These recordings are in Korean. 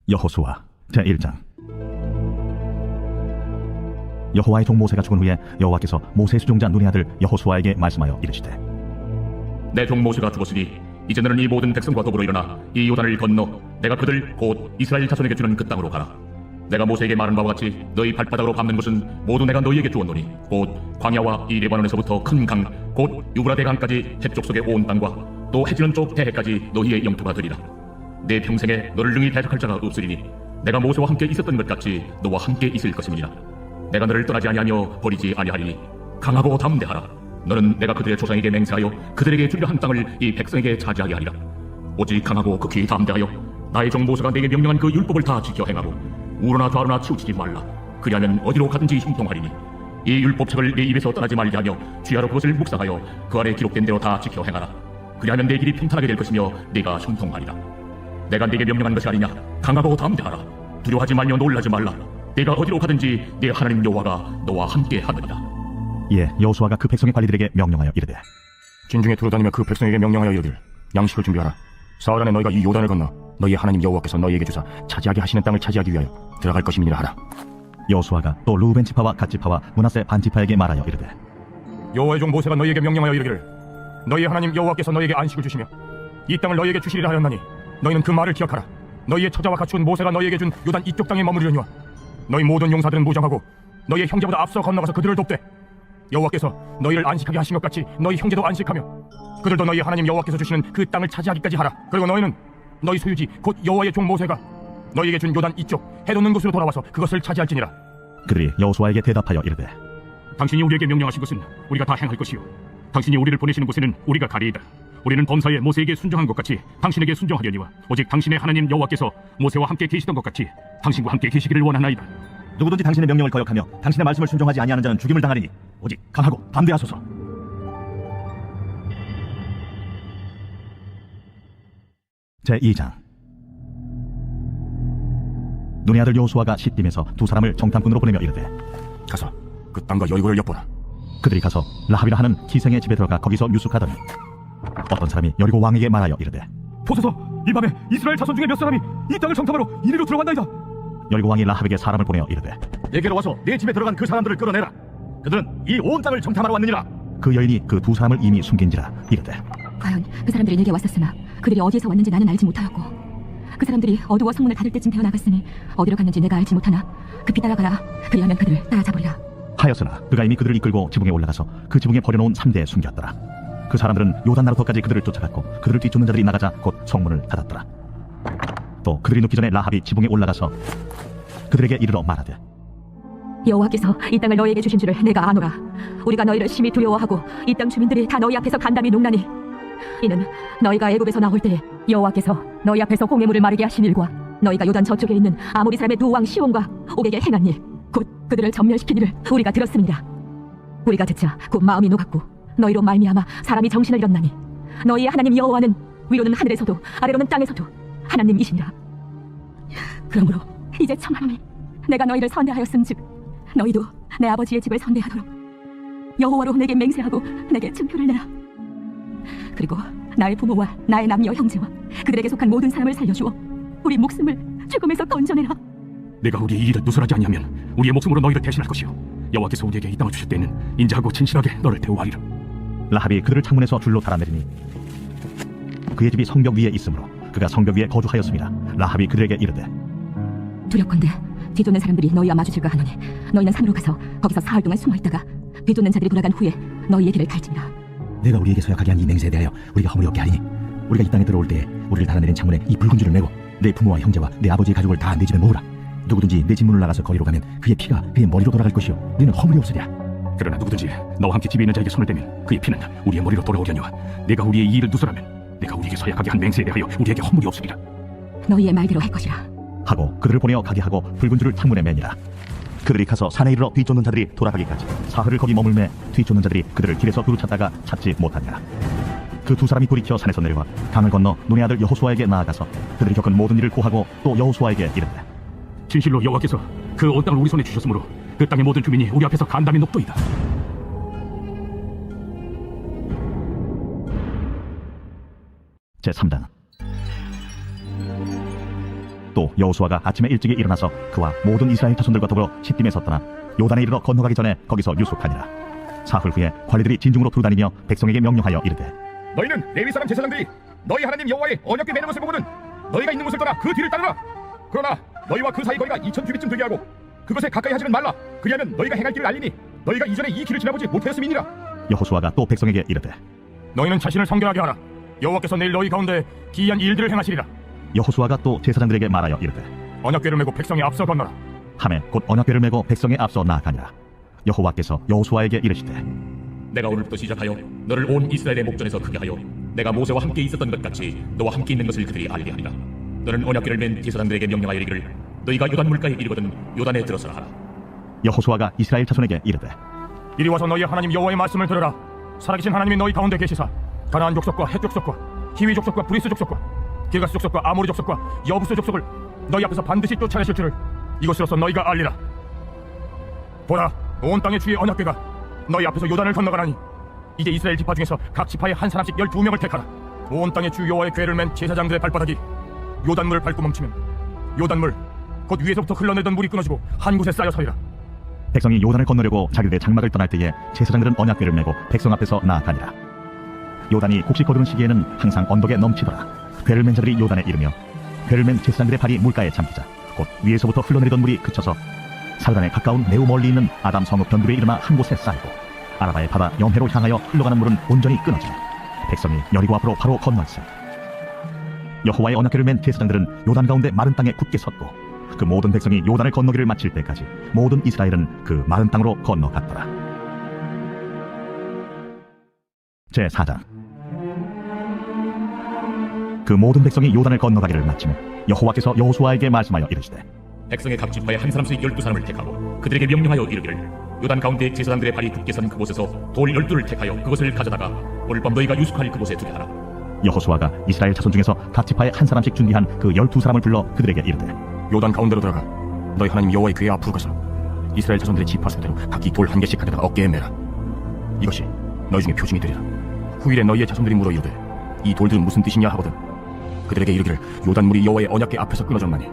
여호수아 제1장. 여호와의 종 모세가 죽은 후에 여호와께서 모세의 수종자 눈의 아들 여호수아에게 말씀하여 이르시되, 내 종 모세가 죽었으니 이제 너는 이 모든 백성과 더불어 일어나 이 요단을 건너 내가 그들 곧 이스라엘 자손에게 주는 그 땅으로 가라. 내가 모세에게 말한 바와 같이 너희 발바닥으로 밟는 것은 모두 내가 너희에게 주었노니 곧 광야와 이 레바논에서부터 큰 강 곧 유브라데 강까지 해쪽 속의 온 땅과 또 해지는 쪽 대해까지 너희의 영토가 되리라. 내 평생에 너를 능히 대적할 자가 없으리니 내가 모세와 함께 있었던 것 같이 너와 함께 있을 것임이니라. 내가 너를 떠나지 아니하며 버리지 아니하리니 강하고 담대하라. 너는 내가 그들의 조상에게 맹세하여 그들에게 주리라 한 땅을 이 백성에게 차지하게 하리라. 오직 강하고 극히 담대하여 나의 종 모세가 내게 명령한 그 율법을 다 지켜 행하고 우러나 좌로나 치우치지 말라. 그리하면 어디로 가든지 형통하리니 이 율법책을 내 입에서 떠나지 말게 하며 주야로 그것을 묵상하여 그 안에 기록된 대로 다 지켜 행하라. 그리하면 내 길이 평탄하게 될 것이며 네가 형통하리라. 내가 네게 명령한 것이 아니냐. 강하고 담대하라. 두려워하지 말며 놀라지 말라. 내가 어디로 가든지 네 하나님 여호와가 너와 함께 하느니라. 이에 여호수아가 그 백성의 관리들에게 명령하여 이르되, 진중에 두루다니며 그 백성에게 명령하여 이르길, 양식을 준비하라. 사흘 안에 너희가 이 요단을 건너 너희 하나님 여호와께서 너희에게 주사 차지하게 하시는 땅을 차지하기 위하여 들어갈 것임이니라 하라. 여호수아가 또 르우벤 지파와 갓 지파와 므낫세 반 지파에게 말하여 이르되, 여호와의 종 모세가 너희에게 명령하여 이르기를, 너희 하나님 여호와께서 너희에게 안식을 주시며 이 땅을 너희에게 주시리라 하였나니 너희는 그 말을 기억하라. 너희의 처자와 갖춘 모세가 너희에게 준 요단 이쪽 땅에 머무르려니와 너희 모든 용사들은 무장하고 너희의 형제보다 앞서 건너가서 그들을 돕되 여호와께서 너희를 안식하게 하신 것 같이 너희 형제도 안식하며 그들도 너희 하나님 여호와께서 주시는 그 땅을 차지하기까지 하라. 그리고 너희는 너희 소유지 곧 여호와의 종 모세가 너희에게 준 요단 이쪽 해돋는 곳으로 돌아와서 그것을 차지할지니라. 그들이 여호수아에게 대답하여 이르되, 당신이 우리에게 명령하신 것은 우리가 다 행할 것이요 당신이 우리를 보내시는 곳에는 우리가 가리이다. 우리는 범사에 모세에게 순종한 것 같이 당신에게 순종하려니와 오직 당신의 하나님 여호와께서 모세와 함께 계시던 것 같이 당신과 함께 계시기를 원하나이다. 누구든지 당신의 명령을 거역하며 당신의 말씀을 순종하지 아니하는 자는 죽임을 당하리니 오직 강하고 담대하소서. 제2장. 눈의 아들 여호수아가 시딤에서 두 사람을 정탐꾼으로 보내며 이르되, 가서 그 땅과 여리고를 엿보라. 그들이 가서 라합이라 하는 기생의 집에 들어가 거기서 유숙하더니 어떤 사람이 여리고 왕에게 말하여 이르되, 보소서, 이 밤에 이스라엘 자손 중에 몇 사람이 이 땅을 정탐하러 이리로 들어간다이다. 여리고 왕이 라합에게 사람을 보내어 이르되, 내게로 와서 내 집에 들어간 그 사람들을 끌어내라. 그들은 이 온 땅을 정탐하러 왔느니라. 그 여인이 그 두 사람을 이미 숨긴지라 이르되, 과연 그 사람들이 내게 왔었으나 그들이 어디에서 왔는지 나는 알지 못하였고 그 사람들이 어두워 성문을 닫을 때쯤 되어 나갔으니 어디로 갔는지 내가 알지 못하나 급히 따라가라. 그리하면 그들을 따라잡으리라. 하였으나 그가 이미 그들을 이끌고 지붕에 올라가서 그 지붕에 버려놓은 참대에 숨겼더라. 그 사람들은 요단나루터까지 그들을 쫓아갔고 그들을 뒤쫓는 자들이 나가자 곧 성문을 닫았더라. 또 그들이 눕기 전에 라합이 지붕에 올라가서 그들에게 이르러 말하되, 여호와께서 이 땅을 너희에게 주신 줄을 내가 아노라. 우리가 너희를 심히 두려워하고 이 땅 주민들이 다 너희 앞에서 간담이 녹나니 이는 너희가 애굽에서 나올 때에 여호와께서 너희 앞에서 공회물을 마르게 하신 일과 너희가 요단 저쪽에 있는 아모리 사람의 두 왕 시온과 옥에게 행한 일 곧 그들을 전멸시킨 일을 우리가 들었습니다. 우리가 듣자 곧 마음이 녹았고 너희로 말미암아 사람이 정신을 잃었나니 너희의 하나님 여호와는 위로는 하늘에서도 아래로는 땅에서도 하나님이시니라. 그러므로 이제 청하노니 내가 너희를 선대하였음즉 너희도 내 아버지의 집을 선대하도록 여호와로 내게 맹세하고 내게 증표를 내라. 그리고 나의 부모와 나의 남녀 형제와 그들에게 속한 모든 사람을 살려주어 우리 목숨을 죽음에서 건져내라. 내가 우리의 이 일을 누설하지 아니하면 우리의 목숨으로 너희를 대신할 것이요 여호와께서 우리에게 이 땅을 주실 때에는 인자하고 진실하게 너를 대우하리라. 라합이 그들을 창문에서 줄로 달아내리니 그의 집이 성벽 위에 있으므로 그가 성벽 위에 거주하였습니다. 라합이 그들에게 이르되, 두렵건대 뒤쫓는 사람들이 너희와 마주칠까 하노니 너희는 산으로 가서 거기서 사흘 동안 숨어있다가 뒤쫓는 자들이 돌아간 후에 너희의 길을 갈지니라. 내가 우리에게 서약하게 한 이 맹세에 대하여 우리가 허물이 없게 하리니 우리가 이 땅에 들어올 때에 우리를 달아내린 창문에 이 붉은 줄을 메고 내 부모와 형제와 내 아버지의 가족을 다 내 집에 모으라. 누구든지 내 집 문을 나가서 거리로 가면 그의 피가 그의 머리로 돌아갈 것이요 너는 허물이 없으랴. 그러나 누구든지 너와 함께 집에 있는 자에게 손을 대면 그의 피는 우리의 머리로 돌아오려니와 내가 우리의 이 일을 누설하면 내가 우리에게 서약하게 한 맹세에 대하여 우리에게 허물이 없으리라. 너희의 말대로 할 것이라. 하고 그들을 보내어 가게 하고 붉은 줄을 창문에 매니라. 그들이 가서 산에 이르러 뒤쫓는 자들이 돌아가기까지 사흘을 거기 머물매 뒤쫓는 자들이 그들을 길에서 두루 찾다가 찾지 못하니라. 그 두 사람이 돌이켜 산에서 내려와 강을 건너 눈의 아들 여호수아에게 나아가서 그들이 겪은 모든 일을 고하고 또 여호수아에게 이르되, 진실로 여호와께서 그 온 땅을 우리 손에 주셨으므로 그 땅의 모든 주민이 우리 앞에서 간담이 높도이다. 제3장. 또 여호수아가 아침에 일찍이 일어나서 그와 모든 이스라엘 자손들과 더불어 시딤에 섰더나 요단에 이르러 건너가기 전에 거기서 유숙하니라. 사흘 후에 관리들이 진중으로 두루다니며 백성에게 명령하여 이르되 너희는 레위 사람 제사장들이 너희 하나님 여호와의 언약궤 매는 것을 보고는 너희가 있는 곳을 떠나 그 뒤를 따르라. 그러나 너희와 그 사이 거리가 2000규빗쯤 되게 하고 그것에 가까이 하지는 말라. 그리하면 너희가 행할 길을 알리니 너희가 이전에 이 길을 지나보지 못하였음이니라. 여호수아가 또 백성에게 이르되 너희는 자신을 성결하게 하라. 여호와께서 내일 너희 가운데 기이한 일들을 행하시리라. 여호수아가 또 제사장들에게 말하여 이르되 언약궤를 메고 백성의 앞서 건너라. 하매 곧 언약궤를 메고 백성에 앞서 나아가니라. 여호와께서 여호수아에게 이르시되 내가 오늘부터 시작하여 너를 온 이스라엘의 목전에서 크게 하여 내가 모세와 함께 있었던 것 같이 너와 함께 있는 것을 그들이 알게 하리라. 너는 언약궤를 맨 제사장들에게 명령하여 이르기를 너희가 요단 물가에 이르거든 요단에 들어서라 하라. 여호수아가 이스라엘 자손에게 이르되 이리 와서 너희 하나님 여호와의 말씀을 들으라. 살아계신 하나님이 너희 가운데 계시사 가나안 족속과 헷 족속과 히위 족속과 브리스 족속과 길가스 족속과 아모리 족속과 여부스 족속을 너희 앞에서 반드시 쫓아내실 줄을 이것으로서 너희가 알리라. 보라, 온 땅의 주의 언약궤가 너희 앞에서 요단을 건너가라니 이제 이스라엘 지파 중에서 각 지파에 한 사람씩 12명을 택하라. 온 땅의 주 여호와의 궤를 맨 제사장들의 발바닥이 요단물을 밟고 멈추면 요단물 곧 위에서부터 흘러내던 물이 끊어지고 한 곳에 쌓여 서리라. 백성이 요단을 건너려고 자기들의 장막을 떠날 때에 제사장들은 언약궤를 메고 백성 앞에서 나아가니라. 요단이 곡식 거두는 시기에는 항상 언덕에 넘치더라. 궤를 맨 자들이 요단에 이르며 궤를 맨 제사장들의 발이 물가에 잠기자 곧 위에서부터 흘러내리던 물이 그쳐서 살단에 가까운 매우 멀리 있는 아담 성읍 변두리에 일어나 한 곳에 쌓이고 아라바의 바다 염해로 향하여 흘러가는 물은 온전히 끊어지며 백성이 여리고 앞으로 바로 건너있어. 여호와의 언약궤를 맨 제사장들은 요단 가운데 마른 땅에 굳게 섰고 그 모든 백성이 요단을 건너기를 마칠 때까지 모든 이스라엘은 그 마른 땅으로 건너갔더라. 제4장. 그 모든 백성이 요단을 건너가기를 마치면 여호와께서 여호수아에게 말씀하여 이르시되 백성의 각 지파에 한 사람씩 12사람을 택하고 그들에게 명령하여 이르기를 요단 가운데 제사장들의 발이 굳게 선 그곳에서 돌 12를 택하여 그것을 가져다가 오늘 밤 너희가 유숙할 그곳에 두게 하라. 여호수아가 이스라엘 자손 중에서 각 지파에 한 사람씩 준비한 그 12사람을 불러 그들에게 이르되 요단 가운데로 들어가 너희 하나님 여호와의 궤 앞으로 가서 이스라엘 자손들의 지파 수대로 각기 돌 한 개씩 가져다 어깨에 매라. 이것이 너희 중에 표징이 되리라. 후일에 너희의 자손들이 물어 이르되 이 돌들은 무슨 뜻이냐 하거든 그들에게 이르기를 요단물이 여호와의 언약궤 앞에서 끊어졌나니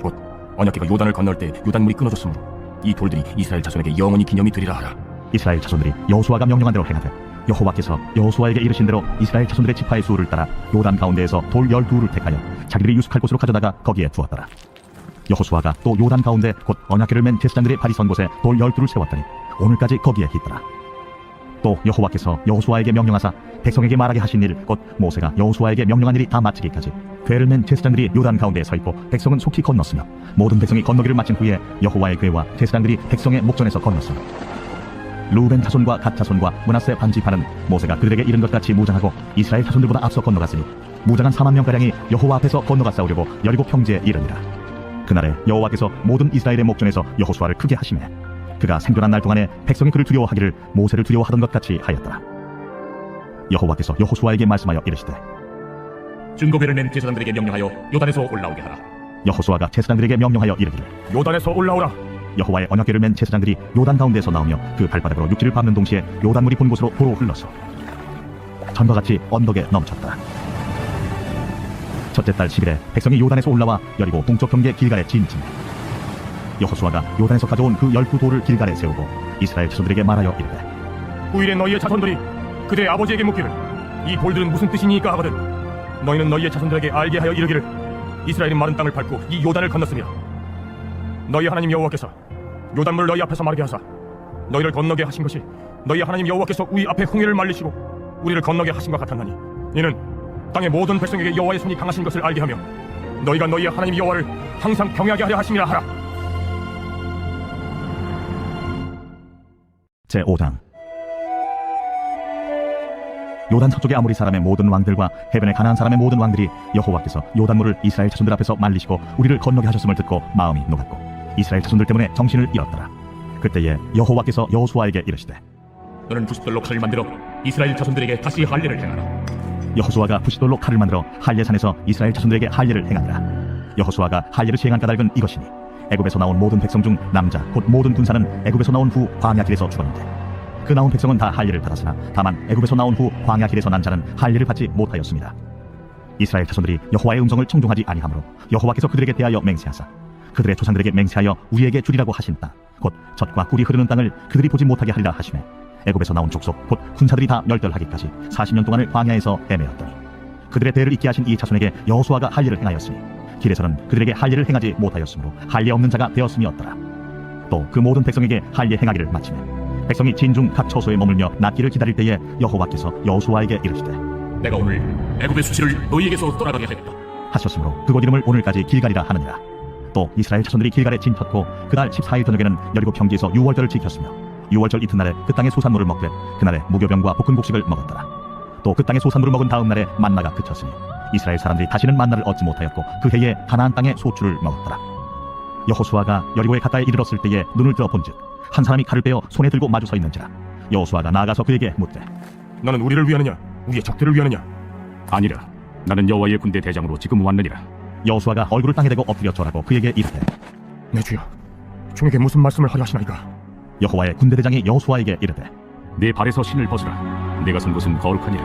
곧 언약궤가 요단을 건널 때 요단물이 끊어졌으므로 이 돌들이 이스라엘 자손에게 영원히 기념이 되리라 하라. 이스라엘 자손들이 여호수아가 명령한 대로 행하되 여호와께서 여호수아에게 이르신 대로 이스라엘 자손들의 지파의 수를 따라 요단 가운데에서 돌 12를 택하여 자기들이 유숙할 곳으로 가져다가 거기에 두었더라. 여호수아가 또 요단 가운데 곧 언약궤를 맨 제사장들의 발이 선 곳에 돌 12를 세웠더니 오늘까지 거기에 있더라. 또 여호와께서 여호수아에게 명령하사 백성에게 말하게 하신 일 곧 모세가 여호수아에게 명령한 일이 다 마치기까지 궤를 맨 제사장들이 요단 가운데에 서 있고 백성은 속히 건넜으며 모든 백성이 건너기를 마친 후에 여호와의 궤와 제사장들이 백성의 목전에서 건넜으며 루벤 자손과 갓 자손과 므낫세 반지파는 모세가 그들에게 이른 것 같이 무장하고 이스라엘 자손들보다 앞서 건너갔으니 무장한 4만 명가량이 여호와 앞에서 건너가 싸우려고 여리고 평지에 이르니라. 그날에 여호와께서 모든 이스라엘의 목전에서 여호수아를 크게 하시매 그가 생존한 날 동안에 백성이 그를 두려워하기를 모세를 두려워하던 것 같이 하였더라. 여호와께서 여호수아에게 말씀하여 이르시되 증거궤를 맨 제사장들에게 명령하여 요단에서 올라오게 하라. 여호수아가 제사장들에게 명령하여 이르기를 요단에서 올라오라. 여호와의 언약궤를 맨 제사장들이 요단 가운데에서 나오며 그 발바닥으로 육지를 밟는 동시에 요단물이 본 곳으로 도로 흘러서 전과 같이 언덕에 넘쳤다. 첫째 달 10일에 백성이 요단에서 올라와 여리고 동쪽 경계 길갈에 진친. 여호수아가 요단에서 가져온 그 12돌을 길갈에 세우고 이스라엘 자손들에게 말하여 이르되 후일에 너희의 자손들이 그들의 아버지에게 묻기를 이 돌들은 무슨 뜻이니까 하거든 너희는 너희의 자손들에게 알게 하여 이르기를 이스라엘이 마른 땅을 밟고 이 요단을 건넜으며 너희 하나님 여호와께서 요단물을 너희 앞에서 마르게 하사 너희를 건너게 하신 것이 너희 하나님 여호와께서 우리 앞에 홍해를 말리시고 우리를 건너게 하신 것 같았나니 이는 땅의 모든 백성에게 여호와의 손이 강하신 것을 알게 하며 너희가 너희의 하나님 여호와를 항상 경외하게 하려 하심이라 하라. 제5장. 요단 서쪽의 아모리 사람의 모든 왕들과 해변의 가나안 사람의 모든 왕들이 여호와께서 요단물을 이스라엘 자손들 앞에서 말리시고 우리를 건너게 하셨음을 듣고 마음이 녹았고 이스라엘 자손들 때문에 정신을 잃었더라. 그때에 여호와께서 여호수아에게 이르시되 너는 부싯돌로 칼을 만들어 이스라엘 자손들에게 다시 할례를 행하라. 여호수아가 부싯돌로 칼을 만들어 할례산에서 이스라엘 자손들에게 할례를 행하니라. 여호수아가 할례를 시행한 까닭은 이것이니 애굽에서 나온 모든 백성 중 남자 곧 모든 군사는 애굽에서 나온 후 광야 길에서 죽었는데 그 나온 백성은 다 할례를 받았으나 다만 애굽에서 나온 후 광야 길에서 난 자는 할례를 받지 못하였습니다. 이스라엘 자손들이 여호와의 음성을 청종하지 아니하므로 여호와께서 그들에게 대하여 맹세하사 그들의 조상들에게 맹세하여 우리에게 주리라고 하신 땅 곧 젖과 꿀이 흐르는 땅을 그들이 보지 못하게 하리라 하시매 애굽에서 나온 족속 곧 군사들이 다 멸절하기까지 40년 동안을 광야에서 헤매었더니 그들의 대를 잇게 하신 이 자손에게 여호수아가 할 일을 행하였으니 길에서는 그들에게 할 일을 행하지 못하였으므로 할 예 없는 자가 되었음이었더라. 또 그 모든 백성에게 할 예 행하기를 마치매 백성이 진중 각 처소에 머물며 낫기를 기다릴 때에 여호와께서 여호수아에게 이르시되 내가 오늘 애굽의 수치를 너희에게서 떠나가게 하였다. 하셨으므로 그곳 이름을 오늘까지 길갈이라 하느니라. 또 이스라엘 자손들이 길갈에 진쳤고 그날 14일 저녁에는 여리고 평지에서 유월절을 지켰으며 유월절 이튿날에 그 땅의 소산물을 먹되 그날에 무교병과 볶은 곡식을 먹었더라. 또 그 땅의 소산물을 먹은 다음 날에 만나가 그쳤으니 이스라엘 사람들이 다시는 만나를 얻지 못하였고 그 해에 가나안 땅의 소출을 먹었더라. 여호수아가 여리고에 가까이 이르렀을 때에 눈을 들어 본즉 한 사람이 칼을 빼어 손에 들고 마주 서 있는지라. 여호수아가 나아가서 그에게 묻되 너는 우리를 위하느냐 우리의 적들을 위하느냐? 아니라 나는 여호와의 군대 대장으로 지금 왔느니라. 여호수아가 얼굴을 땅에 대고 엎드려 절하고 그에게 이르되 내 주여 종에게 무슨 말씀을 하려 하시나이까? 여호와의 군대대장이 여호수아에게 이르되 내 발에서 신을 벗으라. 내가 선 곳은 거룩하니라.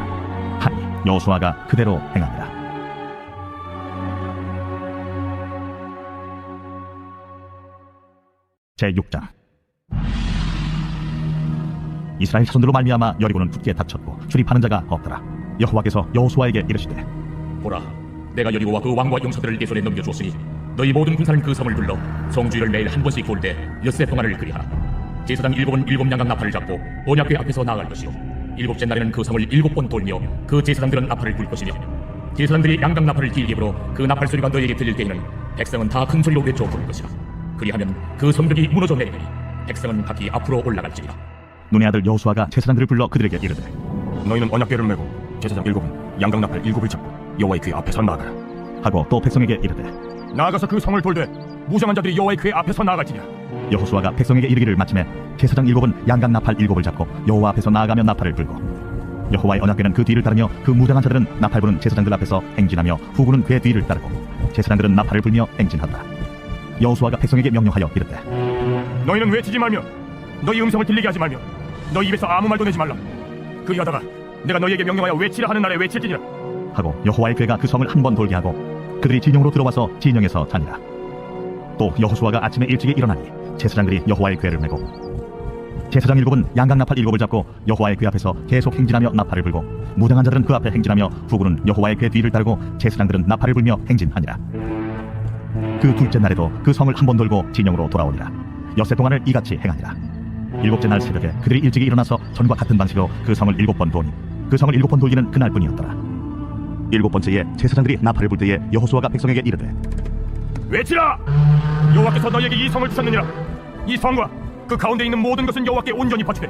하니 여호수아가 그대로 행하니라. 제6장 이스라엘 자손들로 말미암아 여리고는 굳게 닫혔고 출입하는 자가 없더라. 여호와께서 여호수아에게 이르시되 보라, 내가 여리고와 그 왕과 용사들을 내 손에 넘겨주었으니 너희 모든 군사는 그 성을 둘러 성주일을 매일 한 번씩 돌 때 엿새 동안을 그리하라. 제사장 7은 7양각 나팔을 잡고 언약궤 앞에서 나아갈 것이요 7째 날에는 그 성을 7번 돌며 그 제사장들은 나팔을 불 것이며 제사장들이 양각 나팔을 길게 불어 그 나팔 소리가 너희에게 들릴 때에는 백성은 다 큰 소리로 외쳐 부를 것이라. 그리하면 그 성벽이 무너져 내리니 백성은 각기 앞으로 올라갈지니라. 눈의 아들 여호수아가 제사장들을 불러 그들에게 이르되 너희는 언약궤를 메고 제사장 7은 양각나팔 7을 잡고 여호와의 궤 앞에서 나아가라. 하고 또 백성에게 이르되 나아가서 그 성을 돌되 무장한 자들이 여호와의 궤 앞에서 나아갈지니라. 여호수아가 백성에게 이르기를 마침에 제사장 7은 양각 나팔 7을 잡고 여호와 앞에서 나아가며 나팔을 불고 여호와의 언약궤는 그 뒤를 따르며 그 무장한 자들은 나팔 부는 제사장들 앞에서 행진하며 후군은 궤 뒤를 따르고 제사장들은 나팔을 불며 행진하더라. 여호수아가 백성에게 명령하여 이르되 너희는 외치지 말며 너희 음성을 들리게 하지 말며 너희 입에서 아무 말도 내지 말라. 그리하다가 내가 너희에게 명령하여 외치라 하는 날에 외칠지니라. 하고 여호와의 궤가 그 성을 한 번 돌게 하고 그들이 진영으로 들어와서 진영에서 자니라. 또 여호수아가 아침에 일찍이 일어나니 제사장들이 여호와의 궤를 메고 제사장 7은 양각 나팔 7을 잡고 여호와의 궤 앞에서 계속 행진하며 나팔을 불고 무장한 자들은 그 앞에 행진하며 후군은 여호와의 궤 뒤를 따르고 제사장들은 나팔을 불며 행진하니라. 그 둘째 날에도 그 성을 한 번 돌고 진영으로 돌아오니라. 엿새 동안을 이같이 행하니라. 7째 날 새벽에 그들이 일찍이 일어나서 전과 같은 방식으로 그 성을 7번 도니 그 성을 7번 돌기는 그날뿐이었더라. 7번째에 제사장들이 나팔을 불 때에 여호수아가 백성에게 이르되 외치라. 여호와께서 너희에게 이 성을 주셨느니라. 이 성과 그 가운데 있는 모든 것은 여호와께 온전히 바치되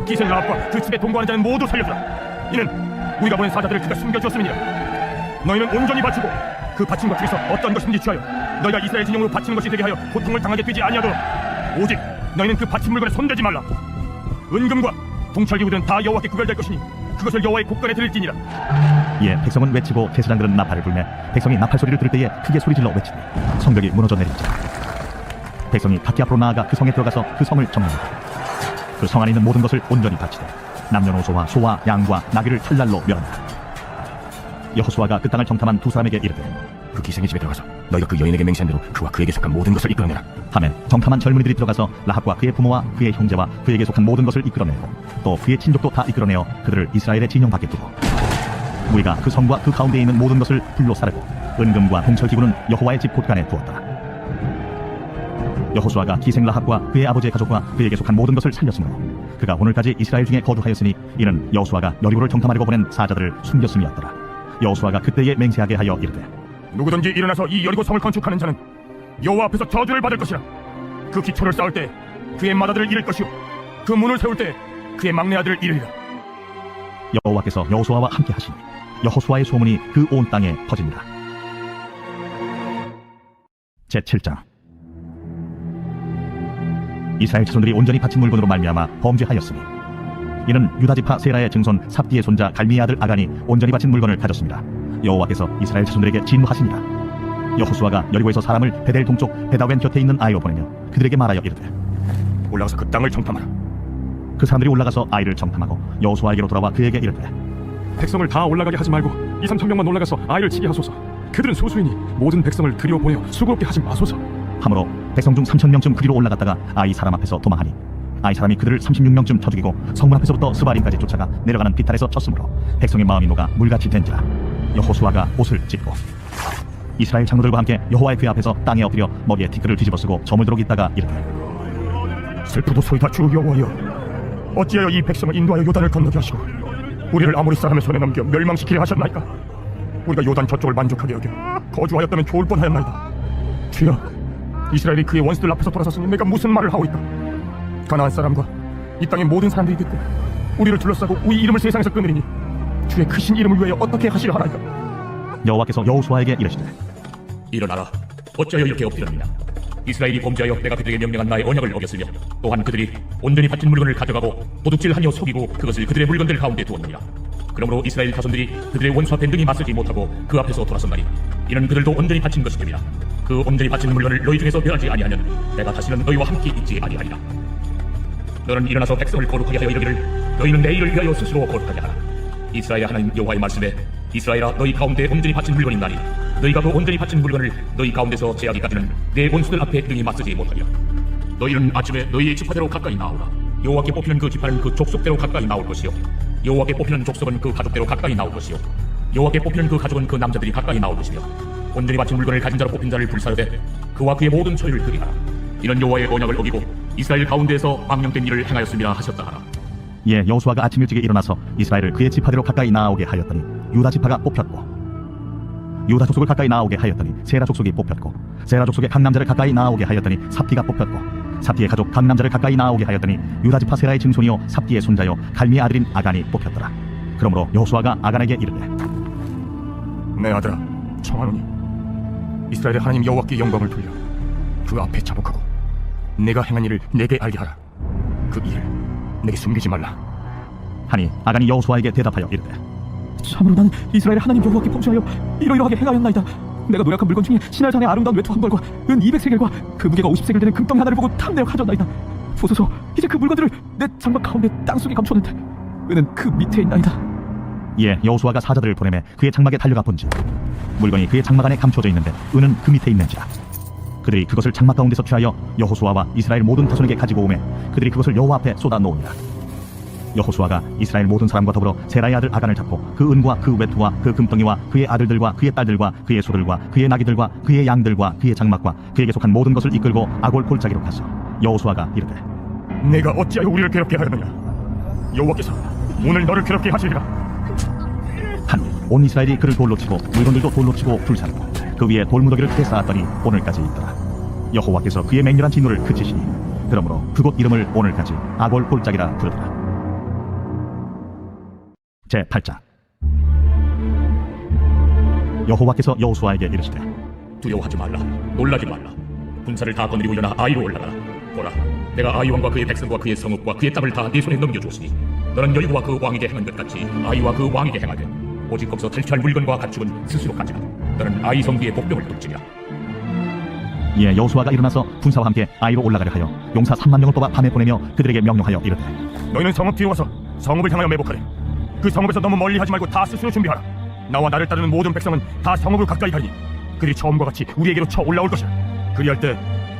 기생 라합과 그 집에 동거하는 자는 모두 살려주라. 이는 우리가 보낸 사자들을 그가 숨겨주었음이니라. 너희는 온전히 바치고 그 바친 것 중에서 어떤 것인지 취하여 너희가 이스라엘 진영으로 바치는 것이 되게 하여 고통을 당하게 되지 아니하도록 오직 너희는 그 바친 물건에 손대지 말라. 은금과 동철기구들은 다 여호와께 구별될 것이니 그것을 여호와의 곳간에 드릴지니라. 이에 백성은 외치고 제사장들은 나팔을 불매 백성이 나팔 소리를 들을 때에 크게 소리질러 외치니 성벽이 무너져 내리지라. 백성이 각기 앞으로 나아가 그 성에 들어가서 그 성을 점령하고 그 성 안에 있는 모든 것을 온전히 바치되 남녀노소와 소와 양과 나귀를 칼날로 멸한다. 여호수아가 그 땅을 정탐한 두 사람에게 이르되 그 기생의 집에 들어가서 너희가 그 여인에게 맹세한 대로 그와 그에게 속한 모든 것을 이끌어내라. 하면 정탐한 젊은이들이 들어가서 라합과 그의 부모와 그의 형제와 그에게 속한 모든 것을 이끌어내고 또 그의 친족도 다 이끌어내어 그들을 이스라엘의 진영 밖에 두고 우리가 그 성과 그 가운데에 있는 모든 것을 불로 사르고 은금과 홍철기구는 여호와의 집 곳간에 두었더라. 여호수아가 기생 라합과 그의 아버지의 가족과 그에게 속한 모든 것을 살렸으므로 그가 오늘까지 이스라엘 중에 거주하였으니 이는 여호수아가 여리고를 정탐하려고 보낸 사자들을 숨겼음이었더라. 여호수아가 그때에 맹세하게 하여 이르되 누구든지 일어나서 이 여리고 성을 건축하는 자는 여호와 앞에서 저주를 받을 것이라. 그 기초를 쌓을 때 그의 맏아들을 잃을 것이요 그 문을 세울 때 그의 막내 아들을 잃으리라. 여호와께서 여호수아와 함께 하시니 여호수아의 소문이 그 온 땅에 퍼집니다. 제7장 이스라엘 자손들이 온전히 바친 물건으로 말미암아 범죄하였으니 이는 유다지파 세라의 증손 삽디의 손자 갈미의 아들 아간이 온전히 바친 물건을 가졌습니다. 여호와께서 이스라엘 자손들에게 진노하시니라. 여호수아가 여리고에서 사람을 베델 동쪽 베다웬 곁에 있는 아이로 보내며 그들에게 말하여 이르되 올라가서 그 땅을 정탐하라. 그 사람들이 올라가서 아이를 정탐하고 여호수아에게로 돌아와 그에게 이르되 백성을 다 올라가게 하지 말고 2, 3천 명만 올라가서 아이를 치게 하소서. 그들은 소수이니 모든 백성을 들여보내어 수고롭게 하지 마소서. 함으로 백성 중 3,000명쯤 그리로 올라갔다가 아이 사람 앞에서 도망하니 아이 사람이 그들을 36명쯤 쳐 죽이고 성문 앞에서부터 스바림까지 쫓아가 내려가는 비탈에서 쳤으므로 백성의 마음이 녹아 물같이 된지라. 여호수아가 옷을 찢고 이스라엘 장로들과 함께 여호와의 궤 앞에서 땅에 엎드려 머리에 티끌을 뒤집어 쓰고 저물도록 있다가 이르되 슬프도소이다 주 여호와여, 어찌하여 이 백성을 인도하여 요단을 건너게 하시고 우리를 아모리 사람의 손에 넘겨 멸망시키려 하셨나이까? 우리가 요단 저쪽을 만족하게 여겨 거주하였다면 좋을 뻔하였나이다. 주여, 이스라엘이 그의 원수들 앞에서 돌아섰으니 내가 무슨 말을 하고 있다. 가나안 사람과 이 땅의 모든 사람들이 그때 우리를 둘러싸고 우리 이름을 세상에서 끊으리니 주의 크신 이름을 위하여 어떻게 하시려 하나이까? 여호와께서 여호수아에게 이르시되 일어나라. 어찌하여 이렇게 엎드렸느냐? 이스라엘이 범죄하여 내가 그들에게 명령한 나의 언약을 어겼으며 또한 그들이 온전히 바친 물건을 가져가고 도둑질하여 속이고 그것을 그들의 물건들 가운데 두었느니라. 그러므로 이스라엘 자손들이 그들의 원수 앞에 능히 맞서지 못하고 그 앞에서 돌아섰나니 이는 그들도 온전히 바친 것이 됨이라. 그 온전히 바친 물건을 너희 중에서 멸하지 아니하면 내가 다시는 너희와 함께 있지 아니하리라. 너는 일어나서 백성을 거룩하게 하여 이르기를 너희는 내 일을 위하여 스스로 거룩하게 하라. 이스라엘 하나님 여호와의 말씀에 이스라엘아, 너희 가운데 온전히 바친 물건이 있나니 너희가 그 온전히 바친 물건을 너희 가운데서 제하기까지는 내 원수들 앞에 능히 맞서지 못하리라. 너희는 아침에 너희의 지파대로 가까이 나오라. 여호와께 뽑히는 그 지파는 그 족속대로 가까이 나올 것이요 여호와께 뽑히는 족속은 그 가족대로 가까이 나올 것이요 여호와께 뽑히는 그 가족은 그 남자들이 가까이 나올 것이며 온전히 바친 물건을 가진 자로 뽑힌 자를 불사르되 그와 그의 모든 소유를 드리하라. 이는 여호와의 언약을 어기고 이스라엘 가운데에서 망령된 일을 행하였음이라 하셨다 하라. 예, 여호수아가 아침 일찍에 일어나서 이스라엘을 그의 지파대로 가까이 나아오게 하였더니 유다 지파가 뽑혔고 유다 족속을 가까이 나아오게 하였더니 세라 족속이 뽑혔고 세라 족속의 각 남자를 가까이 나아오게 하였더니 삽디가 뽑혔고 삽디의 가족 각 남자를 가까이 나아오게 하였더니 유다 지파 세라의 증손이요 삽디의 손자요 갈미의 아들인 아간이 뽑혔더라. 그러므로 여호수아가 아간에게 이르되 내 아들아, 청하노니 이스라엘의 하나님 여호와께 영광을 돌려 그 앞에 자복하고 내가 행한 일을 내게 알게 하라. 그 일을 내게 숨기지 말라. 하니 아간이 여호수아에게 대답하여 이르되 참으로 나는 이스라엘 하나님 여호와께 범죄하여 이러이러하게 행하였나이다. 내가 노력한 물건 중에 신할산의 아름다운 외투 한 벌과 은 200세겔과 그 무게가 50세겔 되는 금덩이 하나를 보고 탐내어 가져왔나이다. 보소서, 이제 그 물건들을 내 장막 가운데 땅속에 감추었는데 은은 그 밑에 있나이다. 예, 여호수아가 사자들을 보내매 그의 장막에 달려가 본지 물건이 그의 장막 안에 감춰져 있는데 은은 그 밑에 있는지라. 그들이 그것을 장막 가운데서 취하여 여호수아와 이스라엘 모든 자손에게 가지고 오매 그들이 그것을 여호와 앞에 쏟아 놓으니라. 여호수아가 이스라엘 모든 사람과 더불어 세라의 아들 아간을 잡고 그 은과 그 외투와 그 금덩이와 그의 아들들과 그의 딸들과 그의 소들과 그의 나귀들과 그의 양들과 그의 장막과 그에게 속한 모든 것을 이끌고 아골 골짜기로 갔어. 여호수아가 이르되 내가 어찌하여 우리를 괴롭게 하였느냐? 여호와께서 오늘 너를 괴롭게 하시리라. 하니 온 이스라엘이 그를 돌로 치고 물건들도 돌로 치고 불사르고 그 위에 돌무더기를 크게 쌓았더니 오늘까지 있더라. 여호와께서 그의 맹렬한 진노를 그치시니 그러므로 그곳 이름을 오늘까지 아골 골짜기라 부르더라. 제8장. 여호와께서 여호수아에게 이르시되 두려워하지 말라. 놀라지 말라. 군사를 다 거느리고 일어나 아이로 올라가라. 보라, 내가 아이 왕과 그의 백성과 그의 성읍과 그의 땅을 다 네 손에 넘겨주었으니 너는 여리고와 그 왕에게 행한 것 같이 아이와 그 왕에게 행하되 오직 거기서 탈취할 물건과 가축은 스스로 가지라. 너는 아이 성비의 복병을 뚝지랴. 예, 여호수아가 일어나서 군사와 함께 아이로 올라가려 하여 용사 3만 명을 뽑아 밤에 보내며 그들에게 명령하여 이르되 너희는 성읍 뒤에 와서 성읍을 향하여 매복하래. 그 성읍에서 너무 멀리 하지 말고 다 스스로 준비하라. 나와 나를 따르는 모든 백성은 다 성읍을 가까이 가리니 그들이 처음과 같이 우리에게로 쳐 올라올 것이라. 그리할 때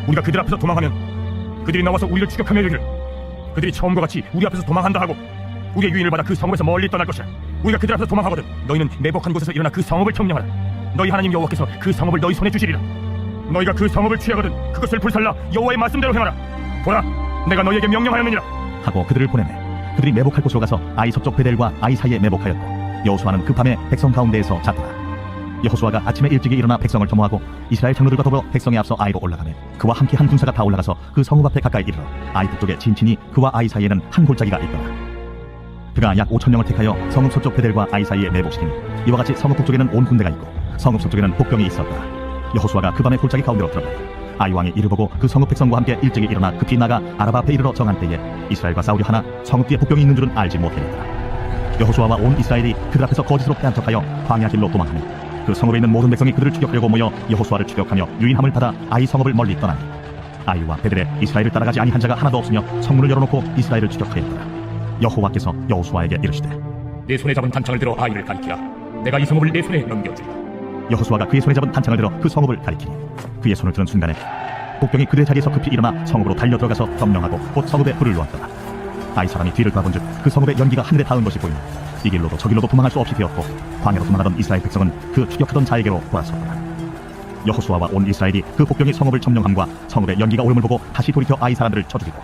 우리가 그들 앞에서 도망하면 그들이 나와서 우리를 추격하며 이르기를 그들이 처음과 같이 우리 앞에서 도망한다 하고 우리의 유인을 받아 그 성읍에서 멀리 떠날 것이라. 우리가 그들 앞에서 도망하거든 너희는 매복한 곳에서 일어나 그 성읍을 점령하라. 너희 하나님 여호와께서 그 성읍을 너희 손에 주시리라. 너희가 그 성읍을 취하거든 그것을 불살라 여호와의 말씀대로 행하라. 보라, 내가 너희에게 명령하였느니라. 하고 그들을 보내매 그들이 매복할 곳으로 가서 아이 서쪽 베델과 아이 사이에 매복하였고 여호수아는 그 밤에 백성 가운데에서 잤더라. 여호수아가 아침에 일찍이 일어나 백성을 점호하고 이스라엘 장로들과 더불어 백성에 앞서 아이로 올라가매 그와 함께 한 군사가 다 올라가서 그 성읍 앞에 가까이 이르러 아이 북쪽에 진친이 그와 아이 사이에는 한 골짜기가 있더라. 그가 약 5,000명을 택하여 성읍 서쪽 베델과 아이 사이에 매복시키니 이와 같이 성읍 북쪽에는 온 군대가 있고 성읍 서쪽에는 복병이 있었더라. 여호수아가 그 밤에 골짜기 가운데로 들어가니 아이 왕이 이를 보고 그 성읍 백성과 함께 일찍이 일어나 급히 나가 아라바 앞에 이르러 정한 때에 이스라엘과 싸우려 하나 성읍 뒤에 복병이 있는 줄은 알지 못하였더라. 여호수아와 온 이스라엘이 그들 앞에서 거짓으로 패한 척하여 광야 길로 도망하니 그 성읍에 있는 모든 백성이 그들을 추격하려고 모여 여호수아를 추격하며 유인함을 받아 아이 성읍을 멀리 떠나니 아이와 베델에 이스라엘을 따라가지 아니한 자가 하나도 없으며 성문을 열어놓고 이스라엘을 추격하였더라. 여호와께서 여호수아에게 이르시되 내 손에 잡은 단창을 들어 아이를 가리키라. 내가 이 성읍을 내 손에 넘겨주리라. 여호수아가 그의 손에 잡은 단창을 들어 그 성읍을 가리키니 그의 손을 드는 순간에 복병이 그들의 자리에서 급히 일어나 성읍으로 달려 들어가서 점령하고 곧 성읍에 불을 놓았더라. 아이 사람이 뒤를 돌아본즉 그 성읍의 연기가 하늘에 닿은 것이 보이니 이 길로도 저 길로도 도망할 수 없이 되었고 광야로 도망하던 이스라엘 백성은 그 추격하던 자에게로 돌아섰더라. 여호수아와 온 이스라엘이 그 복병이 성읍을 점령함과 성읍의 연기가 오름을 보고 다시 돌이켜 아이 사람들을 쳐 죽이고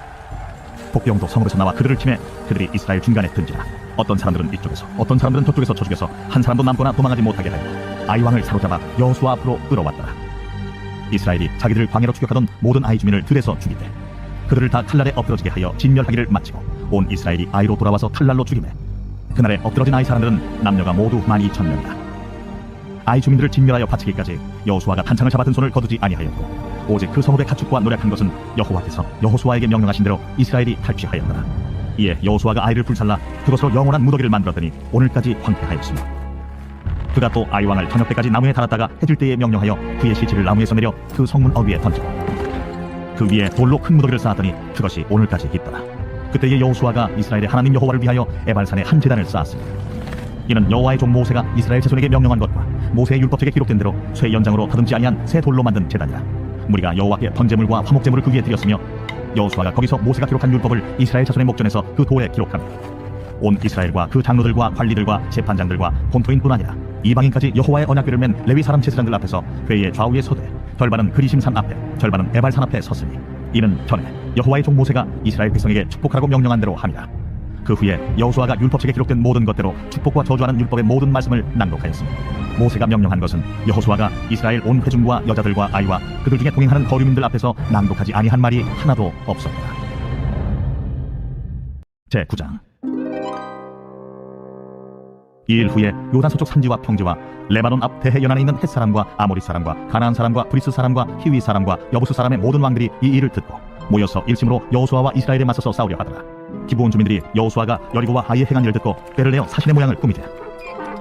복병도 성읍에서 나와 그들을 치매 그들이 이스라엘 중간에 든지라. 어떤 사람들은 이쪽에서 어떤 사람들은 저쪽에서 쳐 죽여서 한 사람도 남거나 도망하지 못하게 하여 아이 왕을 사로잡아 여호수아 앞으로 끌어왔더라. 이스라엘이 자기들을 광야로 추격하던 모든 아이 주민을 들에서 죽이되 그들을 다 칼날에 엎드러지게 하여 진멸하기를 마치고 온 이스라엘이 아이로 돌아와서 칼날로 죽이매 그날에 엎드러진 아이 사람들은 남녀가 모두 12,000명이라. 아이 주민들을 진멸하여 바치기까지 여호수아가 단창을 잡아 든 손을 거두지 아니하였고 오직 그 성읍의 가축과 노력한 것은 여호와께서 여호수아에게 명령하신 대로 이스라엘이 탈취하였더라. 이에 여호수아가 아이를 불살라 그것으로 영원한 무더기를 만들었더니 오늘까지 황폐하였으며 그가 또 아이 왕을 저녁 때까지 나무에 달았다가 해질 때에 명령하여 그의 시체를 나무에서 내려 그 성문 어귀에 던지고 그 위에 돌로 큰 무더기를 쌓았더니 그것이 오늘까지 있더라. 그때에 여호수아가 이스라엘의 하나님 여호와를 위하여 에발산에 한 제단을 쌓았으니 이는 여호와의 종 모세가 이스라엘 자손에게 명령한 것과 모세의 율법책에 기록된 대로 쇠 연장으로 다듬지 아니한 새 돌로 만든 제단이라. 무리가 여호와께 번제물과 화목제물을 그 위에 드렸으며 여호수아가 거기서 모세가 기록한 율법을 이스라엘 자손의 목전에서 그 돌에 기록하며 온 이스라엘과 그 장로들과 관리들과 재판장들과 본토인뿐 아니라 이방인까지 여호와의 언약궤를 맨 레위 사람 제사장들 앞에서 회의 좌우에 서되 절반은 그리심산 앞에 절반은 에발산 앞에 섰으니 이는 전에 여호와의 종 모세가 이스라엘 백성에게 축복하라고 명령한 대로 함이라. 그 후에 여호수아가 율법책에 기록된 모든 것대로 축복과 저주하는 율법의 모든 말씀을 낭독하였으니 모세가 명령한 것은 여호수아가 이스라엘 온 회중과 여자들과 아이와 그들 중에 동행하는 거류민들 앞에서 낭독하지 아니한 말이 하나도 없었다. 제9장. 이일 후에 요단 서쪽 산지와 평지와 레바논 앞 대해 연안에 있는 헷 사람과 아모리 사람과 가나안 사람과 브리스 사람과 히위 사람과 여부스 사람의 모든 왕들이 이 일을 듣고 모여서 일심으로 여호수아와 이스라엘에 맞서서 싸우려 하더라. 기브온 주민들이 여호수아가 여리고와 하이에 행한 일을 듣고 뼈를 내어 사신의 모양을 꾸미되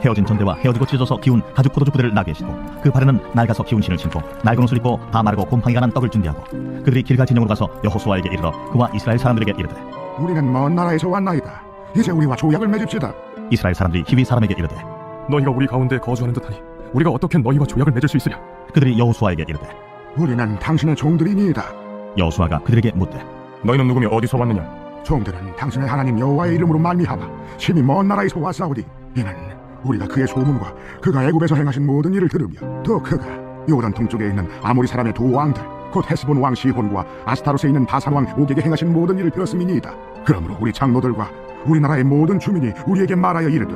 헤어진 전대와 헤어지고 찢어서 기운 가죽 포도주 부대를 나게 시고 그 발에는 낡아서 기운 신을 신고 낡은 옷을 입고 다 마르고 곰팡이가 난 떡을 준비하고 그들이 길갈 진영으로 가서 여호수아에게 이르러 그와 이스라엘 사람들에게 이르되 우리는 먼 나라에서 왔나이다. 이제 우리와 조약을 맺읍시다. 이스라엘 사람들이 히위 사람에게 이르되 너희가 우리 가운데 거주하는 듯하니 우리가 어떻게 너희와 조약을 맺을 수 있으냐? 그들이 여호수아에게 이르되 우리는 당신의 종들이니이다. 여호수아가 그들에게 묻되 너희는 누구며 어디서 왔느냐? 종들은 당신의 하나님 여호와의 이름으로 말미암아 심히 먼 나라에서 왔사오니 이는 우리가 그의 소문과 그가 애굽에서 행하신 모든 일을 들으며 또 그가 요단 동쪽에 있는 아모리 사람의 두 왕들 곧 헤스본 왕 시혼과 아스타롯에 있는 바산 왕 옥에게 행하신 모든 일을 들었음이니이다. 그러므로 우리 장로들과 우리나라의 모든 주민이 우리에게 말하여 이르되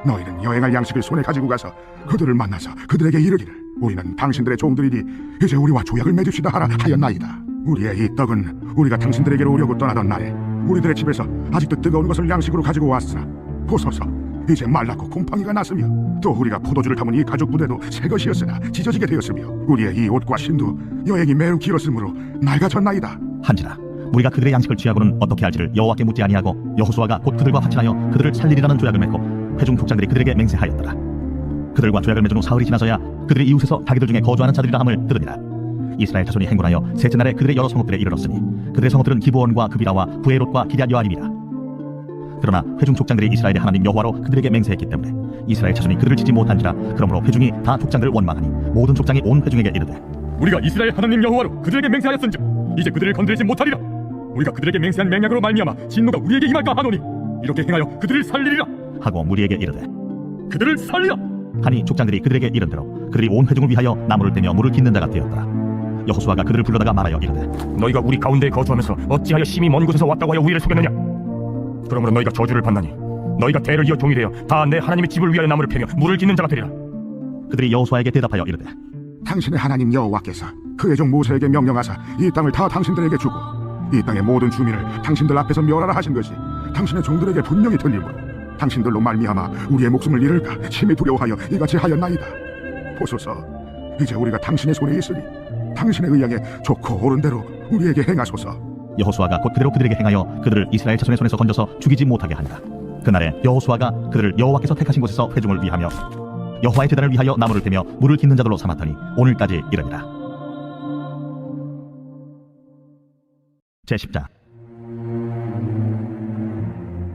너희는 여행할 양식을 손에 가지고 가서 그들을 만나서 그들에게 이르기를 우리는 당신들의 종들이니 이제 우리와 조약을 맺읍시다 하라 하였나이다. 우리의 이 떡은 우리가 당신들에게로 오려고 떠나던 날에 우리들의 집에서 아직도 뜨거운 것을 양식으로 가지고 왔으나 보소서 이제 말랐고 곰팡이가 났으며 또 우리가 포도주를 담은 이 가죽 부대도 새 것이었으나 찢어지게 되었으며 우리의 이 옷과 신도 여행이 매우 길었으므로 낡아졌나이다. 한지라 우리가 그들의 양식을 취하고는 어떻게 할지를 여호와께 묻지 아니하고 여호수아가 곧 그들과 화친하여 그들을 살리리라는 조약을 맺고 회중 족장들이 그들에게 맹세하였더라. 그들과 조약을 맺은 후 사흘이 지나서야 그들의 이웃에서 자기들 중에 거주하는 자들이라 함을 들으니라. 이스라엘 자손이 행군하여 셋째 날에 그들의 여러 성읍들에 이르렀으니 그들의 성읍들은 기브온과 그비라와 부에롯과 기럇 여아림이라. 그러나 회중 족장들이 이스라엘의 하나님 여호와로 그들에게 맹세했기 때문에 이스라엘 자손이 그들을 치지 못한지라. 그러므로 회중이 다 족장들을 원망하니 모든 족장이 온 회중에게 이르되 우리가 이스라엘 하나님 여호와로 그들에게 맹세하였은즉 이제 그들을 건드리지 못하리라. 우리가 그들에게 맹세한 맹약으로 말미암아 진노가 우리에게 임할까 하노니 이렇게 행하여 그들을 살리리라 하고 무리에게 이르되 그들을 살리라 하니 족장들이 그들에게 이른 대로 그들이 온 회중을 위하여 나무를 떼며 물을 깃는 자가 되었더라. 여호수아가 그들을 불러다가 말하여 이르되 너희가 우리 가운데 거주하면서 어찌하여 심히 먼 곳에서 왔다고 하여 우리를 속였느냐? 그러므로 너희가 저주를 받나니 너희가 대를 이어 종이 되어 다 내 하나님의 집을 위하여 나무를 패며 물을 깃는 자가 되리라. 그들이 여호수아에게 대답하여 이르되 당신의 하나님 여호와께서 그의 종 모세에게 명령하사 이 땅을 다 당신들에게 주고 이 땅의 모든 주민을 당신들 앞에서 멸하라 하신 것이 당신의 종들에게 분명히 들리므로 당신들로 말미암아 우리의 목숨을 잃을까 심히 두려워하여 이같이 하였나이다. 보소서 이제 우리가 당신의 손에 있으니 당신의 의향에 좋고 옳은 대로 우리에게 행하소서. 여호수아가 곧 그대로 그들에게 행하여 그들을 이스라엘 자손의 손에서 건져서 죽이지 못하게 하니라. 그날에 여호수아가 그들을 여호와께서 택하신 곳에서 회중을 위하며 여호와의 제단을 위하여 나무를 떼며 물을 깃는 자들로 삼았더니 오늘까지 이르니라. 제10장.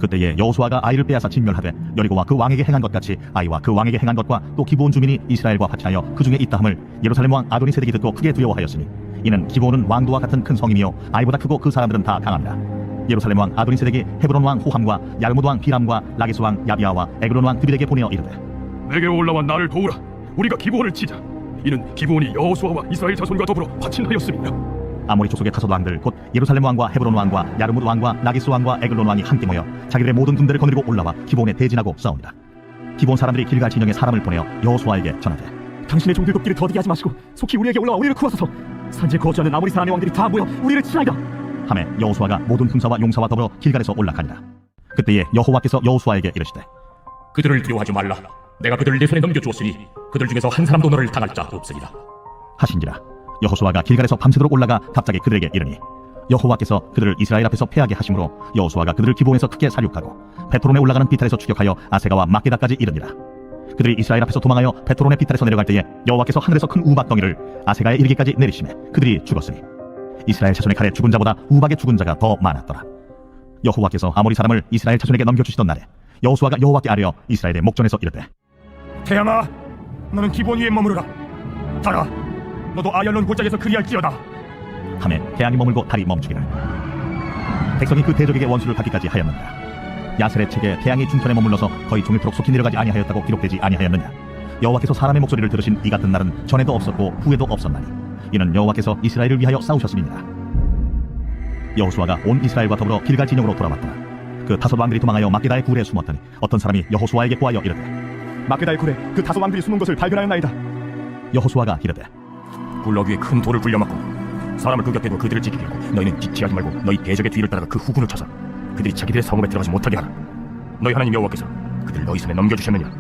그때에 여호수아가 아이를 빼앗아 진멸하되 여리고와 그 왕에게 행한 것 같이 아이와 그 왕에게 행한 것과 또 기브온 주민이 이스라엘과 화친하여 그 중에 있다함을 예루살렘 왕 아도니세덱이 듣고 크게 두려워하였으니 이는 기브온은 왕도와 같은 큰 성이며 아이보다 크고 그 사람들은 다 강합니다. 예루살렘 왕 아도니세덱이 헤브론 왕 호함과 야르무드 왕 비람과 라기스 왕 야비아와 에글론 왕 드빌에게 보내어 이르되 내게 올라와 나를 도우라. 우리가 기브온을 치자. 이는 기브온이 여호수아와 이스라엘 자손과 더불어 화친하였습니다. 아모리 족속의 다섯 왕들 곧 예루살렘 왕과 헤브론 왕과 야르무드 왕과 라기스 왕과 에글론 왕이 함께 모여 자기들의 모든 군대를 거느리고 올라와 기브온에 대진하고 싸웁니다. 기브온 사람들이 길갈 진영에 사람을 보내어 여호수아에게 전하되 당신의 종들 돕기를 더디게 하지 마시고 속히 우리에게 올라와 우리를 구하소서. 산지에 거주하는 아모리 사람의 왕들이 다 모여 우리를 치나이다. 하매 여호수아가 모든 군사와 용사와 더불어 길갈에서 올라가니라. 그때에 여호와께서 여호수아에게 이르시되 그들을 두려워하지 말라. 내가 그들을 내 손에 넘겨주었으니 그들 중에서 한 사람도 너를 당할 자 없으리라. 하신지라. 여호수아가 길갈에서 밤새도록 올라가 갑자기 그들에게 이르니 여호와께서 그들을 이스라엘 앞에서 패하게 하심으로 여호수아가 그들을 기브온에서 크게 살육하고 베토론에 올라가는 비탈에서 추격하여 아세가와 막게다까지 이르니라. 그들이 이스라엘 앞에서 도망하여 베토론의 비탈에서 내려갈 때에 여호와께서 하늘에서 큰 우박덩이를 아세가에 이르기까지 내리시매 그들이 죽었으니 이스라엘 자손의 칼에 죽은 자보다 우박에 죽은 자가 더 많았더라. 여호와께서 아모리 사람을 이스라엘 자손에게 넘겨주시던 날에 여호수아가 여호와께 아뢰어 이스라엘의 목전에서 이르되 태양아, 너는 기브온 위에 머무르라. 달아, 너도 아얄론 골짜기에서 그리할지어다. 하매 태양이 머물고 달이 멈추기를 백성이 그 대적에게 원수를 받기까지 하였느니라. 야셀의 책에 태양이 중천에 머물러서 거의 종일토록 속히 내려가지 아니하였다고 기록되지 아니하였느냐. 여호와께서 사람의 목소리를 들으신 이 같은 날은 전에도 없었고 후에도 없었나니 이는 여호와께서 이스라엘을 위하여 싸우셨음이니라. 여호수아가 온 이스라엘과 더불어 길갈 진영으로 돌아왔더라. 그 다섯 왕들이 도망하여 막게다의 굴에 숨었더니 어떤 사람이 여호수아에게 구하여 이르되 막게다의 굴에 그 다섯 왕들이 숨은 것을 발견하였나이다. 여호수아가 이르되 굴러 위에 큰 돌을 굴려막고 사람을 그 곁에 두고 그들을 지키고 너희는 지체하지 말고 너희 대적의 뒤를 따라가 그 후군을 쳐서 그들이 자기들의 성읍에 들어가지 못하게 하라. 너희 하나님 여호와께서 그들 너희 손에 넘겨주셨느냐.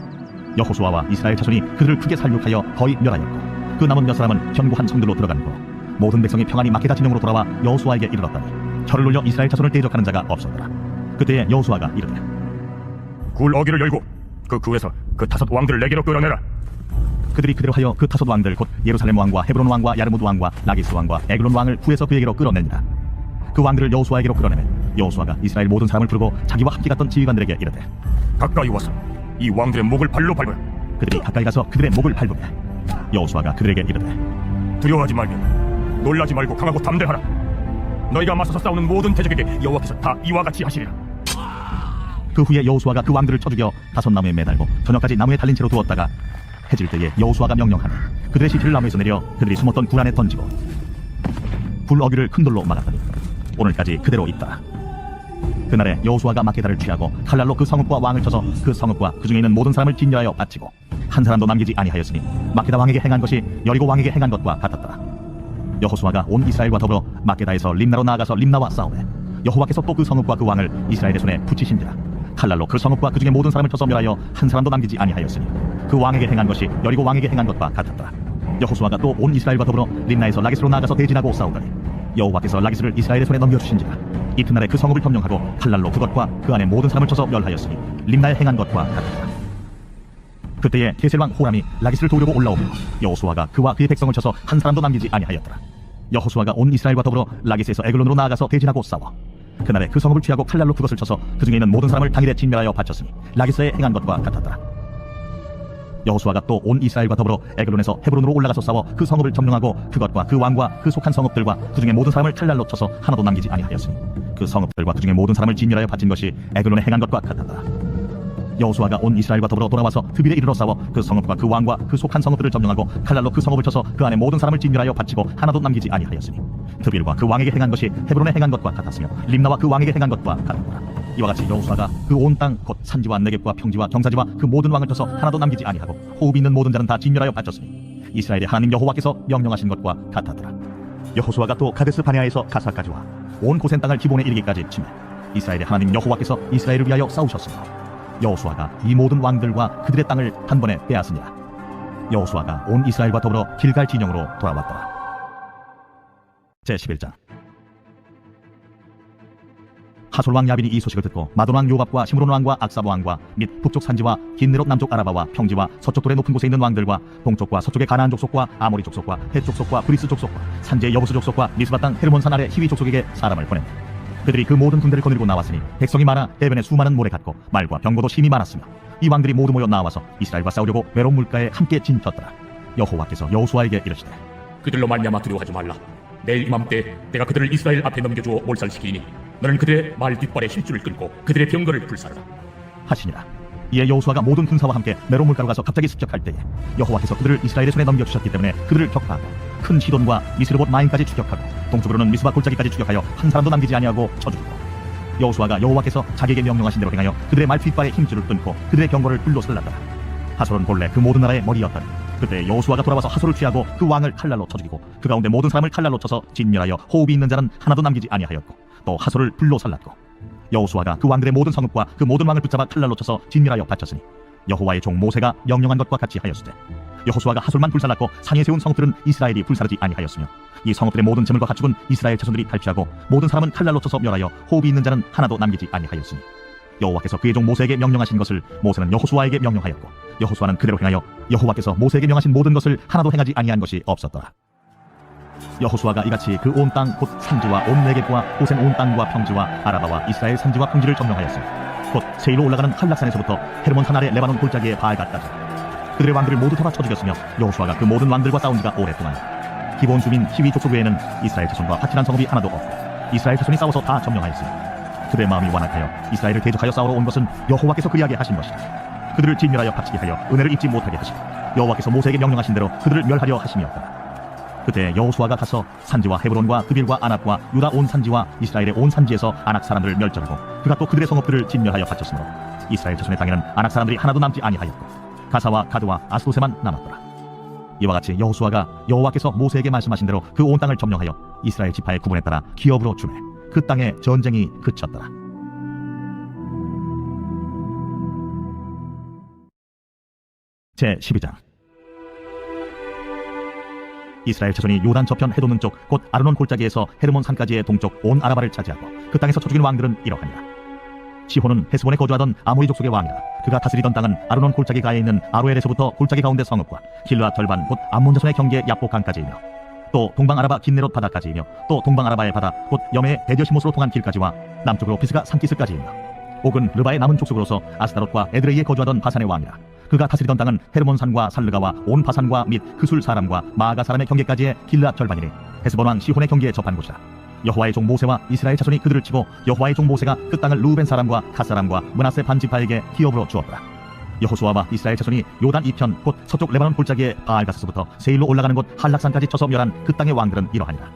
여호수아와 이스라엘 자손이 그들을 크게 살육하여 거의 멸하였고 그 남은 몇 사람은 견고한 성들로 들어가고 모든 백성이 평안히 막게다 진영으로 돌아와 여호수아에게 이르렀더니 혀를 눌려 이스라엘 자손을 대적하는 자가 없었더라. 그때에 여호수아가 이르되 굴 어기를 열고 그 굴에서 그 다섯 왕들을 내게로 끌어내라. 그들이 그대로 하여 그 다섯 왕들 곧 예루살렘 왕과 헤브론 왕과 야르무드 왕과 라기스 왕과 에글론 왕을 구에서 그에게로 끌어내니라. 그 왕들을 여호수아에게로 끌어내매 여호수아가 이스라엘 모든 사람을 부르고 자기와 함께 갔던 지휘관들에게 이르되 가까이 와서 이 왕들의 목을 발로 밟으라. 그들이 가까이 가서 그들의 목을 밟으매 여호수아가 그들에게 이르되 두려워하지 말며 놀라지 말고 강하고 담대하라. 너희가 맞서서 싸우는 모든 대적에게 여호와께서 다 이와 같이 하시리라. 그 후에 여호수아가 그 왕들을 쳐 죽여 다섯 나무에 매달고 저녁까지 나무에 달린 채로 두었다가 해질 때에 여호수아가 명령하니 그들의 시체를 나무에서 내려 그들이 숨었던 굴 안에 던지고 굴 어귀를 큰 돌로 막았더니 오늘까지 그대로 있다. 그날에 여호수아가 막게다를 취하고 칼날로 그 성읍과 왕을 쳐서 그 성읍과 그 중에 있는 모든 사람을 진멸하여 바치고 한 사람도 남기지 아니하였으니 막게다 왕에게 행한 것이 여리고 왕에게 행한 것과 같았더라. 여호수아가 온 이스라엘과 더불어 막게다에서 림나로 나아가서 림나와 싸우매 여호와께서 또 그 성읍과 그 왕을 이스라엘의 손에 붙이신지라. 칼날로 그 성읍과 그 중에 모든 사람을 쳐서 멸하여 한 사람도 남기지 아니하였으니 그 왕에게 행한 것이 여리고 왕에게 행한 것과 같았더라. 여호수아가 또 온 이스라엘과 더불어 림나에서 라기스로 나아가서 대진하고 싸우더니 여호와께서 라기스를 이스라엘의 손에 넘겨주신지라. 이튿날에 그 성읍을 점령하고 칼날로 그것과 그 안에 모든 사람을 쳐서 멸하였으니 림나에 행한 것과 같았더라. 그때에 게셀왕 호람이 라기스를 도우려고 올라오며 여호수아가 그와 그의 백성을 쳐서 한 사람도 남기지 아니하였더라. 여호수아가 온 이스라엘과 더불어 라기스에서 에글론으로 나아가서 대진하고 싸워 그날에 그 성읍을 취하고 칼날로 그것을 쳐서 그 중에 있는 모든 사람을 당일에 진멸하여 바쳤으니 라기스에 행한 것과 같았더라. 여호수아가 또 온 이스라엘과 더불어 에글론에서 헤브론으로 올라가서 싸워 그 성읍을 점령하고 그것과 그 왕과 그 속한 성읍들과 그 중에 모든 사람을 칼날로 쳐서 하나도 남기지 아니하였으니 그 성읍들과 그 중에 모든 사람을 진멸하여 바친 것이 에글론에 행한 것과 같았더라. 여호수아가 온 이스라엘과 더불어 돌아와서 드빌에 이르러 싸워 그 성읍과 그 왕과 그 속한 성읍들을 점령하고 칼날로 그 성읍을 쳐서 그 안에 모든 사람을 진멸하여 바치고 하나도 남기지 아니하였으니 드빌과 그 왕에게 행한 것이 헤브론에 행한 것과 같았으며 림나와 그 왕에게 행한 것과 같았더라. 이와 같이 여호수아가 그 온 땅 곧 산지와 네겝과 평지와 경사지와 그 모든 왕을 쳐서 하나도 남기지 아니하고 호흡이 있는 모든 자는 다 진멸하여 바쳤으니 이스라엘의 하나님 여호와께서 명령하신 것과 같았더라. 여호수아가 또 가데스 바네아에서 가사까지 와 온 고센 땅을 기본에 이르기까지 치매 이스라엘의 하나님 여호와께서 이스라엘을 위하여 싸우셨으며 여호수아가 이 모든 왕들과 그들의 땅을 한 번에 빼앗으니라. 여호수아가 온 이스라엘과 더불어 길갈 진영으로 돌아왔더라. 제11장. 하솔 왕 야빈이 이 소식을 듣고 마돈 왕 요밥과 시므론 왕과 악사부 왕과 및 북쪽 산지와 긴느롯 남쪽 아라바와 평지와 서쪽 돌의 높은 곳에 있는 왕들과 동쪽과 서쪽의 가나안 족속과 아모리 족속과 헷 족속과 브리스 족속과 산지의 여부스 족속과 미스바 땅 헤르몬 산 아래 히위 족속에게 사람을 보낸다. 그들이 그 모든 군대를 거느리고 나왔으니 백성이 많아 해변에 수많은 모래 같고 말과 병거도 심히 많았으며 이 왕들이 모두 모여 나와서 이스라엘과 싸우려고 외로운 물가에 함께 진쳤더라. 여호와께서 여호수아에게 이르시되 그들로 말미암아 두려워하지 말라. 내일 이맘때 내가 그들을 이스라엘 앞에 넘겨주어 몰살시키니 너는 그들의 말 뒷발에 힘줄을 끊고 그들의 병거를 불사르라 하시니라. 이에 여호수아가 모든 군사와 함께 메론 물가로 가서 갑자기 습격할 때에 여호와께서 그들을 이스라엘의 손에 넘겨주셨기 때문에 그들을 격파하고 큰 시돈과 미스르봇 마임까지 추격하고 동쪽으로는 미스바 골짜기까지 추격하여 한 사람도 남기지 아니하고 쳐 죽이고 여호수아가 여호와께서 자기에게 명령하신 대로 행하여 그들의 말 뒷발에 힘줄을 끊고 그들의 병거를 불로 살랐더라. 하솔은 본래 그 모든 나라의 머리였더니 그때 여호수아가 돌아와서 하솔을 취하고 그 왕을 칼날로 쳐 죽이고 그 가운데 모든 사람을 칼날로 쳐서 진멸하여 호흡이 있는 자는 하나도 남기지 아니하였고 또 하솔을 불로 살랐고 여호수아가 그 왕들의 모든 성읍과 그 모든 왕을 붙잡아 칼날로 쳐서 진멸하여 바쳤으니 여호와의 종 모세가 명령한 것과 같이 하였으되 여호수아가 하솔만 불살랐고 산에 세운 성읍들은 이스라엘이 불사르지 아니하였으며 이 성읍들의 모든 재물과 가축은 이스라엘 자손들이 탈취하고 모든 사람은 칼날로 쳐서 멸하여 호흡이 있는 자는 하나도 남기지 아니하였으니 여호와께서 그의 종 모세에게 명령하신 것을 모세는 여호수아에게 명령하였고 여호수아는 그대로 행하여 여호와께서 모세에게 명하신 모든 것을 하나도 행하지 아니한 것이 없었더라. 여호수아가 이같이 그 온 땅 곧 산지와 온 네겝과 고센 온 땅과 평지와 아라바와 이스라엘 산지와 평지를 점령하였으니 곧 세일로 올라가는 한락산에서부터 헤르몬 산 아래 레바논 골짜기의 바알갓까지 그들의 왕들을 모두 다 쳐 죽였으며 여호수아가 그 모든 왕들과 싸운 지가 오랫동안 기본 주민 히위 족속 외에는 이스라엘 자손과 파티란 성읍이 하나도 없고 이스라엘 자손이 싸워서 다 점령하였으니 그들의 마음이 완악하여 이스라엘을 대적하여 싸우러 온 것은 여호와께서 그에게 하신 것이라. 그들을 진멸하여 갇히게 하여 은혜를 입지 못하게 하시고 여호와께서 모세에게 명령하신 대로 그들을 멸하려 하심이었더라. 그때 여호수아가 가서 산지와 헤브론과 그빌과 아낙과 유다 온 산지와 이스라엘의 온 산지에서 아낙 사람들을 멸절하고 그가 또 그들의 성읍들을 진멸하여 바쳤으므로 이스라엘 자손의 땅에는 아낙 사람들이 하나도 남지 아니하였고 가사와 가드와 아스도세만 남았더라. 이와 같이 여호수아가 여호와께서 모세에게 말씀하신 대로 그 온 땅을 점령하여 이스라엘 지파의 구분에 따라 기업으로 주매 그 땅에 전쟁이 그쳤더라. 제12장 이스라엘 자손이 요단 저편 해돋는 쪽 곧 아르논 골짜기에서 헤르몬 산까지의 동쪽 온 아라바를 차지하고 그 땅에서 쳐 죽인 왕들은 이러하니라. 시혼은 헤스본에 거주하던 아모리 족속의 왕이라. 그가 다스리던 땅은 아르논 골짜기 가에 있는 아로엘에서부터 골짜기 가운데 성읍과 길르앗 절반 곧 암몬 자손의 경계 야보 강까지이며 또 동방 아라바 긴네롯 바다까지이며 또 동방 아라바의 바다 곧 여메의 베드시못으로 통한 길까지와 남쪽으로 피스가 산기스까지이며 옥은 르바의 남은 족속으로서 아스타롯과 에드레이에 거주하던 바산의 왕이라. 그가 다스리던 땅은 헤르몬산과 살르가와 온 바산과 및 그술 사람과 마아가 사람의 경계까지의 길르앗 절반이니 헤스본 왕 시혼의 경계에 접한 곳이라. 여호와의 종 모세와 이스라엘 자손이 그들을 치고 여호와의 종 모세가 그 땅을 루벤 사람과 갓 사람과 므낫세 반지파에게 기업으로 주었더라. 여호수아와 이스라엘 자손이 요단 이편 곧 서쪽 레바논 골짜기의 바알가스서부터 세일로 올라가는 곳 한락산까지 쳐서 멸한 그 땅의 왕들은 이러하니라.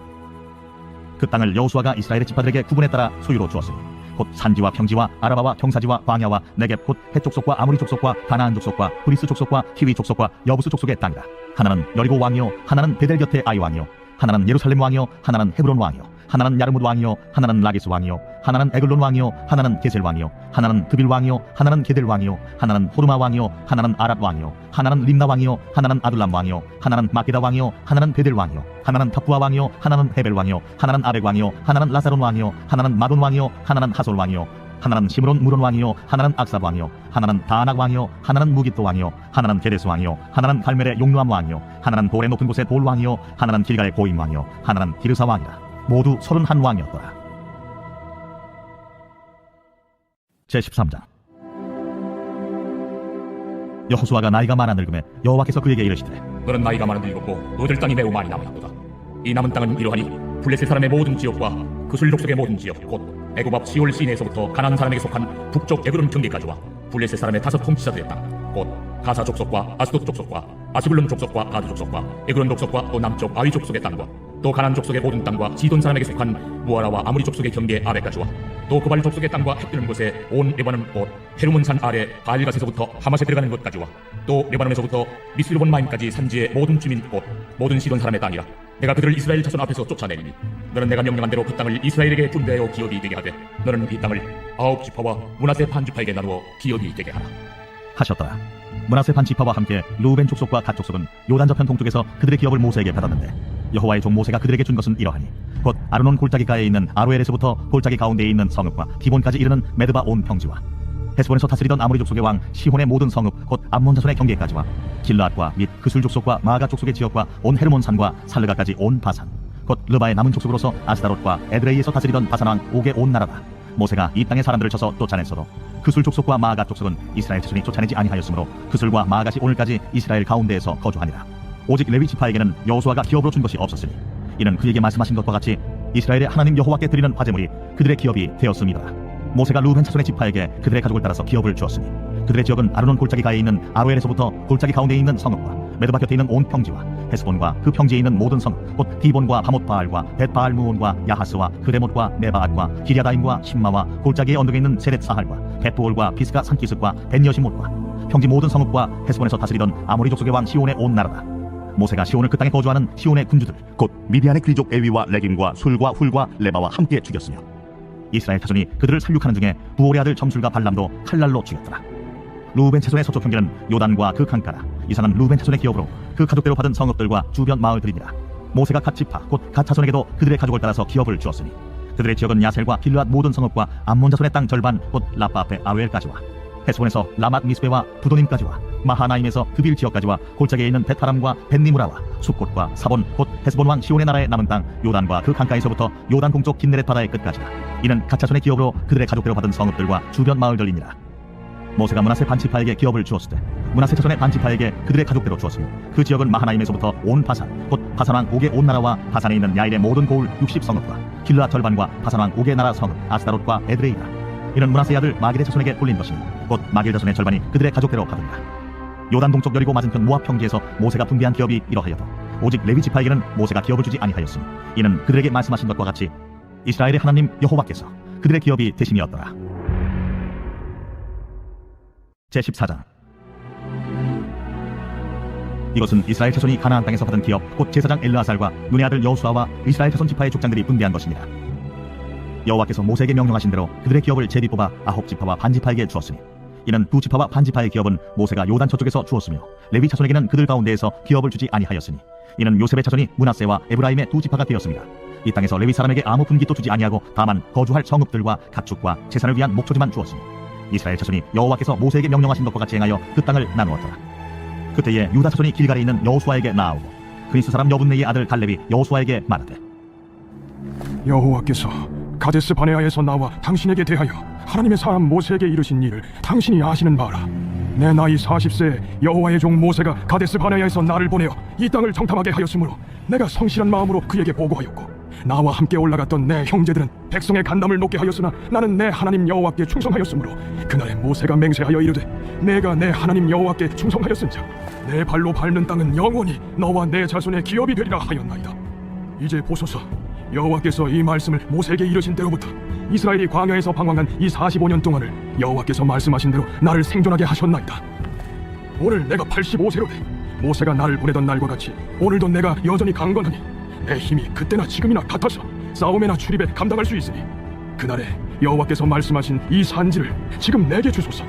그 땅을 여호수아가 이스라엘의 지파들에게 구분에 따라 소유로 주었으니 곧 산지와 평지와 아라바와 경사지와 광야와 네겝 곧 헷 족속과 아모리 족속과 가나안 족속과 브리스 족속과 히위 족속과 여부스 족속의 땅이라. 하나는 여리고 왕이요 하나는 베델 곁의 아이 왕이요 하나는 예루살렘 왕이요 하나는 헤브론 왕이요 하나는 야르뭇 왕이요 하나는 라기스 왕이요 하나는 에글론 왕이요 하나는 게셀 왕이요 하나는 드빌 왕이요 하나는 게델 왕이요 하나는 호르마 왕이요 하나는 아랏 왕이요 하나는 림나 왕이요 하나는 아둘람 왕이요 하나는 마게다 왕이요 하나는 베델 왕이요 하나는 타푸아 왕이요 하나는 헤벨 왕이요 하나는 아벡 왕이요 하나는 라사론 왕이요 하나는 마돈 왕이요 하나는 하솔 왕이요 하나는 시므론 무론 왕이요 하나는 악삽 왕이요 하나는 다낙 왕이요 하나는 무깃도 왕이요 하나는 게데스 왕이요 하나는 갈멜의 용루암 왕이요 하나는 돌의 높은 곳의 돌 왕이요 하나는 길가의 고임 왕이요 하나는 디르사 왕이라. 모두 31왕이었더라. 제13장 여호수아가 나이가 많아 늙음에 여호와께서 그에게 이르시되 너는 나이가 많은 늙었고 얻을 땅이 매우 많이 남았도다. 이 남은 땅은 이러하니 블레셋 사람의 모든 지역과 그술 족속의 모든 지역 곧 애굽 앞 시올 시내에서부터 가나안 사람에게 속한 북쪽 에그론 경계까지와 블레셋 사람의 5 통치자들의 땅 곧 가사 족속과 아스돗 족속과 아스불론 족속과 가드 족속과 에그론 족속과 또 남쪽 아위 족속의 땅과 또 가나안 족속의 모든 땅과 시돈 사람에게 속한 무아라와 아모리 족속의 경계 아베까지와 또 그발 족속의 땅과 해 뜨는 곳에 온 레바논 곧 헤르몬산 아래 바알갓에서부터 하맛에 들어가는 곳까지와 또 레바논에서부터 미스르본 마임까지 산지의 모든 주민 곧 모든 시돈 사람의 땅이라. 내가 그들을 이스라엘 자손 앞에서 쫓아내리니 너는 내가 명령한 대로 그 땅을 이스라엘에게 분배하여 기업이 되게 하되 너는 이 땅을 9지파와 므낫세 반지파에게 나누어 기업이 되게 하라 하셨더라. 므낫세 반지파와 함께 루벤 족속과 갓 족속은 요단 저편 동쪽에서 그들의 기업을 모세에게 받았는데 여호와의 종 모세가 그들에게 준 것은 이러하니 곧 아르논 골짜기가에 있는 아로엘에서부터 골짜기 가운데에 있는 성읍과 기본까지 이르는 메드바 온 평지와 헤스본에서 다스리던 아모리 족속의 왕 시혼의 모든 성읍 곧 암몬 자손의 경계까지와 길르앗과 및 그술 족속과 마가 족속의 지역과 온 헤르몬 산과 살르가까지 온 바산 곧 르바의 남은 족속으로서 아스다롯과 에드레이에서 다스리던 바산 왕 옥의 온 나라다. 모세가 이 땅의 사람들을 쳐서 쫓아냈어도 그술 족속과 마아가 족속은 이스라엘 자손이 쫓아내지 아니하였으므로 그술과 마아가시 오늘까지 이스라엘 가운데에서 거주하니라. 오직 레위 지파에게는 여호수아가 기업으로 준 것이 없었으니 이는 그에게 말씀하신 것과 같이 이스라엘의 하나님 여호와께 드리는 화제물이 그들의 기업이 되었음이라. 모세가 루벤 자손의 지파에게 그들의 가족을 따라서 기업을 주었으니 그들의 지역은 아르논 골짜기 가에 있는 아로엘에서부터 골짜기 가운데에 있는 성읍과 메드바 곁에 있는 온 평지와 헤스본과 그 평지에 있는 모든 성읍 곧 디본과 바못바알과 벳바알무온과 야하스와 그레못과 네바앗과 기랴다임과 심마와 골짜기의 언덕에 있는 세렛사할과 벳부올과 비스가 산기슭과 벤여시못과 평지 모든 성읍과 헤스본에서 다스리던 아모리 족속의 왕 시온의 온 나라다. 모세가 시온을 그 땅에 거주하는 시온의 군주들 곧 미디안의 귀족 에위와 레긴과 술과 훌과 레바와 함께 죽였으며 이스라엘 자손이 그들을 살육하는 중에 부올의 아들 점술과 발람도 칼날로 죽였더라. 루벤 자손의 서쪽 경계는 요단과 그 강가라. 이산은 루벤 자손의 기업으로 그 가족대로 받은 성읍들과 주변 마을들이니라. 모세가 갓 지파 곧 갓 자손에게도 그들의 가족을 따라서 기업을 주었으니 그들의 지역은 야셀과 길르앗 모든 성읍과 암몬 자손의 땅 절반 곧 라빠 앞에 아웰까지와 헤스본에서 라맛 미스베와 부도님까지와 마하나임에서 드빌 지역까지와 골짜기에 있는 벳하람과 벳니무라와 숲곳과 사본 곧 헤스본 왕 시온의 나라의 남은 땅 요단과 그 강가에서부터 요단 동쪽 긴네렛 바다의 끝까지라. 이는 갓 자손의 기업으로 그들의 가족대로 받은 성읍들과 주변 마을들이니라. 모세가 므낫세 반지파에게 기업을 주었을 때 므낫세 자손의 반지파에게 그들의 가족대로 주었으니 그 지역은 마하나임에서부터 온 바산 곧 바산 왕 옥의 온 나라와 바산에 있는 야일의 모든 고을 60성읍과 길르앗 절반과 바산 왕 옥의 나라 성읍 아스다롯과 에드레이라. 이는 므낫세의 아들 마길의 자손에게 돌린 것이니 곧 마길 자손의 절반이 그들의 가족대로 받으니라. 요단 동쪽 여리고 맞은편 모압 평지에서 모세가 분배한 기업이 이러하여도 오직 레위 지파에게는 모세가 기업을 주지 아니하였으니 이는 그들에게 말씀하신 것과 같이 이스라엘의 하나님 여호와께서 그들의 기업이 되심이었더라. 제14장 이것은 이스라엘 자손이 가나안 땅에서 받은 기업 곧 제사장 엘르아살과 눈의 아들 여호수아와 이스라엘 자손 지파의 족장들이 분배한 것이니라. 여호와께서 모세에게 명령하신 대로 그들의 기업을 제비 뽑아 아홉 지파와 반 지파에게 주었으니 이는 두 지파와 반 지파의 기업은 모세가 요단 저쪽에서 주었으며 레위 자손에게는 그들 가운데에서 기업을 주지 아니하였으니 이는 요셉의 자손이 므낫세와 에브라임의 두 지파가 되었습니다. 이 땅에서 레위 사람에게 아무 분깃도 주지 아니하고 다만 거주할 성읍들과 가축과 제산을 위한 목초지만 주었으니 이스라엘 자손이 여호와께서 모세에게 명령하신 것과 같이 행하여 그 땅을 나누었더라. 그때에 유다 자손이 길갈에 있는 여호수아에게 나아오고 그니스 사람 여분네의 아들 갈렙이 여호수아에게 말하되 여호와께서 가데스 바네아에서 나와 당신에게 대하여 하나님의 사람 모세에게 이르신 일을 당신이 아시는 바라. 내 나이 40세에 여호와의 종 모세가 가데스 바네아에서 나를 보내어 이 땅을 정탐하게 하였으므로 내가 성실한 마음으로 그에게 보고하였고 나와 함께 올라갔던 내 형제들은 백성의 간담을 높게 하였으나 나는 내 하나님 여호와께 충성하였으므로 그날에 모세가 맹세하여 이르되 내가 내 하나님 여호와께 충성하였은즉 내 발로 밟는 땅은 영원히 너와 내 자손의 기업이 되리라 하였나이다. 이제 보소서, 여호와께서 이 말씀을 모세에게 이르신 때로부터 이스라엘이 광야에서 방황한 이 45년 동안을 여호와께서 말씀하신 대로 나를 생존하게 하셨나이다. 오늘 내가 85세로 돼 모세가 나를 보내던 날과 같이 오늘도 내가 여전히 강건하니 내 힘이 그때나 지금이나 같아서 싸움에나 출입에 감당할 수 있으니 그날에 여호와께서 말씀하신 이 산지를 지금 내게 주소서.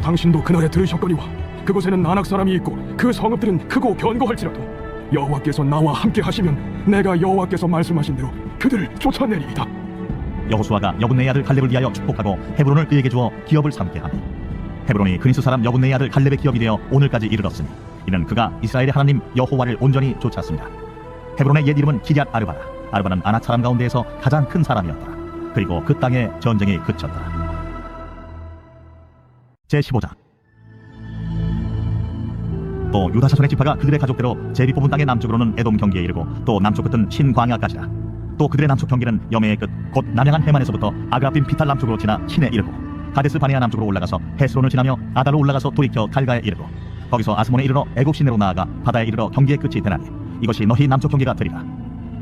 당신도 그날에 들으셨거니와 그곳에는 안악 사람이 있고 그 성읍들은 크고 견고할지라도 여호와께서 나와 함께 하시면 내가 여호와께서 말씀하신 대로 그들을 쫓아내리이다. 여호수아가 여분네의 아들 갈렙을 위하여 축복하고 헤브론을 그에게 주어 기업을 삼게 하니 헤브론이 그니스 사람 여분네의 아들 갈렙의 기업이 되어 오늘까지 이르렀으니 이는 그가 이스라엘의 하나님 여호와를 온전히 쫓았습니다. 헤브론의 옛 이름은 기럇 아르바라. 아르바는 아낙 사람 가운데에서 가장 큰 사람이었더라. 그리고 그 땅에 전쟁이 그쳤더라. 제15장 또 유다 자손의 지파가 그들의 가족대로 제비 뽑은 땅의 남쪽으로는 에돔 경기에 이르고 또 남쪽 끝은 신광야까지라. 또 그들의 남쪽 경기는 여매의 끝 곧 남양한 해만에서부터 아그라빔 비탈 남쪽으로 지나 신에 이르고 가데스 바네아 남쪽으로 올라가서 헤스론을 지나며 아달로 올라가서 돌이켜 갈가에 이르고 거기서 아스몬에 이르러 애굽 시내로 나아가 바다에 이르러 경기의 끝이 되나니 이것이 너희 남쪽 경계가 되리라.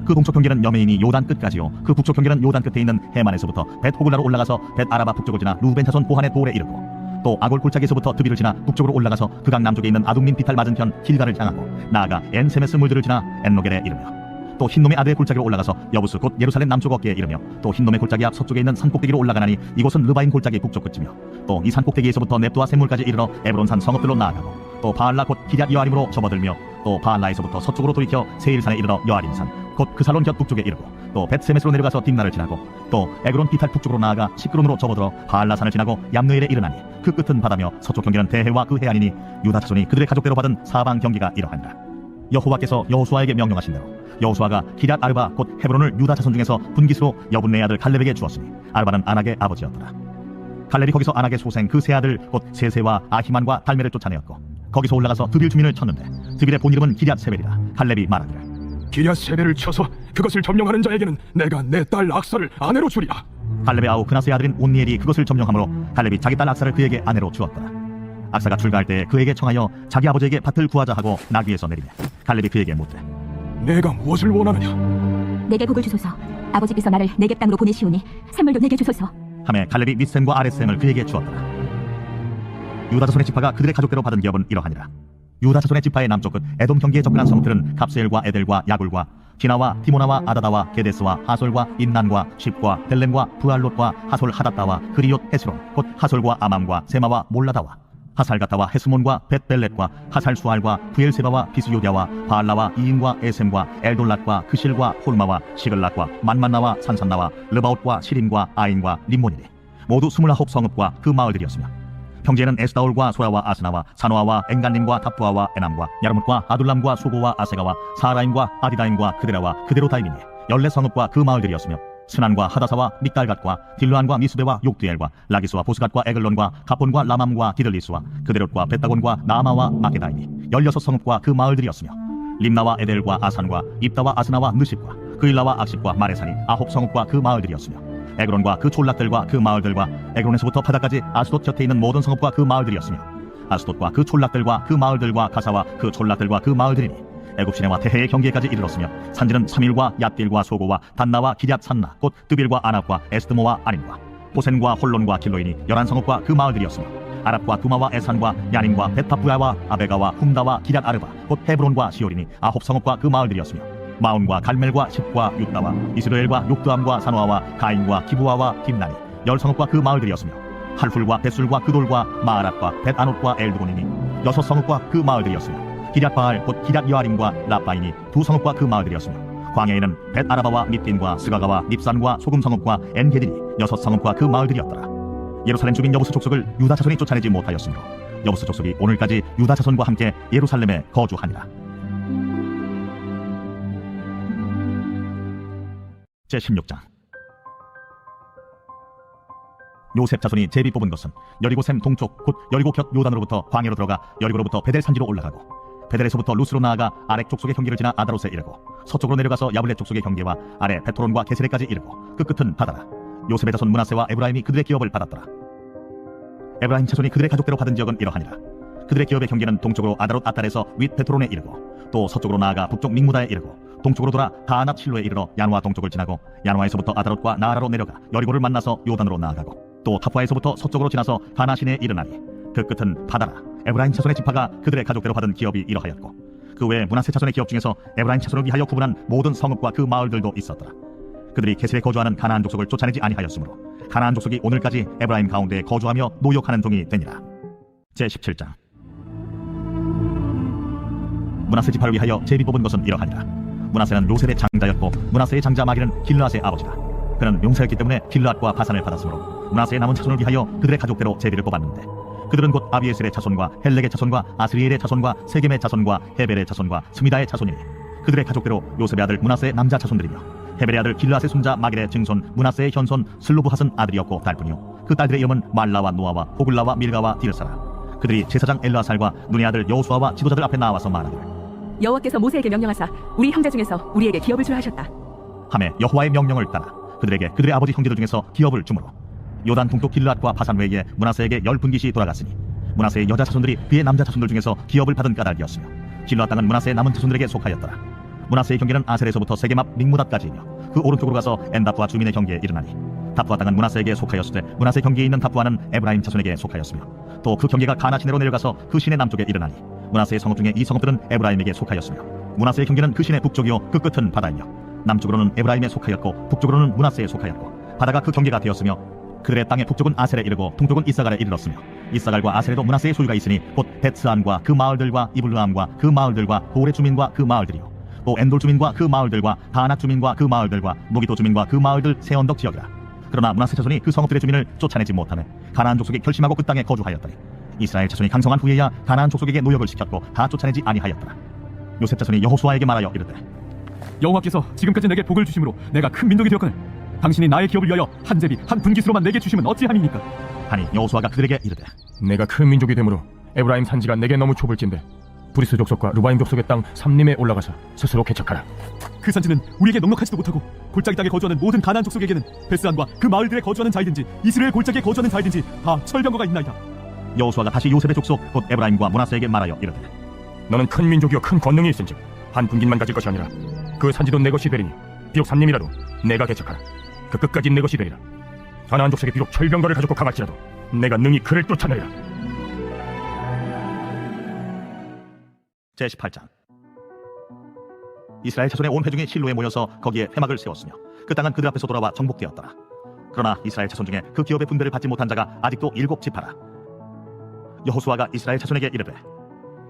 그 동쪽 경계는 여매인이 요단 끝까지요 그 북쪽 경계는 요단 끝에 있는 해만에서부터 벳 호글라로 올라가서 벳 아라바 북쪽을 지나 루벤 자손 보한의 돌에 이르고 또 아골 골짜기에서부터 드비를 지나 북쪽으로 올라가서 그 강 남쪽에 있는 아둠민 비탈 맞은편 길가를 향하고 나아가 엔세메스 물들을 지나 엔로겔에 이르며 또 흰놈의 아드의 골짜기로 올라가서 여부스 곧 예루살렘 남쪽 어깨에 이르며 또 흰놈의 골짜기 앞 서쪽에 있는 산꼭대기로 올라가나니 이곳은 르바임 골짜기 북쪽 끝이며 또 이 산꼭대기에서부터 넵도와 샘물까지 이르러 에브론산 성읍들로 나아가고 또 바알라 곧 기럇 여아림으로 접어들며 또 바알라에서부터 서쪽으로 돌이켜 세일산에 이르러 여아림산 곧 그 살론 곁 북쪽에 이르고 또 벳세메스로 내려가서 딥나를 지나고 또 에그론 비탈 북쪽으로 나아가 시크론으로 접어들어 바알라산을 지나고 얌느엘에 이르나니 그 끝은 바다며 서쪽 경계는 대해와 그 해안이니 유다 자손이 그들의 가족대로 받은 사방 경기가 이러하니라. 여호와께서 여호수아에게 명령하신 대로 여호수아가 기럇 아르바 곧 헤브론을 유다 자손 중에서 분깃으로 여분네의 아들 갈렙에게 주었으니 아르바는 아낙의 아버지였더라. 갈렙이 거기서 아낙의 소생 그 세 아들 곧 세세와 아히만과 달메를 쫓아내었고 거기서 올라가서 드빌 주민을 쳤는데 드빌의 본 이름은 기럇 세벨이라. 갈렙이 말하기를 기럇 세벨을 쳐서 그것을 점령하는 자에게는 내가 내 딸 악사를 아내로 주리라. 갈렙의 아우 그나스의 아들인 온니엘이 그것을 점령함으로 갈렙이 자기 딸 악사를 그에게 아내로 주었더라. 악사가 출가할 때 그에게 청하여 자기 아버지에게 밭을 구하자 하고 나귀에서 내리매 갈렙이 그에게 묻되 내가 무엇을 원하느냐? 내게 복을 주소서. 아버지께서 나를 내게 땅으로 보내시오니 샘물도 내게 주소서. 하매 갈렙이 윗샘과 아랫샘을 그에게 주었더라. 유다 자손의 지파가 그들의 가족대로 받은 기업은 이러하니라. 유다 자손의 지파의 남쪽 끝 에돔 경계에 접근한 성읍들은 갑세엘과 에델과 야굴과 디나와 디모나와 아다다와 게데스와 하솔과 인난과 십과 델렘과 부알롯과 하솔 하닷다와 그리옷 헤스론 곧 하솔과 아맘과 세마와 몰라다와 하살가타와 헤스몬과 벳벨렛과 하살수알과 부엘세바와 비스요디아와 바알라와 이인과 에셈과 엘돌랏과 그실과 홀마와 시글락과 만만나와 산산나와 르바웃과 시림과 아인과 림몬이니 모두 29성읍과 그 마을들이었으며 평지에는 에스다올과 소라와 아스나와 사노아와 엥간림과 답부아와 에남과 야르뭇과 아둘람과 소고와 아세가와 사라임과 아디다임과 그데라와 그데로다임이니 14성읍과 그 마을들이었으며 스난과 하다사와 믹달갓과 딜루안과 미스베와 욕두엘과 라기스와 보스갓과 에글론과 가본과 라맘과 디들리스와 그데롯과 베다곤과 나마와 마게다이니 16성읍과 그 마을들이었으며 림나와 에델과 아산과 입다와 아스나와 느십과 그일라와 악십과 마레산이 9성읍과 그 마을들이었으며 에그론과 그 촌락들과 그 마을들과 에그론에서부터 바다까지 아스돗 곁에 있는 모든 성읍과 그 마을들이었으며 아스돗과 그 촌락들과 그 마을들과 가사와 그 촌락들과 그 마을들이니 애굽 시내와 대해의 경계까지 이르렀으며 산지는 사밀과 얏딜과 소고와 단나와 기럇 산나 곧 드빌과 아납과 에스드모와 아닌과 호센과 홀론과 길로이니 11성읍과 그 마을들이었으며 아랍과 두마와 에산과 야닌과 베타부야와 아베가와 훔다와 기럇 아르바 곧 헤브론과 시오리니 9성읍과 그 마을들이었으며 마온과 갈멜과 십과 유다와 이스라엘과 욕두암과 사노아와 가인과 기부아와 김나니 10성읍과 그 마을들이었으며 할훌과 벳술과 그돌과 마아랏과 벳아노과 엘드곤이니 6성읍과 그 마을들이었으며 기럇바알 곧 기럇 여아림과 라바인이 2성읍과 그 마을들이었으며 광야에는 벳아라바와 밑딘과 스가가와 닙산과 소금성읍과 엔게딜이 6성읍과 그 마을들이었더라. 예루살렘 주민 여부스 족속을 유다 자손이 쫓아내지 못하였으므로 여부스 족속이 오늘까지 유다 자손과 함께 예루살렘에 거주하니라. 제16장 요셉 자손이 제비 뽑은 것은 여리고 샘 동쪽 곧 여리고 곁 요단으로부터 광야로 들어가 여리고로부터 베델 산지로 올라가고 베델에서부터 루스로 나아가 아렉 족속의 경계를 지나 아다롯에 이르고 서쪽으로 내려가서 야블렛 족속의 경계와 아래 베토론과 게세레까지 이르고 그 끝은 바다라. 요셉의 자손 므낫세와 에브라임이 그들의 기업을 받았더라. 에브라임 자손이 그들의 가족대로 받은 지역은 이러하니라. 그들의 기업의 경계는 동쪽으로 아다롯 아달에서 윗 베토론에 이르고 또 서쪽으로 나아가 북쪽 믹무다에 이르고 동쪽으로 돌아 다아낫 실로에 이르러 야누아 동쪽을 지나고 야누아에서부터 아다롯과 나아라로 내려가 여리고를 만나서 요단으로 나아가고 또 타푸아에서부터 서쪽으로 지나서 가나신에 이르나니 그 끝은 바다라. 에브라임 자손의 지파가 그들의 가족대로 받은 기업이 이러하였고 그 외에 므낫세 자손의 기업 중에서 에브라임 자손을 위하여 구분한 모든 성읍과 그 마을들도 있었더라. 그들이 게셀에 거주하는 가나안 족속을 쫓아내지 아니하였으므로 가나안 족속이 오늘까지 에브라임 가운데에 거주하며 노역하는 종이 되니라. 제17장 므낫세 지파를 위하여 제비 뽑은 것은 이러하니라. 므낫세는 요셉의 장자였고 므낫세의 장자 마기는 길르앗의 아버지라. 그는 용사였기 때문에 길르앗과 바산을 받았으므로 므낫세의 남은 자손을 위하여 그들의 가족대로 제비를 뽑았는데 그들은 곧 아비에셀의 자손과 헬렉의 자손과 아스리엘의 자손과 세겜의 자손과 헤벨의 자손과 스미다의 자손이니 그들의 가족대로 요셉의 아들 므낫세의 남자 자손들이며 헤벨의 아들 길르앗의 손자 마길의 증손 므낫세의 현손 슬로브핫은 아들이었고 딸뿐이요 그 딸들의 이름은 말라와 노아와 호글라와 밀가와 디르사라. 그들이 제사장 엘르아살과 눈의 아들 여호수아와 지도자들 앞에 나와서 말하기를 여호와께서 모세에게 명령하사 우리 형제 중에서 우리에게 기업을 주라 하셨다. 하매 여호와의 명령을 따라 그들에게 그들의 아버지 형제들 중에서 기업을 주므로 요단 동쪽 길르앗과 바산 외에 므낫세에게 10분깃이 돌아갔으니 므낫세의 여자 자손들이 그의 남자 자손들 중에서 기업을 받은 까닭이었으며 길르앗 땅은 므낫세의 남은 자손들에게 속하였더라. 므낫세의 경계는 아셀에서부터 세겜 앞 믹무닷까지이며 그 오른쪽으로 가서 엔다프와 주민의 경계에 이르나니 다프아 땅은 므낫세에게 속하였을 때 므낫세 경계에 있는 다프아는 에브라임 자손에게 속하였으며 또 그 경계가 가나 시내로 내려가서 그 시내 남쪽에 이르나니 므낫세의 성읍 중에 이 성읍들은 에브라임에게 속하였으며 므낫세의 경계는 그 시내 북쪽이요 그 끝은 바다이며 남쪽으로는 에브라임에 속하였고 북쪽으로는 므낫세에 속하였고 바다가 그 경계가 되었으며 그들의 땅의 북쪽은 아셀에 이르고 동쪽은 이사갈에 이르렀으며 이사갈과 아셀에도 므낫세의 소유가 있으니 곧 벳스안과 그 마을들과 이블르암과 그 마을들과 고레 주민과 그 마을들이요 또 엔돌 주민과 그 마을들과 다낙 주민과 그 마을들과 무기도 주민과 그 마을들 세 언덕 지역이라. 그러나 므낫세 자손이 그 성읍들의 주민을 쫓아내지 못하며 가나안 족속이 결심하고 그 땅에 거주하였더니 이스라엘 자손이 강성한 후에야 가나안 족속에게 노역을 시켰고 다 쫓아내지 아니하였더라. 요셉 자손이 여호수아에게 말하여 이르되 여호와께서 지금까지 내게 복을 주심으로 내가 큰 민족이 되었거늘 당신이 나의 기업을 위하여 한 제비 한 분깃으로만 내게 주시면 어찌함이니까. 하니 여호수아가 그들에게 이르되 내가 큰 민족이 되므로 에브라임 산지가 내게 너무 좁을진데 브리스 족속과 루바임 족속의 땅 삼림에 올라가서 스스로 개척하라. 그 산지는 우리에게 넉넉하지도 못하고 골짜기 땅에 거주하는 모든 가나안 족속에게는 베스안과 그 마을들에 거주하는 자이든지 이스라엘 골짜기에 거주하는 자이든지 다 철병거가 있나이다. 여호수아가 다시 요셉의 족속 곧 에브라임과 므낫세에게 말하여 이르되 너는 큰 민족이요 큰 권능이 있은즉 한 분깃만 가질 것이 아니라 그 산지도 내 것이 되리니 비록 삼림이라도 내가 개척하라. 그 끝까지 내 것이 되리라. 가나안 족속이 비록 철병거를 가졌고 강할지라도 내가 능히 그를 쫓아내리라. 제18장 이스라엘 자손의 온 회중이 실로에 모여서 거기에 회막을 세웠으며 그 땅은 그들 앞에서 돌아와 정복되었더라. 그러나 이스라엘 자손 중에 그 기업의 분배를 받지 못한 자가 아직도 7지파라. 여호수아가 이스라엘 자손에게 이르되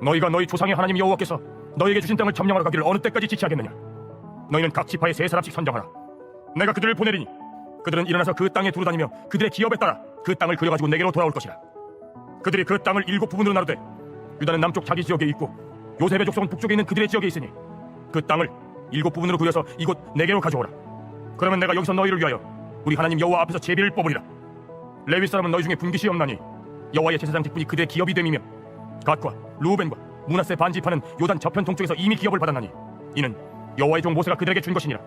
너희가 너희 조상의 하나님 여호와께서 너희에게 주신 땅을 점령하러 가기를 어느 때까지 지체하겠느냐. 너희는 각 지파에 3사람씩 선정하라. 내가 그들을 보내리니 그들은 일어나서 그 땅에 두루다니며 그들의 기업에 따라 그 땅을 그려가지고 내게로 돌아올 것이라. 그들이 그 땅을 7부분으로 나누되 유다는 남쪽 자기 지역에 있고 요셉의 족속은 북쪽에 있는 그들의 지역에 있으니 그 땅을 7부분으로 구려서 이곳 내게로 가져오라. 그러면 내가 여기서 너희를 위하여 우리 하나님 여호와 앞에서 제비를 뽑으리라. 레위 사람은 너희 중에 분깃이 없나니 여호와의 제사장 직분이 그들의 기업이 됨이며 갓과 루벤과 므낫세 반지파는 요단 저편 동쪽에서 이미 기업을 받았나니 이는 여호와의 종 모세가 그들에게 준 것이니라.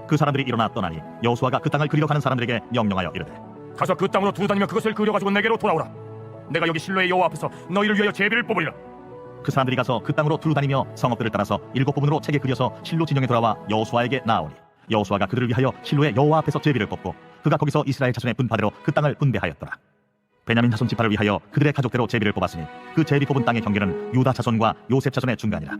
그 사람들이 일어나 떠나니 여호수아가 그 땅을 그리러 가는 사람들에게 명령하여 이르되 가서 그 땅으로 두루다니며 그것을 그려가지고 내게로 돌아오라. 내가 여기 실로의 여호와 앞에서 너희를 위하여 제비를 뽑으리라. 그 사람들이 가서 그 땅으로 두루다니며 성읍들을 따라서 7부분으로 책에 그려서 실로 진영에 돌아와 여호수아에게 나아오니 여호수아가 그들을 위하여 실로의 여호와 앞에서 제비를 뽑고 그가 거기서 이스라엘 자손의 분파대로 그 땅을 분배하였더라. 베냐민 자손 지파를 위하여 그들의 가족대로 제비를 뽑았으니 그 제비 뽑은 땅의 경계는 유다 자손과 요셉 자손의 중간이라.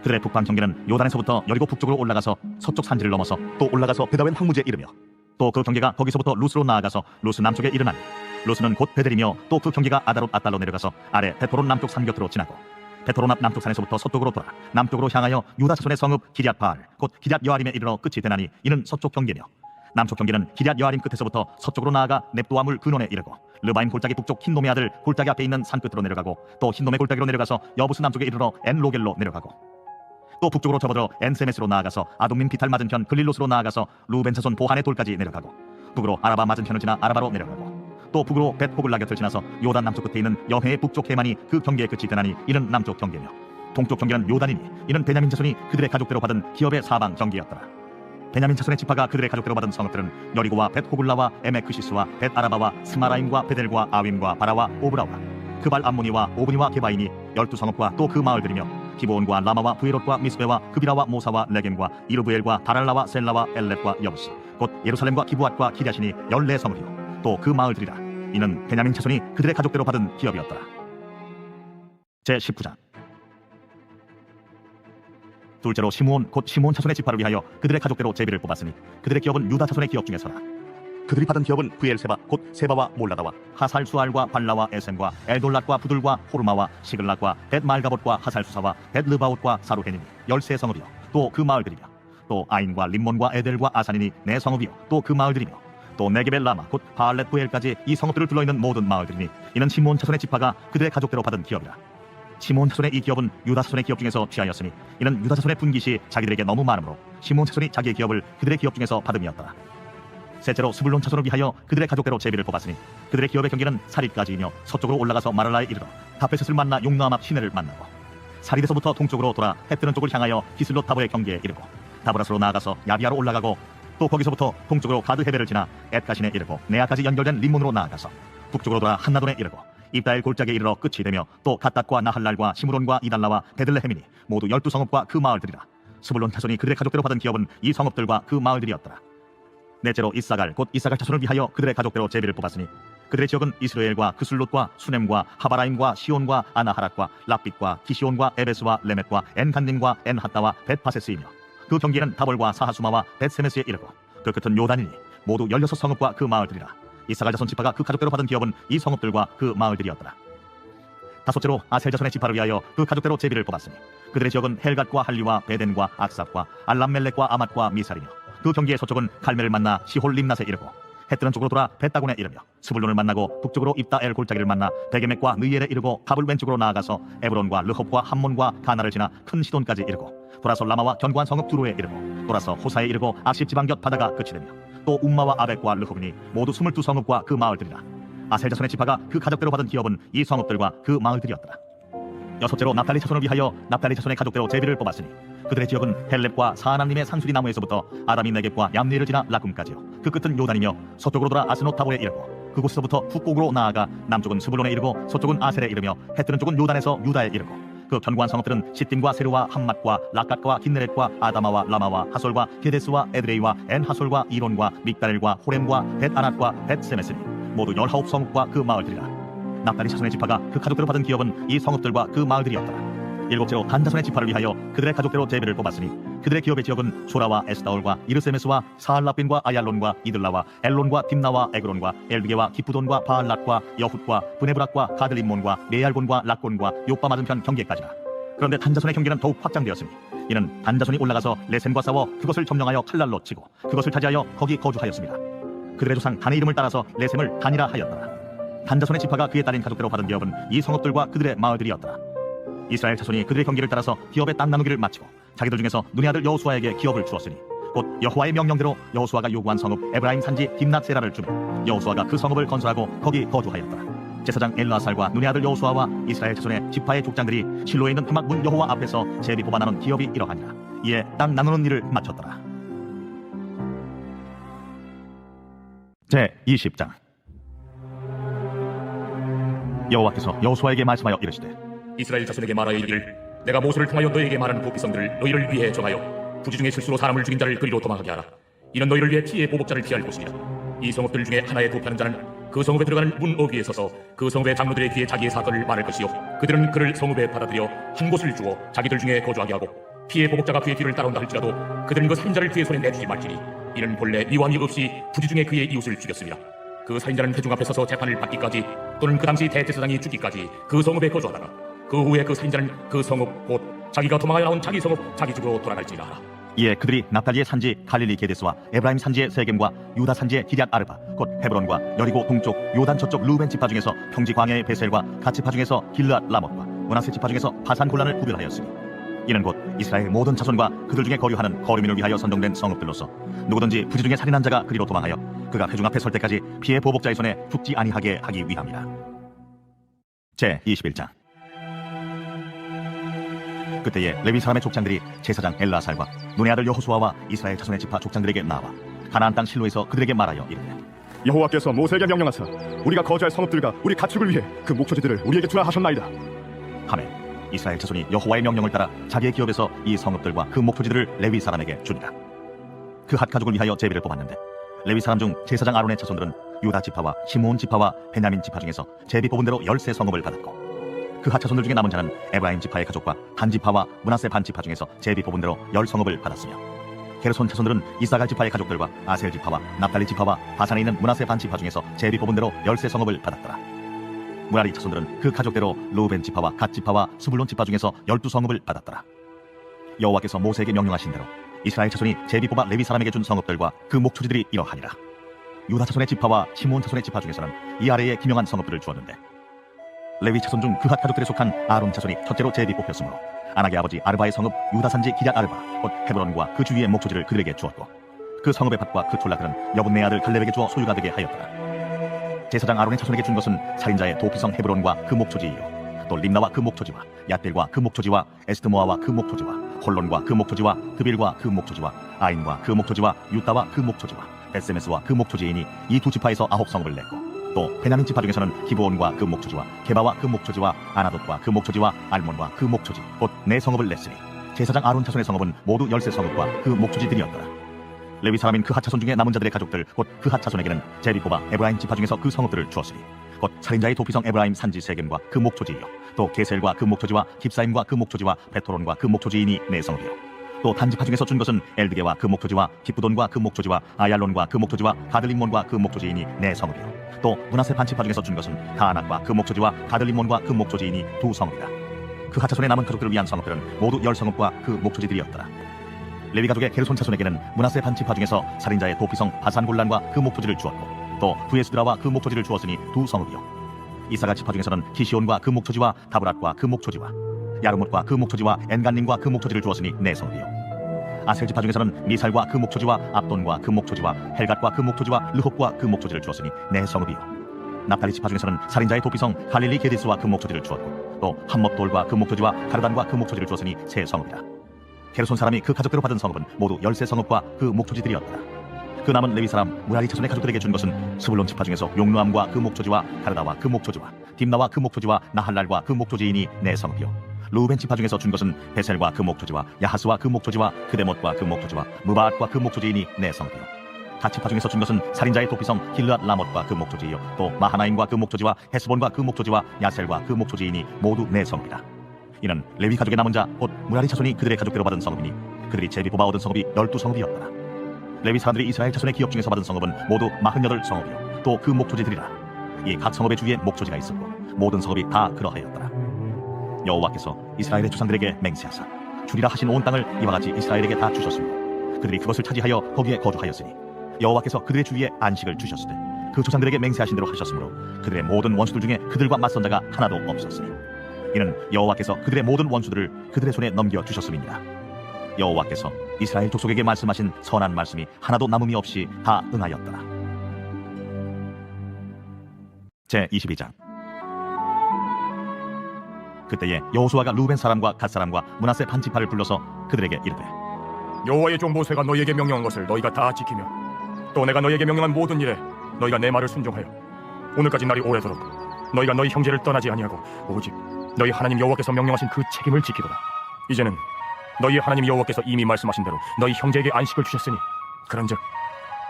그들의 북방 경계는 요단에서부터 여리고 북쪽으로 올라가서 서쪽 산지를 넘어서 또 올라가서 베다웬 황무지에 이르며 또 그 경계가 거기서부터 루스로 나아가서 루스 남쪽에 이르나니 루스는 곧 베델이며 또 그 경계가 아다롯 아달로 내려가서 아래 베토론 남쪽 산 곁으로 지나고 베토론 앞 남쪽 산에서부터 서쪽으로 돌아 남쪽으로 향하여 유다 자손의 성읍 기럇 바알 곧 기럇 여아림에 이르러 끝이 되나니 이는 서쪽 경계며 남쪽 경계는 기럇 여아림 끝에서부터 서쪽으로 나아가 넵도아 물 근원에 이르고 르바임 골짜기 북쪽 흰돔의 아들 골짜기 앞에 있는 산 끝으로 내려가고 또 흰돔의 골짜기로 내려가서 여부스 남쪽에 이르러 엔로겔로 내려가고 또 북쪽으로 접어들어 엔세메스로 나아가서 아동민 비탈 맞은편 글릴롯으로 나아가서 루벤 자손 보한의 돌까지 내려가고 북으로 아라바 맞은편을 지나 아라바로 내려가고 또 북으로 벳호글라 곁을 지나서 요단 남쪽 끝에 있는 여해의 북쪽 해만이 그 경계의 끝이 되나니 이는 남쪽 경계며 동쪽 경계는 요단이니 이는 베냐민 자손이 그들의 가족대로 받은 기업의 사방 경계였더라. 베냐민 자손의 지파가 그들의 가족대로 받은 성읍들은 여리고와 벳호글라와 에메크시스와 벳아라바와 스마라임과 베델과 아윈과 바라와 오브라와 그발 암모니와 오브니와 게바인이 12성읍과 또 그 마을들이며 기브온과 라마와 부에롯과 미스베와 그비라와 모사와 레겜과 이르브엘과 다랄라와 셀라와 엘렙과 여부스 곧 예루살렘과 기브앗과 기랴신이 14성읍이요 또 그 마을들이라. 이는 베냐민 자손이 그들의 가족대로 받은 기업이었더라. 제19장 둘째로 시므온 곧 시므온 자손의 지파를 위하여 그들의 가족대로 제비를 뽑았으니 그들의 기업은 유다 자손의 기업 중에서라. 그들이 받은 기업은 브엘세바 곧 세바와 몰라다와 하살수알과 발라와 에셈과 엘돌랏과 부들과 호르마와 시글락과 벳말가봇과 하살수사와 벳르바옷과 사루헤님이 13성읍이요 또 그 마을들이며 또 아인과 림몬과 에델과 아산이니 4성읍이요 또 그 마을들이며 또 네게벨 라마 곧 바알렛 부엘까지 이 성읍들을 둘러있는 모든 마을들이니 이는 시므온 자손의 지파가 그들의 가족대로 받은 기업이라. 시므온 자손의 이 기업은 유다 자손의 기업 중에서 취하였으니 이는 유다 자손의 분깃이 자기들에게 너무 많으므로 시므온 자손이 자기의 기업을 그들의 기업 중에서 받음이었더라. 셋째로 스불론 자손을 위하여 그들의 가족대로 제비를 뽑았으니 그들의 기업의 경계는 사릿까지이며 서쪽으로 올라가서 마랄라에 이르러 다페셋을 만나 용노암 앞 시내를 만나고 사릿에서부터 동쪽으로 돌아 해뜨는 쪽을 향하여 기슬롯 다보의 경계에 이르고 다브라스로 나아가서 야비아로 올라가고 또 거기서부터 동쪽으로 가드 헤베를 지나 엣가신에 이르고 네아까지 연결된 림몬으로 나아가서 북쪽으로 돌아 한나돈에 이르고 입다엘 골짜기에 이르러 끝이 되며 또 갓닷과 나할랄과 시므론과 이달라와 베들레헴이니 모두 12성읍과 그 마을들이라. 스불론 자손이 그들의 가족대로 받은 기업은 이 성읍들과 그 마을들이었더라. 넷째로 이사갈 곧 이사갈 자손을 위하여 그들의 가족대로 제비를 뽑았으니 그들의 지역은 이스라엘과 그술롯과 수넴과 하바라임과 시온과 아나하락과 랍빗과 기시온과 에베스와 레멧과 엔간nim과 엔핫다와 벳파세스이며 그 경계는 다볼과 사하수마와 벳세메스에 이르고 그 끝은 요단이니 모두 16성읍과 그 마을들이라. 이사갈 자손 지파가 그 가족대로 받은 기업은 이 성읍들과 그 마을들이었더라. 다섯째로 아셀 자손의 지파를 위하여 그 가족대로 제비를 뽑았으니 그들의 지역은 헬갓과 할리와 베덴과 악삽과 알람멜렉과 아맛과 미살이며 그 경계의 서쪽은 갈멜을 만나 시홀 림낫에 이르고 헷뜨는 쪽으로 돌아 벳다곤에 이르며 스불론을 만나고 북쪽으로 입다엘 골짜기를 만나 베게맥과 느엘에 이르고 갑을 왼쪽으로 나아가서 에브론과 르홉과 함몬과 가나를 지나 큰 시돈까지 이르고 돌아서 라마와 견고한 성읍 두로에 이르고 돌아서 호사에 이르고 악십 지방 곁 바다가 끝이되며 또 um마와 아벡과 르홉이니 모두 22성읍과 그 마을들이라. 아셀 자손의 지파가 그 가족대로 받은 기업은 이 성읍들과 그 마을들이었더라. 여섯째로 납달리 자손을 위하여 납달리 자손의 가족대로 제비를 뽑았으니 그들의 지역은 헬렙과 사하나님의 산수리 나무에서부터 아람이 네겝과 얌리를 지나 라쿰까지요. 그 끝은 요단이며 서쪽으로 돌아 아스노타보에 이르고 그곳에서부터 북곡으로 나아가 남쪽은 스불론에 이르고 서쪽은 아셀에 이르며 해뜨는 쪽은 요단에서 유다에 이르고 그 견고한 성읍들은 시딤과 세루와 함맛과 라갓과 긴네렛과 아다마와 라마와 하솔과 게데스와 에드레이와 엔하솔과 이론과 믹달과 호렘과 벳아낫과 벳세메스니 모두 19성읍과 그 마을들이라. 납달리 자손의 지파가 그 가족대로 받은 기업은 이 성읍들과 그 마을들이었더라. 일곱째로 단 자손의 지파를 위하여 그들의 가족대로 제비를 뽑았으니 그들의 기업의 지역은 소라와 에스다올과 이르세메스와 사할라빈과 아얄론과 이들라와 엘론과 딥나와 에그론과 엘비게와 기프돈과 바알랏과 여훗과 브네브락과 가들림몬과 메알곤과 락곤과 요빠 맞은편 경계까지라. 그런데 단 자손의 경계는 더욱 확장되었으니 이는 단 자손이 올라가서 레센과 싸워 그것을 점령하여 칼날로 치고 그것을 차지하여 거기 거주하였습니다. 그들의 조상 단의 이름을 따라서 레셈을 단이라 하였더라. 단 자손의 지파가 그의 딸인 가족대로 받은 기업은 이 성읍들과 그들의 마을들이었더라. 이스라엘 자손이 그들의 경계를 따라서 기업의 땅 나누기를 마치고 자기들 중에서 눈의 아들 여호수아에게 기업을 주었으니 곧 여호와의 명령대로 여호수아가 요구한 성읍 에브라임 산지 딥낫세라를 주며 여호수아가 그 성읍을 건설하고 거기 거주하였더라. 제사장 엘르아살과 눈의 아들 여호수아와 이스라엘 자손의 지파의 족장들이 실로에 있는 회막 문 여호와 앞에서 제비 뽑아 나눈 기업이 이러하니라. 이에 땅 나누는 일을 마쳤더라. 제 20장. 여호와께서 여호수아에게 말씀하여 이르시되 이스라엘 자손에게 말하여 이르기를 내가 모세를 통하여 너에게 말한 도피성들을 너희를 위해 정하여 부지 중에 실수로 사람을 죽인 자를 그리로 도망하게 하라. 이는 너희를 위해 피해 보복자를 피할 곳이니라. 이 성읍들 중에 하나에 도피하는 자는 그 성읍에 들어가는 문 어귀에 서서 그 성읍의 장로들의 귀에 자기의 사건을 말할 것이요 그들은 그를 성읍에 받아들여 한 곳을 주어 자기들 중에 거주하게 하고 피해 보복자가 그의 뒤를 따라온다 할지라도 그들은 그 살인자를 그의 손에 내주지 말지니 이는 본래 미완이 없이 부지 중에 그의 이웃을 죽였습니다. 그 살인자는 회중 앞에 서서 재판을 받기까지 또는 그 당시 대제사장이 죽기까지 그 성읍에 거주하다가 그 후에 그 살인자는 그 성읍 곧 자기가 도망하여 나온 자기 성읍 자기 집으로 돌아갈지니라 하라. 이에 그들이 납달리의 산지 갈릴리 게데스와 에브라임 산지의 세겜과 유다 산지의 기럇 아르바 곧 헤브론과 여리고 동쪽 요단 저쪽 루벤 지파 중에서 평지 광야의 베셀과 갓 지파 중에서 길르앗 라못과 므낫세 지파 중에서 바산 골란을 구별하였으니 이는 곧 이스라엘 모든 자손과 그들 중에 거류하는 거류민을 위하여 선정된 성읍들로서 누구든지 부지 중에 살인한 자가 그리로 도망하여 그가 회중 앞에 설 때까지 피해 보복자의 손에 죽지 아니하게 하기 위함이라. 제 21장. 그때에 레위 사람의 족장들이 제사장 엘라살과 눈의 아들 여호수아와 이스라엘 자손의 지파 족장들에게 나와 가나안 땅 실로에서 그들에게 말하여 이르되 여호와께서 모세에게 명령하사 우리가 거주할 성읍들과 우리 가축을 위해 그 목초지들을 우리에게 주라 하셨나이다. 하매 이스라엘 자손이 여호와의 명령을 따라 자기의 기업에서 이 성읍들과 그 목초지들을 레위 사람에게 주니라. 그 핫 가족을 위하여 제비를 뽑았는데 레위 사람 중 제사장 아론의 자손들은 유다 지파와 시므온 지파와 베냐민 지파 중에서 제비 뽑은 대로 13성읍을 받았고 그 핫 자손들 중에 남은 자는 에브라임 지파의 가족과 단 지파와 므낫세 반 지파 중에서 제비 뽑은 대로 10성읍을 받았으며 게르손 자손들은 이사갈 지파의 가족들과 아셀 지파와 납달리 지파와 바산에 있는 므낫세 반 지파 중에서 제비 뽑은 대로 13성읍을 받았더라. 무라리 자손들은 그 가족대로 루벤 지파와 갓 지파와 스불론 지파 중에서 12성읍을 받았더라. 여호와께서 모세에게 명령하신 대로 이스라엘 자손이 제비 뽑아 레위 사람에게 준 성읍들과 그 목초지들이 이러하니라. 유다 자손의 지파와 시므온 자손의 지파 중에서는 이 아래에 기명한 성읍들을 주었는데 레위 자손 중 그핫 가족들에 속한 아론 자손이 첫째로 제비 뽑혔으므로 아낙의 아버지 아르바의 성읍 유다 산지 기럇 아르바 곧 헤브론과 그 주위의 목초지를 그들에게 주었고 그 성읍의 밭과 그 촌락들은 여분네 아들 갈렙에게 주어 소유가 되게 하였더라. 제사장 아론의 자손에게 준 것은 살인자의 도피성 헤브론과 그 목초지이요 또 림나와 그 목초지와 얏벨과 그 목초지와 에스드모아와 그 목초지와 홀론과 그 목초지와 드빌과 그 목초지와 아인과 그 목초지와 유다와 그 목초지와 벳세메스와 그 목초지이니 이 두 지파에서 9성읍을 냈고 또 베냐민 지파 중에서는 기브온과 그 목초지와 게바와 그 목초지와 아나돗과 그 목초지와 알몬과 그 목초지 곧 4성읍을 냈으니 제사장 아론 자손의 성읍은 모두 13성읍과 그 목초지들이었더라. 레위 사람인 그 핫 자손 중에 남은 자들의 가족들 곧 그 핫 자손에게는 제비 뽑아 에브라임 지파 중에서 그 성읍들을 주었으니 곧 살인자의 도피성 에브라임 산지 세겜과 그 목초지이요 또 게셀과 그 목초지와 깁사임과 그 목초지와 베토론과 그 목초지이니 4성읍이요 또 단지파 중에서 준 것은 엘드게와 그 목초지와 기프돈과 그 목초지와 아얄론과 그 목초지와 가들림몬과 그 목초지이니 4성읍이요 또 므낫세 반지파 중에서 준 것은 다아낙과 그 목초지와 가들림몬과 그 목초지이니 2성읍이다. 그 핫 자손의 남은 가족들을 위한 성읍들은 모두 10성읍과 그 목초지들이었더라. 레위 가족의 게르손 자손에게는 므낫세 반지파 중에서 살인자의 도피성 바산 골란과 그 목초지를 주었고 또 부에스드라와 그 목초지를 주었으니 두 성읍이요. 이사가 지파 중에서는 기시온과 그 목초지와 다브랏과 그 목초지와 야르못과 그 목초지와 엔간님과 그 목초지를 주었으니 네 성읍이요. 아셀 지파 중에서는 미살과 그 목초지와 압돈과 그 목초지와 헬갓과 그 목초지와 르홉과 그 목초지를 주었으니 네 성읍이요. 납달리 지파 중에서는 살인자의 도피성 갈릴리 게디스와 그 목초지를 주었고 또 함못돌과 그 목초지와 가르단과 그 목초지를 주었으니 세 성읍이라. 게르손 사람이 그 가족대로 받은 성읍은 모두 13성읍과 그 목초지들이었더라. 그 남은 레위 사람 무라리 자손의 가족들에게 준 것은 스불론 지파 중에서 용누암과 그 목초지와 가르다와 그 목초지와 딥나와 그 목초지와 나할랄과 그 목초지이니 네 성읍이요. 루벤 지파 중에서 준 것은 베셀과 그 목초지와 야하스와 그 목초지와 그데못과 그 목초지와 무바앗과 그 목초지이니 네 성읍이요. 갓 지파 중에서 준 것은 살인자의 도피성 길르앗 라못과 그 목초지이요. 또 마하나임과 그 목초지와 헤스본과 그 목초지와 야셀과 그 목초지이니 모두 네 성읍이라. 이는 레위 가족의 남은 자 곧 무라리 자손이 그들의 가족대로 받은 성읍이니 그들이 제비 뽑아 얻은 성읍이 12성읍이었더라. 레위 사람들이 이스라엘 자손의 기업 중에서 받은 성읍은 모두 48성읍이요. 또 그 목초지들이라. 이 각 성읍의 주위에 목초지가 있었고 모든 성읍이 다 그러하였더라. 여호와께서 이스라엘의 조상들에게 맹세하사 주리라 하신 온 땅을 이와 같이 이스라엘에게 다 주셨으므로 그들이 그것을 차지하여 거기에 거주하였으니 여호와께서 그들의 주위에 안식을 주셨을 때 그 조상들에게 맹세하신 대로 하셨으므로 그들의 모든 원수들 중에 그들과 맞선 자가 하나도 없었으니 이는 여호와께서 그들의 모든 원수들을 그들의 손에 넘겨 주셨음이니라. 여호와께서 이스라엘 족속에게 말씀하신 선한 말씀이 하나도 남음이 없이 다 응하였더라. 제22장. 그때에 여호수아가 루벤 사람과 갓 사람과 므낫세 반 지파를 불러서 그들에게 이르되 여호와의 종 모세가 너희에게 명령한 것을 너희가 다 지키며 또 내가 너희에게 명령한 모든 일에 너희가 내 말을 순종하여 오늘까지 날이 오래도록 너희가 너희 형제를 떠나지 아니하고 오직 너희 하나님 여호와께서 명령하신 그 책임을 지키도다. 이제는 너희 하나님 여호와께서 이미 말씀하신 대로 너희 형제에게 안식을 주셨으니 그런즉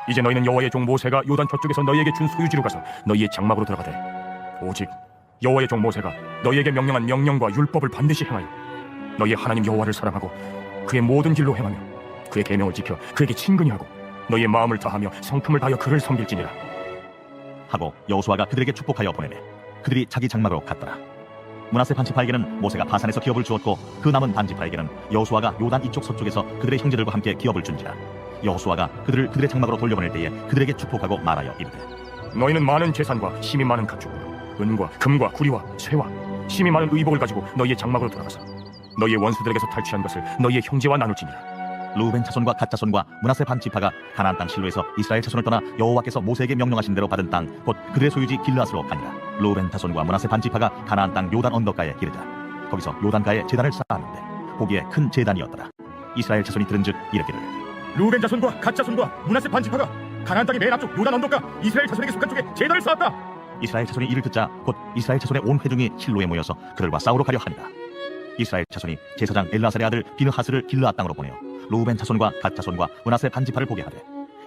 이제 너희는 여호와의 종 모세가 요단 저쪽에서 너희에게 준 소유지로 가서 너희의 장막으로 들어가되 오직 여호와의 종 모세가 너희에게 명령한 명령과 율법을 반드시 행하여 너희 하나님 여호와를 사랑하고 그의 모든 길로 행하며 그의 계명을 지켜 그에게 친근히 하고 너희의 마음을 다하며 성품을 다하여 그를 섬길지니라. 하고 여호수아가 그들에게 축복하여 보내매 그들이 자기 장막으로 갔더라. 므낫세 반지파에게는 모세가 바산에서 기업을 주었고 그 남은 반지파에게는 여호수아가 요단 이쪽 서쪽에서 그들의 형제들과 함께 기업을 준지라. 여호수아가 그들을 그들의 장막으로 돌려보낼 때에 그들에게 축복하고 말하여 이르되 너희는 많은 재산과 힘이 많은 가축, 은과 금과 구리와 쇠와 힘이 많은 의복을 가지고 너희의 장막으로 돌아가서 너희의 원수들에게서 탈취한 것을 너희의 형제와 나눌지니라. 루벤 자손과 갓 자손과 므낫세 반 지파가 가나안 땅 실로에서 이스라엘 자손을 떠나 여호와께서 모세에게 명령하신 대로 받은 땅 곧 그들의 소유지 길르앗으로 가니라. 루벤 자손과 므낫세 반 지파가 가나안 땅 요단 언덕가에 이르자 거기서 요단가에 제단을 쌓았는데 거기에 큰 제단이었더라. 이스라엘 자손이 들은즉 이르기를 루벤 자손과 갓 자손과 므낫세 반 지파가 가나안 땅의 맨 앞쪽 요단 언덕가 이스라엘 자손에게 속한 쪽에 제단을 쌓았다. 이스라엘 자손이 이를 듣자 곧 이스라엘 자손의 온 회중이 실로에 모여서 그들과 싸우러 가려 하니라. 이스라엘 자손이 제사장 엘라살의 아들 비느하스를 길르앗 땅으로 보내어 루벤 자손과 갓 자손과 므낫세 반 지파를 보게 하되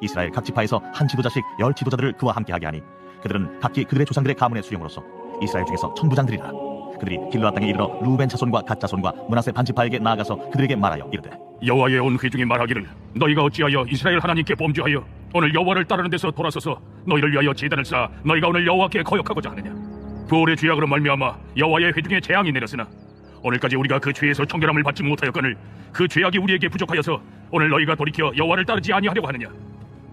이스라엘 각 지파에서 한 지도자씩 10 지도자들을 그와 함께하게 하니 그들은 각기 그들의 조상들의 가문의 수령으로서 이스라엘 중에서 천부장들이라. 그들이 길르앗 땅에 이르러 루벤 자손과 갓 자손과 므낫세 반 지파에게 나아가서 그들에게 말하여 이르되 여호와의 온 회중이 말하기를 너희가 어찌하여 이스라엘 하나님께 범죄하여 오늘 여호와를 따르는 데서 돌아서서 너희를 위하여 제단을 쌓아 너희가 오늘 여호와께 거역하고자 하느냐. 부올의 죄악으로 말미암아 여호와의 회중에 재앙이 내렸으나 오늘까지 우리가 그 죄에서 청결함을 받지 못하였거늘 그 죄악이 우리에게 부족하여서 오늘 너희가 돌이켜 여호와를 따르지 아니하려고 하느냐.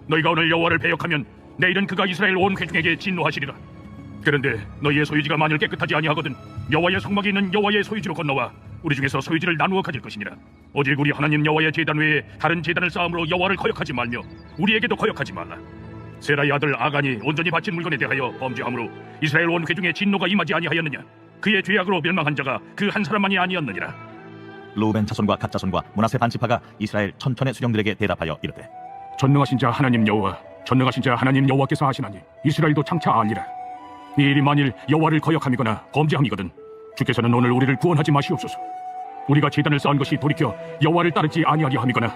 너희가 오늘 여호와를 배역하면 내일은 그가 이스라엘 온 회중에게 진노하시리라. 그런데 너희의 소유지가 만일 깨끗하지 아니하거든 여호와의 성막에 있는 여호와의 소유지로 건너와 우리 중에서 소유지를 나누어 가질 것이니라. 오직 우리 하나님 여호와의 제단 외에 다른 제단을 쌓음으로 여호와를 거역하지 말며 우리에게도 거역하지 말라. 세라의 아들 아간이 온전히 바친 물건에 대하여 범죄함으로 이스라엘 온 회중에 진노가 임하지 아니하였느냐. 그의 죄악으로 멸망한 자가 그 한 사람만이 아니었느니라. 루벤 자손과 갓 자손과 므낫세 반 지파가 이스라엘 천천의 수령들에게 대답하여 이르되 전능하신 자 하나님 여호와 전능하신 자 하나님 여호와께서 하시나니 이스라엘도 장차 아니라. 이 일이 만일 여호와를 거역함이거나 범죄함이거든 주께서는 오늘 우리를 구원하지 마시옵소서. 우리가 제단을 쌓은 것이 돌이켜 여호와를 따르지 아니하려 함이거나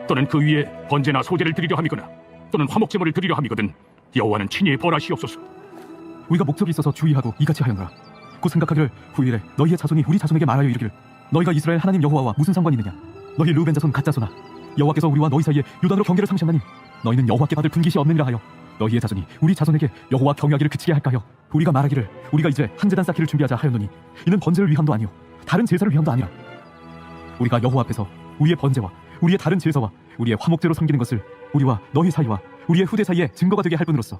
또는 그 위에 번제나 소제를 드리려 함이거나 또는 화목제물을 드리려 함이거든 여호와는 친히 벌하시옵소서. 우리가 목적이 있어서 주의하고 이같이 하였노라. 곧 생각하기를 후일에 너희의 자손이 우리 자손에게 말하여 이르기를 너희가 이스라엘 하나님 여호와와 무슨 상관이 있느냐. 너희 루벤 자손 갓 자손아 여호와께서 우리와 너희 사이에 요단으로 경계를 삼으셨나니 너희는 여호와께 받을 분깃이 없느니라 하여 너희의 자손이 우리 자손에게 여호와 경외하기를 그치게 할까 하여 우리가 말하기를 우리가 이제 한 제단 쌓기를 준비하자 하였노니 이는 번제를 위함도 아니요 다른 제사를 위함도 아니라 우리가 여호와 앞에서 우리의 번제와 우리의 다른 제사와 우리의 화목제로 섬기는 것을 우리와 너희 사이와 우리의 후대 사이에 증거가 되게 할 뿐으로써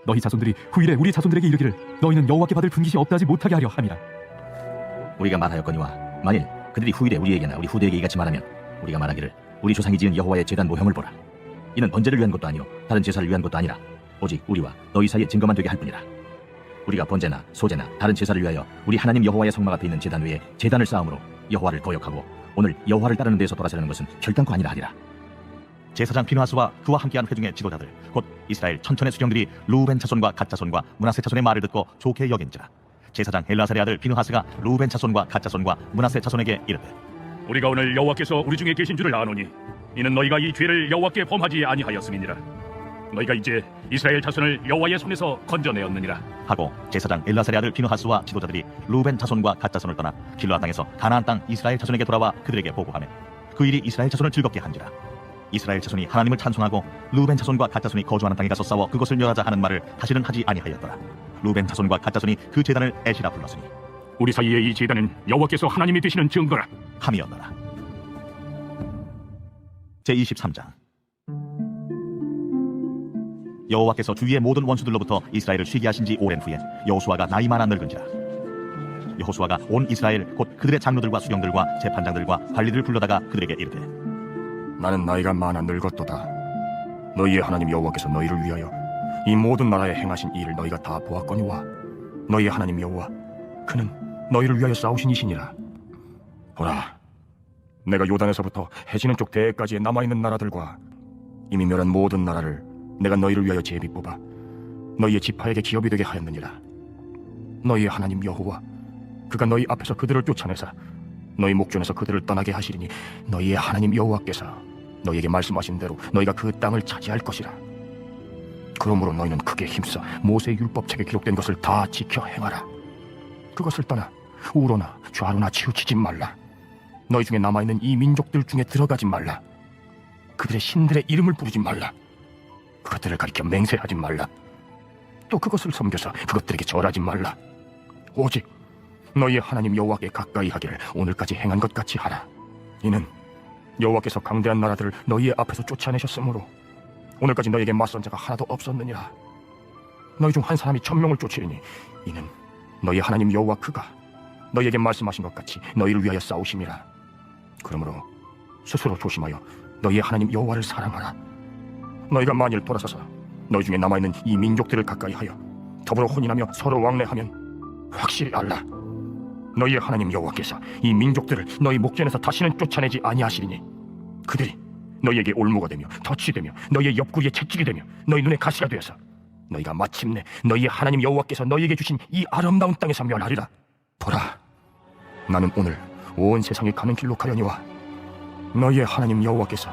너희 자손들이 후일에 우리 자손들에게 이르기를 너희는 여호와께 받을 분깃이 없다지 못하게 하려 함이라. 우리가 말하였거니와 만일 그들이 후일에 우리에게나 우리 후대에게 이같이 말하면 우리가 말하기를 우리 조상이 지은 여호와의 제단 모형을 보라. 이는 번제를 위한 것도 아니요 다른 제사를 위한 것도 아니라 오직 우리와 너희 사이에 증거만 되게 할 뿐이라. 우리가 번제나 소제나 다른 제사를 위하여 우리 하나님 여호와의 성막 앞에 있는 제단 위에 제단을 쌓음으로 여호와를 거역하고 오늘 여호와를 따르는 데에서 돌아서려는 것은 결단코 아니라 하리라. 제사장 비느하스와 그와 함께한 회중의 지도자들 곧 이스라엘 천천의 수령들이 루벤 자손과 갓 자손과 므낫세 자손의 말을 듣고 좋게 여긴지라. 제사장 엘라살의 아들 비느하스가 루벤 자손과 갓 자손과 므낫세 자손에게 이르되 우리가 오늘 여호와께서 우리 중에 계신 줄을 아노니 이는 너희가 이 죄를 여호와께 범하지 아니하였음이니라. 너희가 이제 이스라엘 자손을 여호와의 손에서 건져내었느니라 하고 제사장 엘라살의 아들 비느하스와 지도자들이 루벤 자손과 갓 자손을 떠나 길르앗 땅에서 가나안 땅 이스라엘 자손에게 돌아와 그들에게 보고하며 그 일이 이스라엘 자손을 즐겁게 한지라. 이스라엘 자손이 하나님을 찬송하고 루벤 자손과 갓 자손이 거주하는 땅에 가서 싸워 그것을 멸하자 하는 말을 다시는 하지 아니하였더라. 루벤 자손과 갓 자손이 그 제단을 에시라 불렀으니 우리 사이의 이 제단은 여호와께서 하나님이 되시는 증거라. 함이었더라. 제23장 여호와께서 주위의 모든 원수들로부터 이스라엘을 쉬게 하신 지 오랜 후에 여호수아가 나이 많아 늙은지라. 여호수아가 온 이스라엘 곧 그들의 장로들과 수령들과 재판장들과 관리들을 불러다가 그들에게 이르되 나는 나이가 많아 늙었도다. 너희의 하나님 여호와께서 너희를 위하여 이 모든 나라에 행하신 일을 너희가 다 보았거니와 너희의 하나님 여호와 그는 너희를 위하여 싸우신 이시니라. 보라, 내가 요단에서부터 해지는 쪽 대해까지의 남아있는 나라들과 이미 멸한 모든 나라를 내가 너희를 위하여 제비 뽑아 너희의 지파에게 기업이 되게 하였느니라. 너희의 하나님 여호와 그가 너희 앞에서 그들을 쫓아내사 너희 목전에서 그들을 떠나게 하시리니 너희의 하나님 여호와께서 너희에게 말씀하신 대로 너희가 그 땅을 차지할 것이라. 그러므로 너희는 크게 힘써 모세의 율법책에 기록된 것을 다 지켜 행하라. 그것을 떠나 우로나 좌로나 치우치지 말라. 너희 중에 남아있는 이 민족들 중에 들어가지 말라. 그들의 신들의 이름을 부르지 말라. 그것들을 가리켜 맹세하지 말라. 또 그것을 섬겨서 그것들에게 절하지 말라. 오직 너희의 하나님 여호와께 가까이 하기를 오늘까지 행한 것 같이 하라. 이는 여호와께서 강대한 나라들을 너희의 앞에서 쫓아내셨으므로 오늘까지 너희에게 맞선 자가 하나도 없었느니라. 너희 중 한 사람이 1000명을 쫓으리니 이는 너희 하나님 여호와 그가 너희에게 말씀하신 것 같이 너희를 위하여 싸우심이라. 그러므로 스스로 조심하여 너희의 하나님 여호와를 사랑하라. 너희가 만일 돌아서서 너희 중에 남아있는 이 민족들을 가까이 하여 더불어 혼인하며 서로 왕래하면 확실히 알라. 너희의 하나님 여호와께서 이 민족들을 너희 목전에서 다시는 쫓아내지 아니하시리니 그들이 너희에게 올무가 되며 덫이 되며 너희의 옆구리에 채찍이 되며 너희 눈에 가시가 되어서 너희가 마침내 너희의 하나님 여호와께서 너희에게 주신 이 아름다운 땅에서 멸하리라. 보라, 나는 오늘 온 세상에 가는 길로 가려니와 너희의 하나님 여호와께서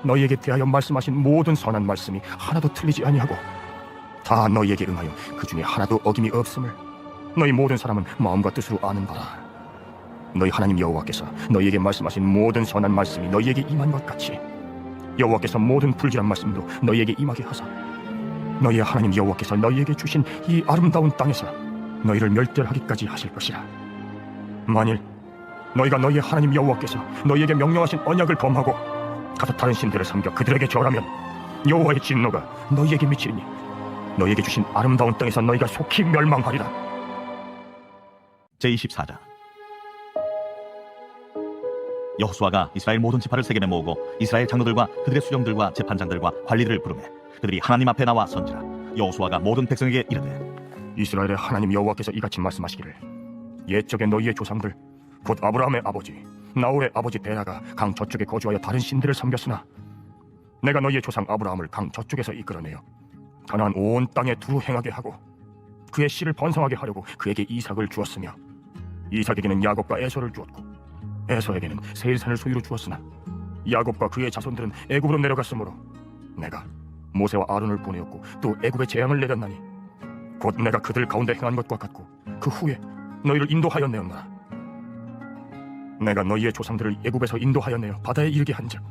너희에게 대하여 말씀하신 모든 선한 말씀이 하나도 틀리지 아니하고 다 너희에게 응하여 그 중에 하나도 어김이 없음을 너희 모든 사람은 마음과 뜻으로 아는 바라. 너희 하나님 여호와께서 너희에게 말씀하신 모든 선한 말씀이 너희에게 임한 것 같이 여호와께서 모든 불길한 말씀도 너희에게 임하게 하사 너희의 하나님 여호와께서 너희에게 주신 이 아름다운 땅에서 너희를 멸절하기까지 하실 것이라. 만일 너희가 너희의 하나님 여호와께서 너희에게 명령하신 언약을 범하고 가서 다른 신들을 섬겨 그들에게 절하면 여호와의 진노가 너희에게 미치리니 너희에게 주신 아름다운 땅에서 너희가 속히 멸망하리라. 제24장 여호수아가 이스라엘 모든 지파를 세겜에 모으고 이스라엘 장로들과 그들의 수령들과 재판장들과 관리들을 부르매 그들이 하나님 앞에 나와 선지라. 여호수아가 모든 백성에게 이르되 이스라엘의 하나님 여호와께서 이같이 말씀하시기를 옛적에 너희의 조상들 곧 아브라함의 아버지 나홀의 아버지 데라가 강 저쪽에 거주하여 다른 신들을 섬겼으나 내가 너희의 조상 아브라함을 강 저쪽에서 이끌어내어 가나안 온 땅에 두루 행하게 하고 그의 씨를 번성하게 하려고 그에게 이삭을 주었으며 이삭에게는 야곱과 에서를 주었고 에서에게는 세일산을 소유로 주었으나 야곱과 그의 자손들은 애굽으로 내려갔으므로 내가 모세와 아론을 보내었고 또 애굽에 재앙을 내렸나니 곧 내가 그들 가운데 행한 것과 같고 그 후에 너희를 인도하여 내었노라. 내가 너희의 조상들을 애굽에서 인도하여 내어 바다에 이르게 한즉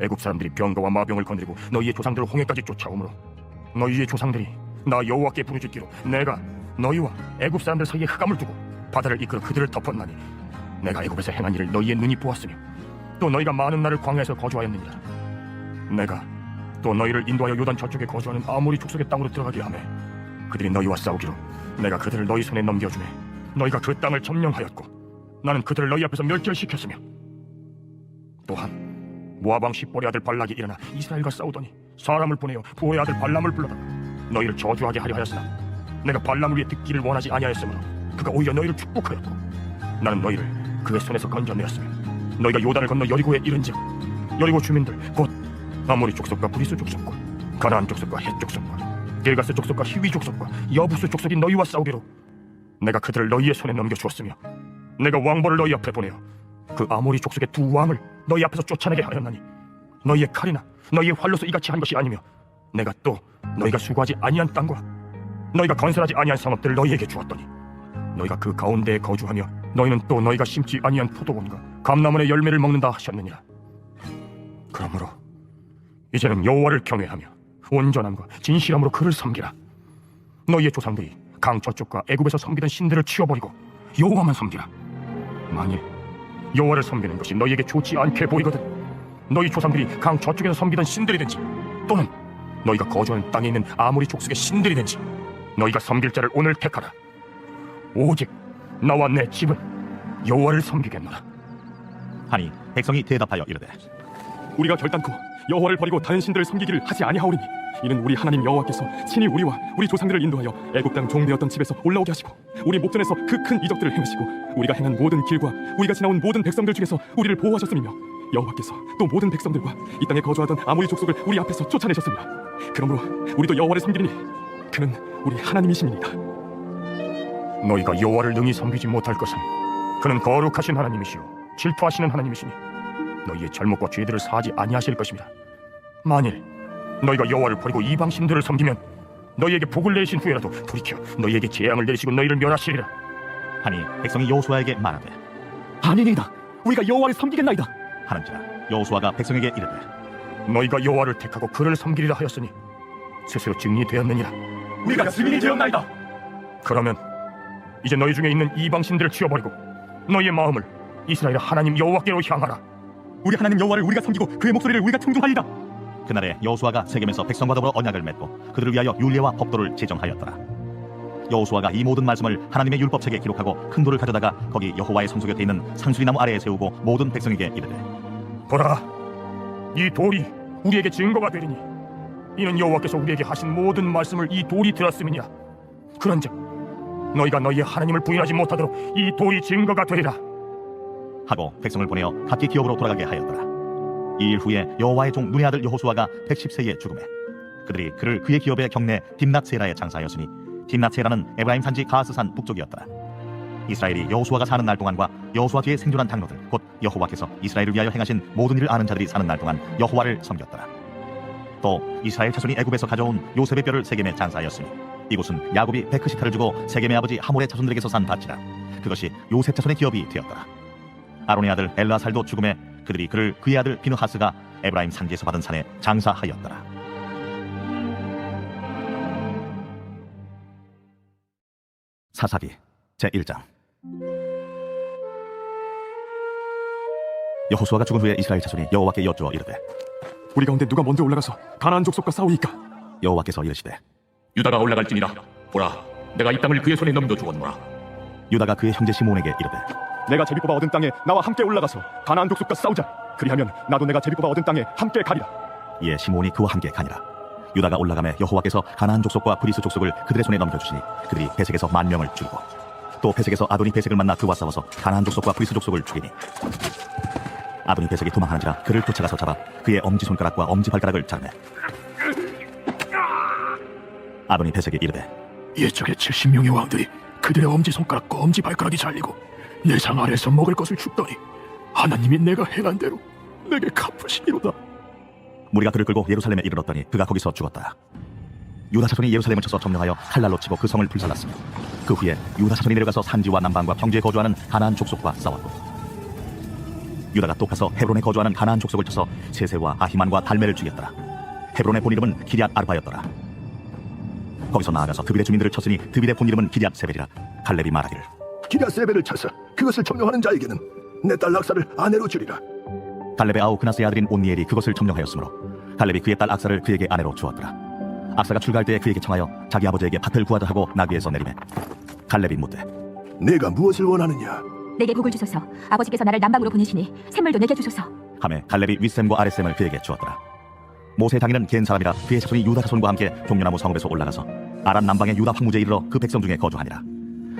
애굽 사람들이 병거와 마병을 거느리고 너희의 조상들을 홍해까지 쫓아오므로 너희의 조상들이 나 여호와께 부르짖기로 내가 너희와 애굽 사람들 사이에 흑암을 두고 바다를 이끌어 그들을 덮었나니 내가 애굽에서 행한 일을 너희의 눈이 보았으며 또 너희가 많은 날을 광야에서 거주하였느니라. 내가 또 너희를 인도하여 요단 저쪽에 거주하는 아모리 족속의 땅으로 들어가게 하매 그들이 너희와 싸우기로 내가 그들을 너희 손에 넘겨주매 너희가 그 땅을 점령하였고 나는 그들을 너희 앞에서 멸절시켰으며 또한 모압 왕 십볼의 아들 발락이 일어나 이스라엘과 싸우더니 사람을 보내어 부올의 아들 발람을 불러다가 너희를 저주하게 하려 하였으나 내가 발람을 위해 듣기를 원하지 아니하였으므로 그가 오히려 너희를 축복하였고 나는 너희를 그의 손에서 건져내었으며 너희가 요단을 건너 여리고에 이른즉 여리고 주민들 곧 아모리 족속과 브리스 족속과 가나안 족속과 헷 족속과 길가스 족속과 히위 족속과 여부스 족속이 너희와 싸우기로 내가 그들을 너희의 손에 넘겨주었으며 내가 왕벌을 너희 앞에 보내어 그 아모리 족속의 두 왕을 너희 앞에서 쫓아내게 하였나니 너희의 칼이나 너희의 활로서 이같이 한 것이 아니며 내가 또 너희가 수고하지 아니한 땅과 너희가 건설하지 아니한 성읍들을 너희에게 주었더니 너희가 그 가운데에 거주하며 너희는 또 너희가 심지 아니한 포도원과 감나문의 열매를 먹는다 하셨느니라. 그러므로 이제는 여호와를 경외하며 온전함과 진실함으로 그를 섬기라. 너희의 조상들이 강 저쪽과 애굽에서 섬기던 신들을 치워버리고 여호와만 섬기라. 만일 여호와를 섬기는 것이 너희에게 좋지 않게 보이거든 너희 조상들이 강 저쪽에서 섬기던 신들이든지 또는 너희가 거주하는 땅에 있는 아모리 족속의 신들이든지 너희가 섬길 자를 오늘 택하라. 오직 나와 내 집은 여호와를 섬기겠노라. 하니 백성이 대답하여 이르되 우리가 결단코 여호와를 버리고 다른 신들을 섬기기를 하지 아니하오리니 이는 우리 하나님 여호와께서 친히 우리와 우리 조상들을 인도하여 애굽 땅 종되었던 집에서 올라오게 하시고 우리 목전에서 그 큰 이적들을 행하시고 우리가 행한 모든 길과 우리가 지나온 모든 백성들 중에서 우리를 보호하셨음이며 여호와께서 또 모든 백성들과 이 땅에 거주하던 아모리 족속을 우리 앞에서 쫓아내셨습니다. 그러므로 우리도 여호와를 섬기리니 그는 우리 하나님이십니다. 너희가 여호와를 능히 섬기지 못할 것은 그는 거룩하신 하나님이시오 질투하시는 하나님이시니 너희의 잘못과 죄들을 사하지 아니하실 것입니다. 만일 너희가 여호와를 버리고 이방 신들을 섬기면 너희에게 복을 내신 후에라도 돌이켜 너희에게 재앙을 내리시고 너희를 멸하시리라. 하니 백성이 여호수아에게 말하되 아니니이다. 우리가 여호와를 섬기겠나이다. 하는지라 여호수아가 백성에게 이르되 너희가 여호와를 택하고 그를 섬기리라 하였으니 스스로 증리되었느니라. 우리가 증인이 되었나이다. 그러면 이제 너희 중에 있는 이방 신들을 치워버리고 너희의 마음을 이스라엘 하나님 여호와께로 향하라. 우리 하나님 여호와를 우리가 섬기고 그의 목소리를 우리가 청중하리이다. 그날에 여호수아가 세겜에서 백성과 더불어 언약을 맺고 그들을 위하여 율례와 법도를 제정하였더라. 여호수아가 이 모든 말씀을 하나님의 율법책에 기록하고 큰 돌을 가져다가 거기 여호와의 성소 곁에 있는 상수리나무 아래에 세우고 모든 백성에게 이르되 보라, 이 돌이 우리에게 증거가 되리니 이는 여호와께서 우리에게 하신 모든 말씀을 이 돌이 들었음이니라. 그런즉 너희가 너희의 하나님을 부인하지 못하도록 이 돌이 증거가 되리라 하고 백성을 보내어 각기 기업으로 돌아가게 하였더라. 2일 후에 여호와의 종 눈의 아들 여호수아가 110세에 죽음에 그들이 그를 그의 기업의 경내 딥낫세라에 장사하였으니 딥낫세라는 에브라임 산지 가스산 북쪽이었더라. 이스라엘이 여호수아가 사는 날 동안과 여호수아 뒤에 생존한 장로들 곧 여호와께서 이스라엘을 위하여 행하신 모든 일을 아는 자들이 사는 날 동안 여호와를 섬겼더라. 또 이스라엘 자손이 애굽에서 가져온 요셉의 뼈를 세겜에 장사하였으니 이곳은 야곱이 베크시타를 주고 세겜의 아버지 하몰의 자손들에게서 산 밭이라. 그것이 요셉 자손의 기업이 되었더라. 아론의 아들 엘라살도 죽음에 그들이 그를 그의 아들 비느하스가 에브라임 산지에서 받은 산에 장사하였더라. 사사기 제1장. 여호수아가 죽은 후에 이스라엘 자손이 여호와께 여쭈어 이르되 우리 가운데 누가 먼저 올라가서 가나안 족속과 싸우이까? 여호와께서 이르시되 유다가 올라갈지니라. 보라, 내가 이 땅을 그의 손에 넘겨 주었노라. 유다가 그의 형제 시므온에게 이르되 내가 제비뽑아 얻은 땅에 나와 함께 올라가서 가나안 족속과 싸우자. 그리하면 나도 내가 제비뽑아 얻은 땅에 함께 가리라. 이에 시므온이 그와 함께 가니라. 유다가 올라가매 여호와께서 가나안 족속과 브리스 족속을 그들의 손에 넘겨주시니 그들이 베색에서 10,000명을 죽이고 또 베색에서 아도니 베색을 만나 그와 싸워서 가나안 족속과 브리스 족속을 죽이니 아도니 베색이 도망하는지라 그를 쫓아가서 잡아 그의 엄지손가락과 엄지발가락을 자르매 아도니 베색이 이르되 옛적에 70명의 왕들이 그들의 엄지손가락과 엄지발가락이 잘리고 내 상 아래에서 먹을 것을 줍더니 하나님이 내가 행한 대로 내게 갚으시기로다. 무리가 그를 끌고 예루살렘에 이르렀더니 그가 거기서 죽었다. 유다 자손이 예루살렘을 쳐서 점령하여 칼날로 치고 그 성을 불살랐으며 그 후에 유다 자손이 내려가서 산지와 남방과 평지에 거주하는 가나안 족속과 싸웠고 유다가 또 가서 헤브론에 거주하는 가나안 족속을 쳐서 세세와 아히만과 달메를 죽였더라. 헤브론의 본 이름은 기럇 아르바였더라. 거기서 나아가서 드빌의 주민들을 쳤으니 드빌의 본 이름은 기럇 세벨이라. 갈렙이 말하기를 기럇 세벨을 쳐서 그것을 점령하는 자에게는 내 딸 락사를 아내로 주리라. 갈렙의 아우 그나스의 아들인 온니엘이 그것을 점령하였으므로 갈렙이 그의 딸 악사를 그에게 아내로 주었더라. 악사가 출가할 때에 그에게 청하여 자기 아버지에게 밭을 구하자 하고 나귀에서 내리매 갈렙이 묻되 내가 무엇을 원하느냐? 내게 복을 주소서. 아버지께서 나를 남방으로 보내시니 샘물도 내게 주소서. 하매 갈렙이 윗샘과 아랫샘을 그에게 주었더라. 모세의 당인은 겐 사람이라 그의 자손이 유다 자손과 함께 종려나무 성읍에서 올라가서 아란 남방의 유다 황무제에 이르러 그 백성 중에 거주하니라.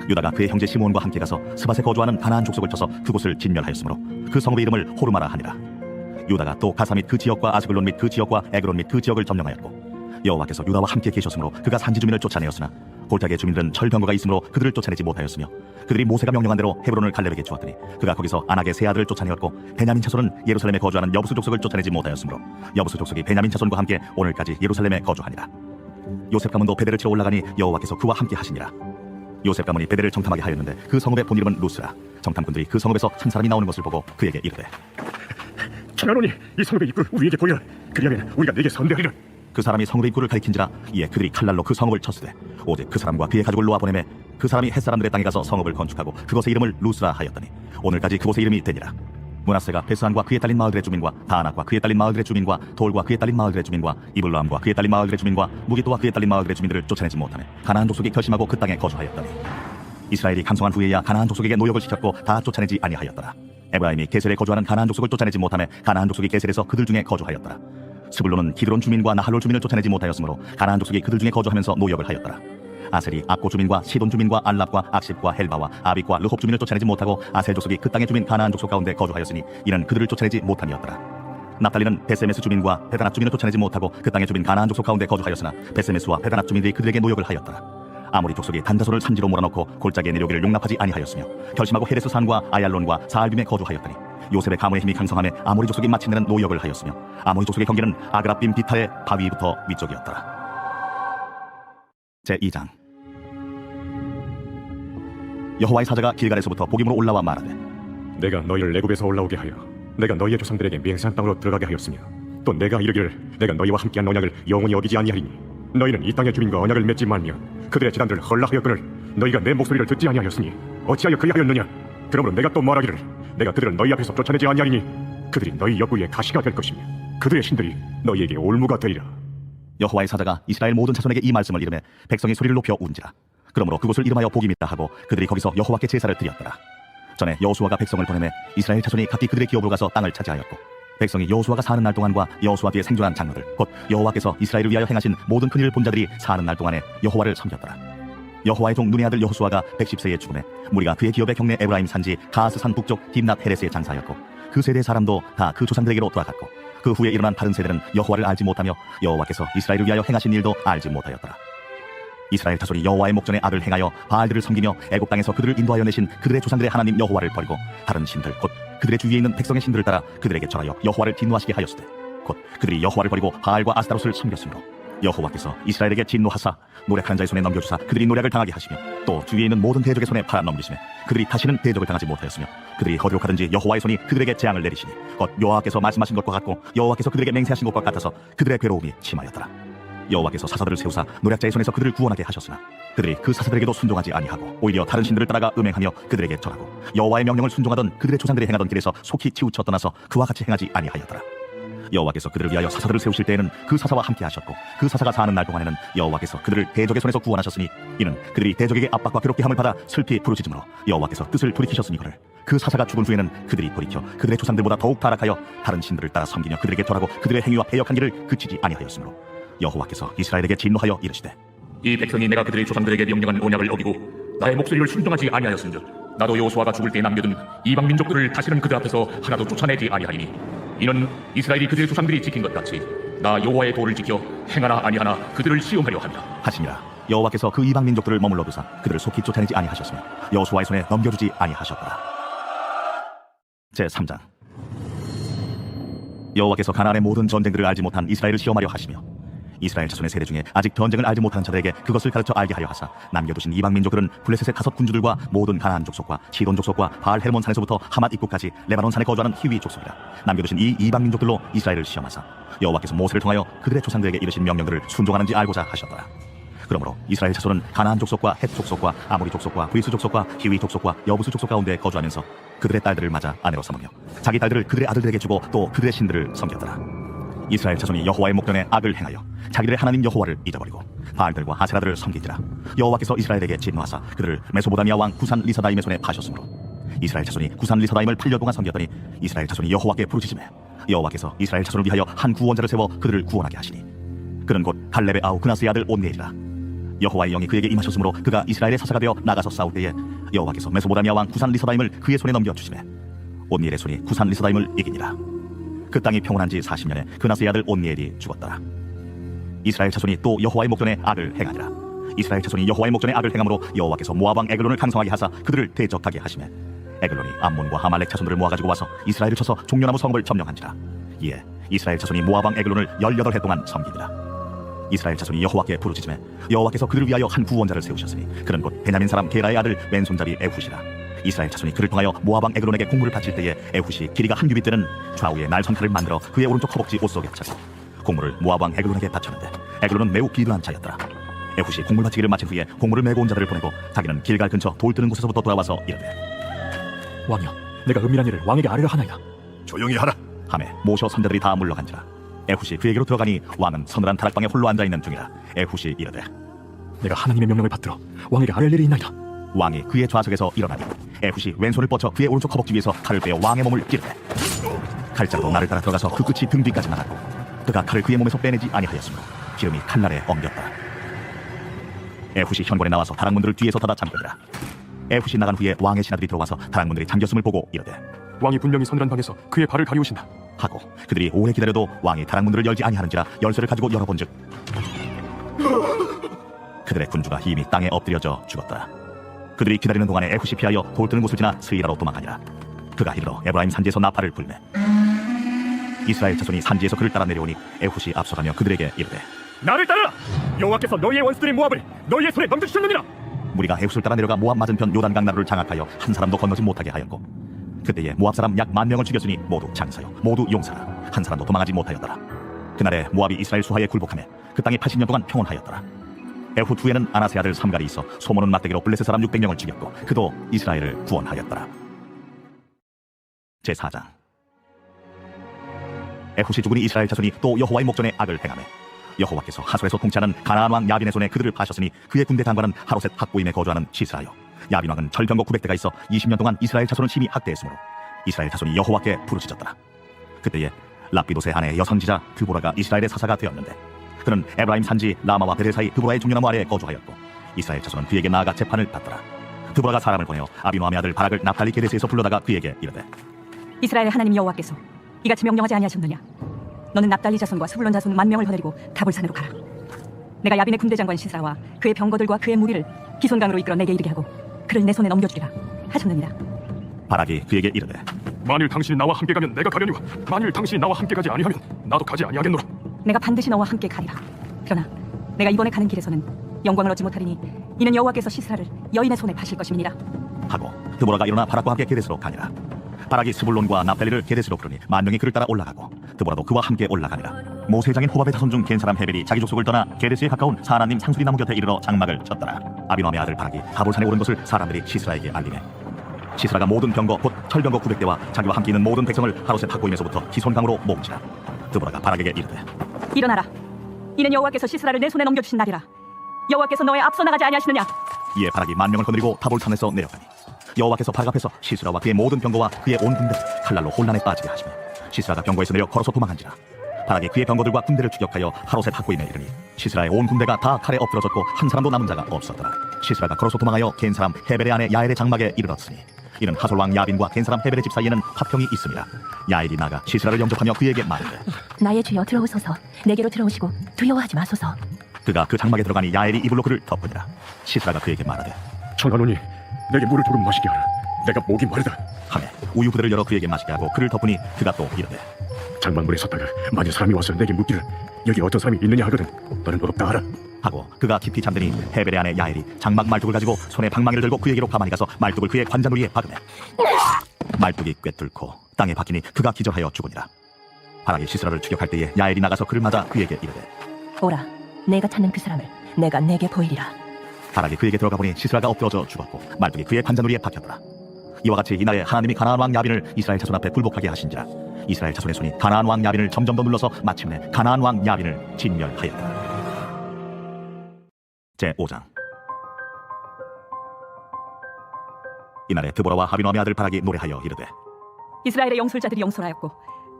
유다가 그의 형제 시므온과 함께 가서 스밧에 거주하는 가나안 족속을 쳐서 그곳을 진멸하였으므로 그 성읍의 이름을 호르마라 하니라. 유다가 또 가사 및 그 지역과 아스글론 및 그 지역과 에그론 및 그 지역을 점령하였고 여호와께서 유다와 함께 계셨으므로 그가 산지 주민을 쫓아내었으나 골짜기의 주민들은 철병거가 있으므로 그들을 쫓아내지 못하였으며 그들이 모세가 명령한 대로 헤브론을 갈렙에게 주었더니 그가 거기서 아낙의 세 아들을 쫓아내었고 베냐민 자손은 예루살렘에 거주하는 여부수 족속을 쫓아내지 못하였으므로 여부수 족속이 베냐민 자손과 함께 오늘까지 예루살렘에 거주하니라. 요셉 가문도 베델을 치러 올라가니 여호와께서 그와 함께 하시니라. 요셉 가문이 베델을 정탐하게 하였는데 그 성읍의 본 이름은 루스라. 정탐꾼들이 그 성읍에서 한 사람이 나오는 것을 보고 그에게 이르되 청하노니 이 성읍의 입구를 우리에게 보여라. 그리하면 우리가 네게 선대하리라. 그 사람이 성읍의 입구를 가리킨지라 이에 그들이 칼날로 그 성읍을 쳤으되 오직 그 사람과 그의 가족을 놓아보내매 그 사람이 햇사람들의 땅에 가서 성읍을 건축하고 그곳의 이름을 루스라 하였더니 오늘까지 그곳의 이름이 되니라. 므낫세가 베스안과 그에 딸린 마을들의 주민과 다안악과 그에 딸린 마을들의 주민과 돌과 그에 딸린 마을들의 주민과 이블라함과 그에 딸린 마을들의 주민과 무기또와 그에 딸린 마을들의 주민들을 쫓아내지 못하며 가나안 족속이 결심하고 그 땅에 거주하였더니 이스라엘이 강성한 후에야 가나안 족속에게 노역을 시켰고 다 쫓아내지 아니하였더라. 에브라임이 게셀에 거주하는 가나안 족속을 쫓아내지 못하며 가나안 족속이 게셀에서 그들 중에 거주하였더라. 스불론은 기드론 주민과 나할롤 주민을 쫓아내지 못하였으므로 가나안 족속이 그들 중에 거주하면서 노역을 하였더라. 아셀이 악고 주민과 시돈 주민과 알랍과 악십과 헬바와 아빅과 르홉 주민을 쫓아내지 못하고 아셀 족속이 그 땅의 주민 가나안 족속 가운데 거주하였으니 이는 그들을 쫓아내지 못함이었더라. 납달리는 베세메스 주민과 베다낙 주민을 쫓아내지 못하고 그 땅의 주민 가나안 족속 가운데 거주하였으나 베세메스와 베다낙 주민들이 그들에게 노역을 하였더라. 아모리 족속이 단자손을 산지로 몰아넣고 골짜기에 내려오기를 용납하지 아니하였으며 결심하고 헤레스 산과 아얄론과 사알빔에 거주하였더니 요셉의 가문의 힘이 강성함에 아모리 족속이 마침내는 노역을 하였으며 아모리 족속의 경계는 아그라빔 비타의 바위부터 위쪽이었더라. 제2장. 여호와의 사자가 길갈에서부터 복임으로 올라와 말하되 내가 너희를 애굽에서 올라오게 하여 내가 너희의 조상들에게 맹세한 땅으로 들어가게 하였으며 또 내가 이르기를 내가 너희와 함께한 언약을 영원히 어기지 아니하리니 너희는 이 땅의 주민과 언약을 맺지 말며 그들의 제단들을 헐락하였거늘 너희가 내 목소리를 듣지 아니하였으니 어찌하여 그리하였느냐. 그러므로 내가 또 말하기를 내가 그들을 너희 앞에서 쫓아내지 아니하리니 그들이 너희 옆구리에 가시가 될 것이며 그들의 신들이 너희에게 올무가 되리라. 여호와의 사자가 이스라엘 모든 자손에게 이 말씀을 이르매 백성이 소리를 높여 운지라. 그러므로 그곳을 이름하여 복임이라 하고 그들이 거기서 여호와께 제사를 드렸더라. 전에 여호수아가 백성을 보내매 이스라엘 자손이 각기 그들의 기업으로 가서 땅을 차지하였고 백성이 여호수아가 사는 날 동안과 여호수아 뒤에 생존한 장로들 곧 여호와께서 이스라엘을 위하여 행하신 모든 큰일을 본 자들이 사는 날 동안에 여호와를 섬겼더라. 여호와의 종 눈의 아들 여호수아가 110세에 죽음에 무리가 그의 기업의 경내 에브라임 산지 가스산 북쪽 딥낫 헤레스의 장사였고 그 세대 사람도 다 그 조상들에게로 돌아갔고 그 후에 일어난 다른 세대는 여호와를 알지 못하며 여호와께서 이스라엘을 위하여 행하신 일도 알지 못하였더라. 이스라엘 자손이 여호와의 목전에 악을 행하여 바알들을 섬기며 애굽 땅에서 그들을 인도하여 내신 그들의 조상들의 하나님 여호와를 버리고 다른 신들 곧 그들의 주위에 있는 백성의 신들을 따라 그들에게 절하여 여호와를 진노하시게 하였으되 곧 그들이 여호와를 버리고 바알과 아스타롯을 섬겼으므로 여호와께서 이스라엘에게 진노하사 노력하는 자의 손에 넘겨주사 그들이 노력을 당하게 하시며 또 주위에 있는 모든 대적의 손에 팔아 넘기시며 그들이 다시는 대적을 당하지 못하였으며 그들이 어디로 가든지 여호와의 손이 그들에게 재앙을 내리시니 곧 여호와께서 말씀하신 것과 같고 여호와께서 그들에게 맹세하신 것과 같아서 그들의 괴로움이 심하였더라. 여호와께서 사사들을 세우사 노략자의 손에서 그들을 구원하게 하셨으나 그들이 그 사사들에게도 순종하지 아니하고 오히려 다른 신들을 따라가 음행하며 그들에게 절하고 여호와의 명령을 순종하던 그들의 조상들이 행하던 길에서 속히 치우쳐 떠나서 그와 같이 행하지 아니하였더라. 여호와께서 그들을 위하여 사사들을 세우실 때에는 그 사사와 함께 하셨고 그 사사가 사는 날 동안에는 여호와께서 그들을 대적의 손에서 구원하셨으니 이는 그들이 대적에게 압박과 괴롭게 함을 받아 슬피 부르짖음으로 여호와께서 뜻을 돌이키셨으니거늘 그 사사가 죽은 후에는 그들이 돌이켜 그들의 조상들보다 더욱 타락하여 다른 신들을 따라 섬기며 그들에게 절하고 그들의 행위와 패역한 길을 그치지 아니하였으므로 여호와께서 이스라엘에게 진노하여 이르시되 이 백성이 내가 그들의 조상들에게 명령한 언약을 어기고 나의 목소리를 순종하지 아니하였은즉 나도 여호수아가 죽을 때 남겨둔 이방 민족들을 다시는 그들 앞에서 하나도 쫓아내지 아니하리니 이는 이스라엘이 그들의 조상들이 지킨 것 같이 나 여호와의 도를 지켜 행하나 아니하나 그들을 시험하려 함이라 하시니라. 여호와께서 그 이방 민족들을 머물러 두사 그들을 속히 쫓아내지 아니하셨으며 여호수아의 손에 넘겨주지 아니하셨더라. 제3장. 여호와께서 가나안의 모든 전쟁들을 알지 못한 이스라엘을 시험하려 하시며 이스라엘 자손의 세대 중에 아직 전쟁을 알지 못하는 자들에게 그것을 가르쳐 알게 하려 하사 남겨두신 이방 민족들은 블레셋의 5 군주들과 모든 가나안 족속과 시돈 족속과 바알 헤르몬 산에서부터 하맛 입구까지 레바논 산에 거주하는 히위 족속이라. 남겨두신 이 이방 민족들로 이스라엘을 시험하사 여호와께서 모세를 통하여 그들의 조상들에게 이르신 명령들을 순종하는지 알고자 하셨더라. 그러므로 이스라엘 자손은 가나안 족속과 헷 족속과 아모리 족속과 브리스 족속과 히위 족속과 여부수 족속 가운데 거주하면서 그들의 딸들을 맞아 아내로 삼으며 자기 딸들을 그들의 아들들에게 주고 또 그들의 신들을 섬겼더라. 이스라엘 자손이 여호와의 목전에 악을 행하여 자기들의 하나님 여호와를 잊어버리고 바알들과 아세라들을 섬기지라. 여호와께서 이스라엘에게 진노하사 그들을 메소보다미아 왕 구산 리사다임의 손에 파셨으므로 이스라엘 자손이 구산 리사다임을 8년 동안 섬겼더니 이스라엘 자손이 여호와께 부르짖음에 여호와께서 이스라엘 자손을 위하여 한 구원자를 세워 그들을 구원하게 하시니 그는 곧 갈렙의 아우 그나스의 아들 온니엘이라. 여호와의 영이 그에게 임하셨으므로 그가 이스라엘의 사사가 되어 나가서 싸울 때에 여호와께서 메소보다미아 왕 구산 리사다임을 그의 손에 넘겨주시매 온니엘의 손이 구산 리사다임을 이기니라. 그 땅이 평온한 지 40년에 그나스의 아들 온니엘이 죽었더라. 이스라엘 자손이 또 여호와의 목전에 악을 행하니라. 이스라엘 자손이 여호와의 목전에 악을 행함으로 여호와께서 모압 왕 에글론을 강성하게 하사 그들을 대적하게 하시매 에글론이 암몬과 하말렉 자손들을 모아가지고 와서 이스라엘을 쳐서 종려나무 성읍을 점령한지라. 이에 이스라엘 자손이 모압 왕 에글론을 18해 동안 섬기니라. 이스라엘 자손이 여호와께 부르짖음에 여호와께서 그들을 위하여 한 구원자를 세우셨으니 그는 곧 베냐민 사람 게라의 아들 왼손잡이 에훗이라. 이스라엘 자손이 그를 통하여 모압 왕 에글론에게 공물을 바칠 때에 에훗이 길이가 한 규빗 되는 좌우에 날선칼을 만들어 그의 오른쪽 허벅지 옷 속에 차서 공물을 모압 왕 에글론에게 바쳤는데 에글론은 매우 비둔한 자였더라. 에훗이 공물 바치기를 마친 후에 공물을 메고 온 자들을 보내고 자기는 길갈 근처 돌 뜨는 곳에서부터 돌아와서 이르되 왕이여, 내가 은밀한 일을 왕에게 아뢰려 하나이다. 조용히 하라. 하매 모셔 선자들이 다 물러간지라. 에훗이 그에게로 들어가니 왕은 서늘한 다락방에 홀로 앉아있는 중이라. 에훗이 이르되 내가 하나님의 명령을 받들어 왕에게 아뢰 일이 있나이다. 왕이 그의 좌석에서 일어나니 에훗이 왼손을 뻗쳐 그의 오른쪽 허벅지 위에서 칼을 빼어 왕의 몸을 찌르되 칼자루도 나를 따라 들어가서 그 끝이 등 뒤까지 나갔고 그가 칼을 그의 몸에서 빼내지 아니하였으므로 기름이 칼날에 엉겼다. 에훗이 현관에 나와서 다락문들을 뒤에서 닫아 잠그니라. 에훗이 나간 후에 왕의 신하들이 들어와서 다락문들이 잠겼음을 보고 이르되 왕이 분명히 서늘한 방에서 그의 발을 가리우신다. 하고 그들이 오래 기다려도 왕이 다락문들을 열지 아니하는지라 열쇠를 가지고 열어본즉 그들의 군주가 이미 땅에 엎드려져 죽었더라. 그들이 기다리는 동안에 에훗이 피하여 돌 뜨는 곳을 지나 스이라로 도망하니라. 그가 이르러 에브라임 산지에서 나팔을 불매 이스라엘 자손이 산지에서 그를 따라 내려오니 에훗이 앞서가며 그들에게 이르되 나를 따르라. 여호와께서 너희의 원수들인 모압을 너희의 손에 넘겨주셨느니라. 무리가 에훗을 따라 내려가 모압 맞은편 요단강 나루를 장악하여 한 사람도 건너지 못하게 하였고 그때에 모압 사람 약 10,000명을 죽였으니 모두 장사요 모두 용사라. 한 사람도 도망하지 못하였더라. 그날에 모압이 이스라엘 수하에 굴복하며 그 땅이 80년 동안 평온하였더라. 에훗 후에는 아나세 아들 삼갈이 있어 소모는 막대기로 블레셋 사람 600명을 죽였고 그도 이스라엘을 구원하였더라. 제4장. 에훗이 죽으니 이스라엘 자손이 또 여호와의 목전에 악을 행하며 여호와께서 하솔에서 통치하는 가나안 왕 야빈의 손에 그들을 파셨으니 그의 군대 장관은 하로셋 학고임에 거주하는 시스라요. 야빈 왕은 절병거 900대가 있어 20년 동안 이스라엘 자손을 심히 학대했으므로 이스라엘 자손이 여호와께 부르짖었더라. 그때에 랍비도스의 아내 여선지자 드보라가 이스라엘의 사사가 되었는데 그는 에브라임 산지 라마와 베델 사이 드보라의 종려나무 아래에 거주하였고 이스라엘 자손은 그에게 나아가 재판을 받더라. 드보라가 사람을 보내어 아비노함의 아들 바락을 naphtali 게데스에서 불러다가 그에게 이르되 이스라엘 하나님 여호와께서 이같이 명령하지 아니하셨느냐? 너는 납달리 자손과 스불론 자손 10,000명을 거느리고 다볼산으로 가라. 내가 야빈의 군대 장관 시스라와 그의 병거들과 그의 무리를 기손강으로 이끌어 내게 이르게 하고 그를 내 손에 넘겨주리라 하셨느니라. 바락이 그에게 이르되 만일 당신이 나와 함께 가면 내가 가려니와 만일 당신이 나와 함께 가지 아니하면 나도 가지 아니하겠노라. 내가 반드시 너와 함께 가리라. 그러나 내가 이번에 가는 길에서는 영광을 얻지 못하리니 이는 여호와께서 시스라를 여인의 손에 파실 것임이니라 하고 드보라가 일어나 바락과 함께 게데스로 가니라. 바락이 스불론과 납달리를 게데스로 부르니 10,000명이 그를 따라 올라가고 드보라도 그와 함께 올라가니라. 모세장인 호밥의 자손 중 겐 사람 헤벨이 자기 족속을 떠나 게데스에 가까운 사하나님 상수리 나무 곁에 이르러 장막을 쳤더라. 아비노함의 아들 바락이 다볼산에 오른 것을 사람들이 시스라에게 알리매 시스라가 모든 병거 곧 철병거 900대와 자기와 함께 있는 모든 백성을 하로셋 학고임에서부터 기손강으로 모으지라. 드보라가 바락에게 이르되 일어나라. 이는 여호와께서 시스라를 내 손에 넘겨주신 날이라. 여호와께서 너의 앞서 나가지 아니하시느냐? 이에 바락이 10,000명을 거느리고 다볼산에서 내려가니 여호와께서 바락 앞에서 시스라와 그의 모든 병거와 그의 온 군대를 칼날로 혼란에 빠지게 하시며 시스라가 병거에서 내려 걸어서 도망한지라. 바락이 그의 병거들과 군대를 추격하여 하로셋 학고임에 이르니 시스라의 온 군대가 다 칼에 엎드러졌고 한 사람도 남은 자가 없었더라. 시스라가 걸어서 도망하여 겐 사람 헤벨의 아내 야엘의 장막에 이르렀으니 이는 하솔 왕 야빈과 겐 사람 헤벨의 집 사이에는 화평이 있음이라. 야엘이 나가 시스라를 영접하며 그에게 말하되 나의 주여 들어오소서. 내게로 들어오시고 두려워하지 마소서. 그가 그 장막에 들어가니 야엘이 이불로 그를 덮으니라. 시스라가 그에게 말하되 청하노니 내게 물을 조금 마시게 하라. 내가 목이 마르다. 하매 우유 부대를 열어 그에게 마시게 하고 그를 덮으니 그가 또 이르되 장막문에 섰다가 만일 사람이 와서 내게 묻기를 여기 어떤 사람이 있느냐 하거든 너는 무겁다 하라. 하고 그가 깊이 잠드니 헤벨의 아내 야엘이 장막 말뚝을 가지고 손에 방망이를 들고 그에게로 가만히 가서 말뚝을 그의 관자놀이에 박으매 말뚝이 꿰뚫고 땅에 박히니 그가 기절하여 죽으니라. 바락이 시스라를 추격할 때에 야엘이 나가서 그를 맞아 그에게 이르되 오라. 내가 찾는 그 사람을 내가 내게 보이리라. 바락이 그에게 들어가 보니 시스라가 엎드러져 죽었고 말뚝이 그의 관자놀이에 박혔더라. 이와 같이 이날에 하나님이 가나안 왕 야빈을 이스라엘 자손 앞에 굴복하게 하신지라. 이스라엘 자손의 손이 가나안 왕 야빈을 점점 더 눌러서 마침내 가나안 왕 야빈을 진멸하였다. 제5장. 이날에 드보라와 하비노함의 아들 바락이 노래하여 이르되 이스라엘의 영솔자들이 영솔하였고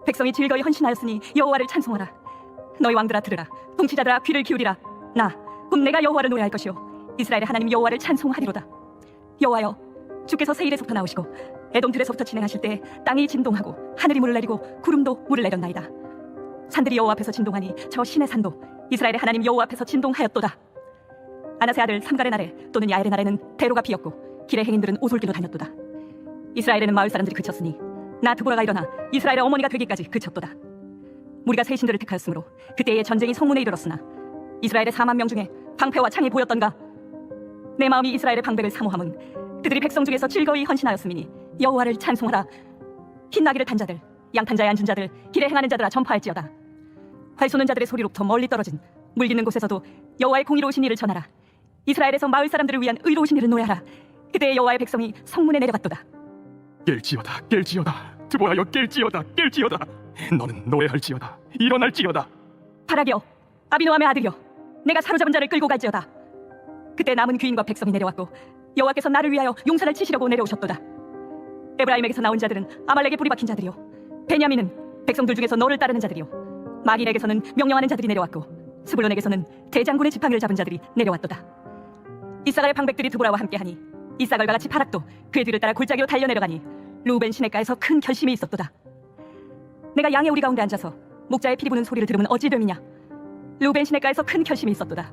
백성이 즐거이 헌신하였으니 여호와를 찬송하라. 너희 왕들아 들으라. 통치자들아 귀를 기울이라. 곧 내가 여호와를 노래할 것이요 이스라엘의 하나님 여호와를 찬송하리로다. 여호와여, 주께서 세일에서부터 나오시고 에돔들에서부터 진행하실 때 땅이 진동하고 하늘이 물을 내리고 구름도 물을 내렸나이다. 산들이 여호와 앞에서 진동하니 저 신의 산도 이스라엘의 하나님 여호와 앞에서 진동하였도다. 아나세 아들 삼갈의 날에 또는 야엘의 날에는 대로가 비었고 길의 행인들은 오솔길로 다녔도다. 이스라엘에는 마을 사람들이 그쳤으니 나 드보라가 일어나 이스라엘의 어머니가 되기까지 그쳤도다. 무리가 새 신들을 택하였으므로 그때의 전쟁이 성문에 이르렀으나 이스라엘의 4만 명 중에 방패와 창이 보였던가? 내 마음이 이스라엘의 방백을 사모함은 그들이 백성 중에서 즐거이 헌신하였음이니 여호와를 찬송하라. 흰나귀를 탄 자들, 양탄 자에 앉은 자들, 길에 행하는 자들아 전파할지어다. 활 쏘는 자들의 소리로부터 멀리 떨어진 물 깃는 곳에서도 여호와의 공의로우신 일을 전하라. 이스라엘에서 마을 사람들을 위한 의로우신 일을 노래하라. 그때 여호와의 백성이 성문에 내려갔도다. 깰지어다, 깰지어다. 드보라여, 깰지어다, 깰지어다. 너는 노래할지어다, 일어날지어다. 바락이여, 아비노함의 아들이여, 내가 사로잡은 자를 끌고 갈지어다. 그때 남은 귀인과 백성이 내려왔고 여호와께서 나를 위하여 용산을 치시려고 내려오셨도다. 에브라임에게서 나온 자들은 아말렉에 뿌리 박힌 자들이요 베냐민은 백성들 중에서 너를 따르는 자들이요 마길에게서는 명령하는 자들이 내려왔고 스불론에게서는 대장군의 지팡이를 잡은 자들이 내려왔도다. 이사갈의 방백들이 드보라와 함께하니 이사갈과 같이 바락도 그의 뒤를 따라 골짜기로 달려내려가니 루벤 시냇가에서 큰 결심이 있었도다. 내가 양의 우리 가운데 앉아서 목자의 피리 부는 소리를 들으면 어찌 됨이냐. 루벤 시냇가에서 큰 결심이 있었도다.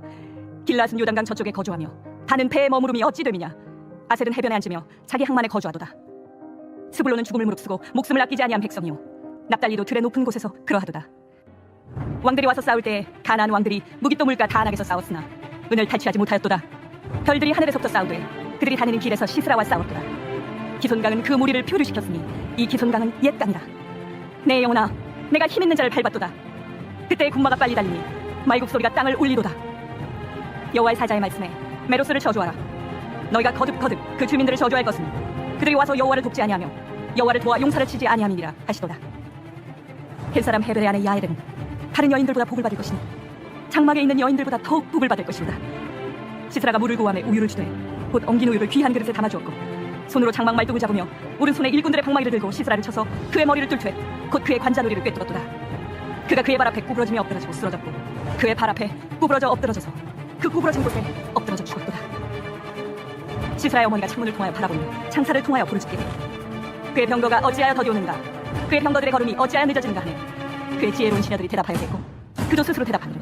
길앗은 요단강 저쪽에 거주하며 다는 배에 머무름이 어찌 됨이냐. 아셀은 해변에 앉으며 자기 항만에 거주하도다. 스불론은 죽음을 무릅쓰고 목숨을 아끼지 아니한 백성이요 납달리도 들의 높은 곳에서 그러하도다. 왕들이 와서 싸울 때에 가나안 왕들이 무깃도 물가 다안악에서 싸웠으나 은을 탈취하지 못하였도다. 별들이 하늘에서부터 싸우되 그들이 다니는 길에서 시스라와 싸웠도다. 기손강은 그 무리를 표류시켰으니 이 기손강은 옛 강이다. 내 영혼아, 내가 힘있는 자를 밟았도다. 그때 군마가 빨리 달리니 말국 소리가 땅을 울리도다. 여호와의 사자의 말씀에 메로스를 저주하라. 너희가 거듭 그 주민들을 저주할 것은 그들이 와서 여호와를 돕지 아니하며 여호와를 도와 용사를 치지 아니함이니라 하시도다. 햇사람 헤벨의 아내 야엘은 다른 여인들보다 복을 받을 것이니 장막에 있는 여인들보다 더욱 복을 받을 것이로다. 시스라가 물을 구함에 우유를 주되 곧 엉긴 우유를 귀한 그릇에 담아주었고 손으로 장막 말뚝을 잡으며 오른손에 일꾼들의 방망이를 들고 시스라를 쳐서 그의 머리를 뚫되 곧 그의 관자놀이를 꿰뚫었도다. 그가 그의 발 앞에 구부러지며 엎드러지고 쓰러졌고 그의 발 앞에 구부러져 엎드러져서 그 구부러진 곳에 엎드러져 죽었도다. 시스라의 어머니가 창문을 통하여 바라보며 창살을 통하여 부르짖기를 그의 병거가 어찌하여 더디 오는가. 그의 병거들의 걸음이 어찌하여 늦어지는가 하네. 그의 지혜로운 시녀들이 대답하였겠고 그도 스스로 대답하기를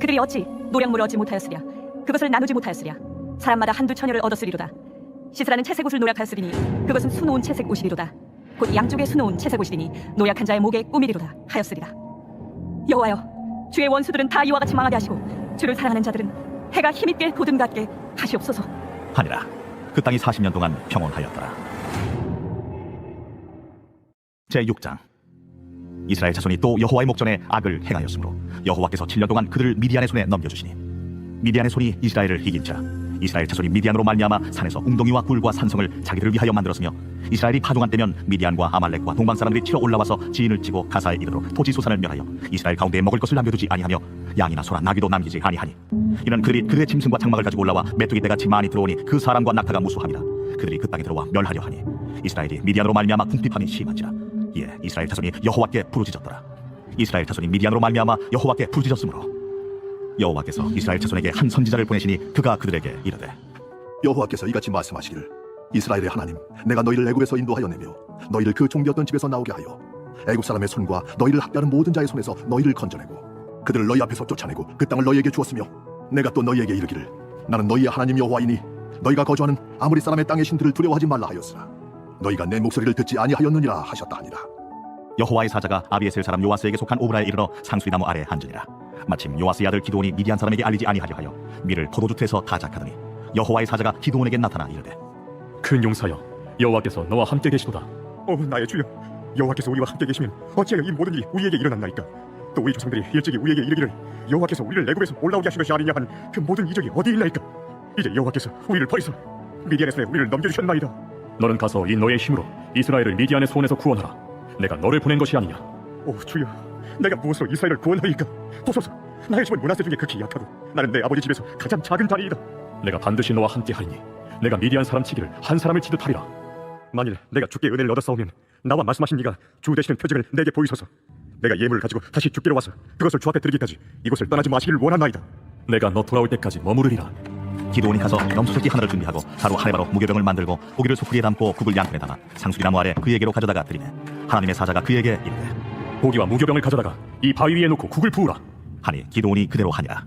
그들이 어찌 노량물을 얻지 못하였으랴. 그것을 나누지 못하였으랴. 사람마다 한두 처녀를 얻었으리로다. 시스라는 채색 옷을 노략하였으리니 그것은 수놓은 채색 옷이리로다. 곧 양쪽에 수놓은 채색 옷이리니 노약한 자의 목에 꾸미리로다 하였으리라. 여호와여, 주의 원수들은 다 이와 같이 망하게 하시고 주를 사랑하는 자들은 해가 힘있게 고든 같게 하시옵소서. 하니라. 그 땅이 40년 동안 평온하였더라. 제6장. 이스라엘 자손이 또 여호와의 목전에 악을 행하였으므로 여호와께서 7년 동안 그들을 미디안의 손에 넘겨주시니 미디안의 손이 이스라엘을 이긴자 이스라엘 자손이 미디안으로 말미암아 산에서 웅덩이와 굴과 산성을 자기들을 위하여 만들었으며 이스라엘이 파종한 때면 미디안과 아말렉과 동방 사람들이 치러 올라와서 지인을 찌고 가사에 이르도록 토지 소산을 멸하여 이스라엘 가운데 먹을 것을 남겨두지 아니하며 양이나 소나 나귀도 남기지 아니하니 이는 그들이 그들의 짐승과 장막을 가지고 올라와 메뚜기 떼같이 많이 들어오니 그 사람과 낙타가 무수함이라. 그들이 그 땅에 들어와 멸하려 하니 이스라엘이 미디안으로 말미암아 궁핍함이 심한지라. 이에 이스라엘 자손이 여호와께 부르짖었더라. 이스라엘 자손이 미디안으로 말미암아 여호와께 부르짖었으므로 여호와께서 이스라엘 자손에게 한 선지자를 보내시니 그가 그들에게 이르되 여호와께서 이같이 말씀하시기를 이스라엘의 하나님, 내가 너희를 애굽에서 인도하여 내며 너희를 그 종되었던 집에서 나오게 하여 애굽 사람의 손과 너희를 학대하는 모든 자의 손에서 너희를 건져내고 그들을 너희 앞에서 쫓아내고 그 땅을 너희에게 주었으며 내가 또 너희에게 이르기를 나는 너희의 하나님 여호와이니 너희가 거주하는 아모리 사람의 땅의 신들을 두려워하지 말라 하였으나 너희가 내 목소리를 듣지 아니하였느니라 하셨다 하니라. 여호와의 사자가 아비에셀 사람 요아스에게 속한 오브라에 이르러 상수리나무 아래에 앉으니라. 마침 요아스의 아들 기드온이 미디안 사람에게 알리지 아니하려 하여 밀을 포도주트에서 타작하더니 여호와의 사자가 기드온에게 나타나 이르되 큰 용사여, 여호와께서 너와 함께 계시도다. 나의 주여, 여호와께서 우리와 함께 계시면 어찌하여 이 모든 일이 우리에게 일어났나이까. 또 우리 조상들이 일찍이 우리에게 이르기를 여호와께서 우리를 애굽에서 올라오게 하신 것이 아니냐 한 그 모든 이적이 어디 있나이까. 이제 여호와께서 우리를 버리사 미디안의 손에 우리를 넘겨주셨나이다. 너는 가서 이 너의 힘으로 이스라엘을 미디안의 손에서 구원하라. 내가 너를 보낸 것이 아니냐? 오 주여, 내가 무엇으로 이스라엘을 구원하리까? 보소서, 나의 집은 므낫세 중에 극히 약하고 나는 내 아버지 집에서 가장 작은 자리이다. 내가 반드시 너와 함께하리니 내가 미디안 사람 치기를 한 사람을 치듯 하리라. 만일 내가 주께 은혜를 얻었사오면 나와 말씀하신 이가 주 되시는 표징을 내게 보이소서. 내가 예물을 가지고 다시 주께로 와서 그것을 주 앞에 드리기까지 이곳을 떠나지 마시기를 원하나이다. 내가 너 돌아올 때까지 머무르리라. 기드온이 가서 염소새끼 하나를 준비하고 하루 하레바로 무교병을 만들고 고기를 소쿠리에 담고 국을 양푼에 담아 상수리나무 아래 그에게로 가져다가 드리매 하나님의 사자가 그에게 이르되 고기와 무교병을 가져다가 이 바위 위에 놓고 국을 부으라. 하니 기드온이 그대로 하니라.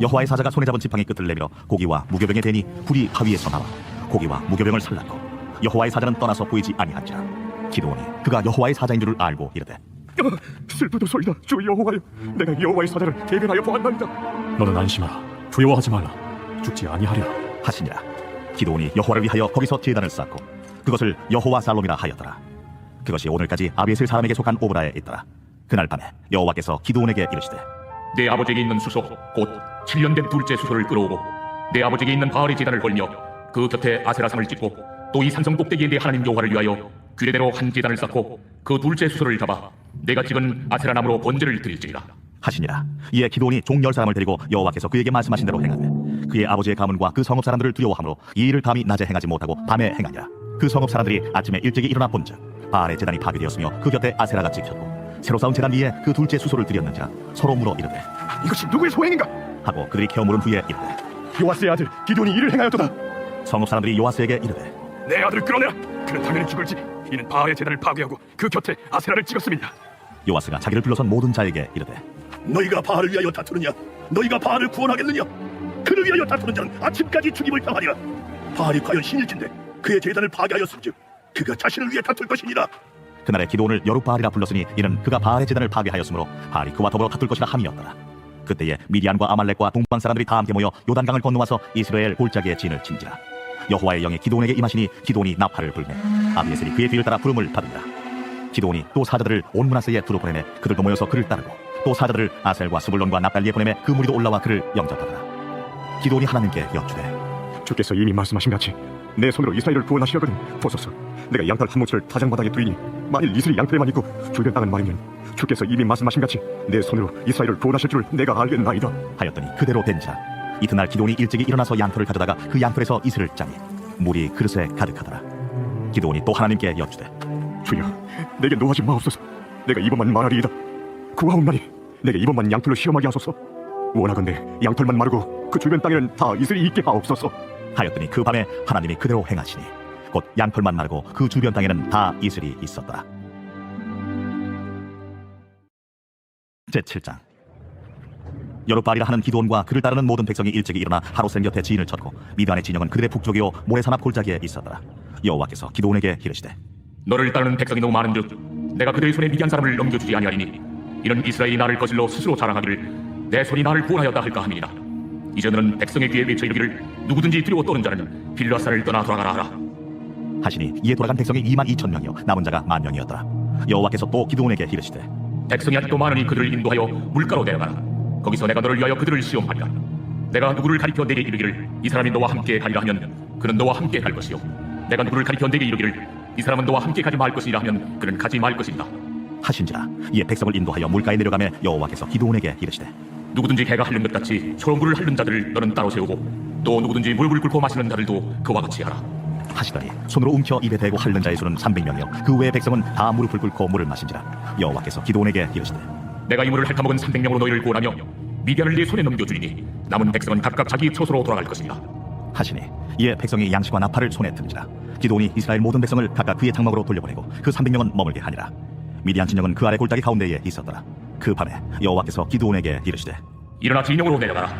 여호와의 사자가 손에 잡은 지팡이 끝을 내밀어 고기와 무교병에 대니 불이 바위에서 나와 고기와 무교병을 살랐고 여호와의 사자는 떠나서 보이지 아니한지라. 기드온이 그가 여호와의 사자인 줄을 알고 이르되 슬프도소이다. 주 여호와여, 내가 여호와의 사자를 대변하여 보았나이다. 너는 안심하라. 두려워하지 말라. 죽지 아니하리라 하시니라. 기드온이 여호와를 위하여 거기서 제단을 쌓고 그것을 여호와 살롬이라 하였더라. 그것이 오늘까지 아비에셀 사람에게 속한 오브라에 있더라. 그날 밤에 여호와께서 기드온에게 이르시되 내 아버지에게 있는 수소 곧 7년 된 둘째 수소를 끌어오고 내 아버지에게 있는 바알의 제단을 걸며 그 곁에 아세라상을 찍고 또 이 산성 꼭대기에 내 하나님 여호와를 위하여 규례대로 한 제단을 쌓고 그 둘째 수소를 잡아 내가 찍은 아세라 나무로 번제를 드릴지니라 하시니라. 이에 기드온이 종 10사람을 데리고 여호와께서 그에게 말씀하신 대로 행하되 그의 아버지의 가문과 그 성읍 사람들을 두려워하므로 이 일을 감히 낮에 행하지 못하고 밤에 행하니라. 그 성읍 사람들이 아침에 일찍이 일어나 본즉 바알의 제단이 파괴되었으며 그 곁에 아세라가 찍혔고 새로 쌓은 제단 위에 그 둘째 수소를 드렸는지라 서로 물어 이르되 이것이 누구의 소행인가? 하고 그들이 캐어 물은 후에 이르되 요아스의 아들 기드온이 이를 행하였도다. 성읍 사람들이 요아스에게 이르되 내 아들을 끌어내라. 그는 당연히 죽을지. 이는 바알의 제단을 파괴하고 그 곁에 아세라를 찍었습니다. 요아스가 자기를 불러선 모든 자에게 이르되 너희가 바알을 위하여 다투느냐? 너희가 바알을 구원하겠느냐? 그를 위하여 다투는 자는 아침까지 죽임을 당하리라. 바알이 과연 신일진데 그의 제단을 파괴하였은즉 그가 자신을 위해 다툴 것이니라. 그날에 기드온을 여룻바알이라 불렀으니 이는 그가 바알의 제단을 파괴하였으므로 바알이 그와 더불어 다툴 것이라 함이었더라. 그때에 미디안과 아말렉과 동방 사람들이 다 함께 모여 요단강을 건너와서 이스라엘 골짜기에 진을 친지라. 여호와의 영이 기드온에게 임하시니 기드온이 나팔을 불매 아비에셀이 그의 뒤를 따라 부름을 받으니라. 기드온이 또 사자들을 온 므낫세에 두루 보내매 그들도 모여서 그를 따르고 또 사자들을 아셀과 스불론과 납달리에 보내매 그 무리도 올라와 그를 영접하더라. 기드온이 하나님께 여쭈되 주께서 이미 말씀하신 같이 내 손으로 이스라엘을 구원하시려거든 보소서. 내가 양털 한 몫을 타작마당에 두이니 만일 이슬이 양털에만 있고 주변 땅은 말이면 주께서 이미 말씀하신 같이 내 손으로 이스라엘을 구원하실 줄 내가 알겠나이다 하였더니 그대로 된지라. 이튿날 기드온이 일찍이 일어나서 양털을 가져다가 그 양털에서 이슬을 짜니 물이 그릇에 가득하더라. 기드온이 또 하나님께 여쭈되 주여, 내게 노하지 마옵소서. 내가 이번만 말하리이다. 구하옵나니 내게 이번만 양털로 시험하게 하소서. 원하건대 양털만 마르고 그 주변 땅에는 다 이슬이 있게 하옵소서. 하였더니 그 밤에 하나님이 그대로 행하시니 곧 양털만 마르고 그 주변 땅에는 다 이슬이 있었더라. 제7장. 여룻바알이라 하는 기드온과 그를 따르는 모든 백성이 일찍이 일어나 하롯센 곁에 지인을 쳤고 미디안의 진영은 그들의 북쪽이요 모래산 앞 골짜기에 있었더라. 여호와께서 기드온에게 이르시되 너를 따르는 백성이 너무 많은즉 내가 그들의 손에 미디안 사람을 넘겨주지 아니하리니 이는 이스라엘이 나를 거슬러 스스로 자랑하기를 내 손이 나를 구원하였다 할까 함이니라. 이제 너는 백성의 귀에 외쳐 이르기를 누구든지 두려워 떠는 자는 빌라산을 떠나 돌아가라 하라 하시니 이에 돌아간 백성이 22,000명이요 남은 자가 10,000명이었더라. 여호와께서 또 기드온에게 이르시되 백성이 아직도 많으니 그들을 인도하여 물가로 내려가라. 거기서 내가 너를 위하여 그들을 시험하리라. 내가 누구를 가리켜 내게 이르기를 이 사람이 너와 함께 가리라 하면 그는 너와 함께 갈 것이요 내가 누구를 가리켜 내게 이르기를 이 사람은 너와 함께 가지 말 것이라 하면 그는 가지 말 것이니라 하신지라. 이에 백성을 인도하여 물가에 내려가매 여호와께서 기드온에게 이르시되 누구든지 개가 핥는 것 같이 서로 물을 핥는 자들을 너는 따로 세우고 또 누구든지 물을 끓고 마시는 자들도 그와 같이 하라 하시더니 손으로 움켜 입에 대고 핥는 자의 수는 300명이요 그 외의 백성은 다 무릎을 꿇고 물을 마신지라. 여호와께서 기드온에게 이르시되 내가 이 물을 핥아먹은 300명으로 너희를 구원하며 미디안을 네 손에 넘겨주리니 남은 백성은 각각 자기 처소로 돌아갈 것이니라 하시니 이에 백성이 양식과 나팔을 손에 든지라. 기드온이 이스라엘 모든 백성을 각각 그의 장막으로 돌려보내고 그 300명은 머물게 하니라. 미디안 진영은 그 아래 골짜기 가운데에 있었더라. 그 밤에 여호와께서 기드온에게 이르시되 일어나 진영으로 내려가라.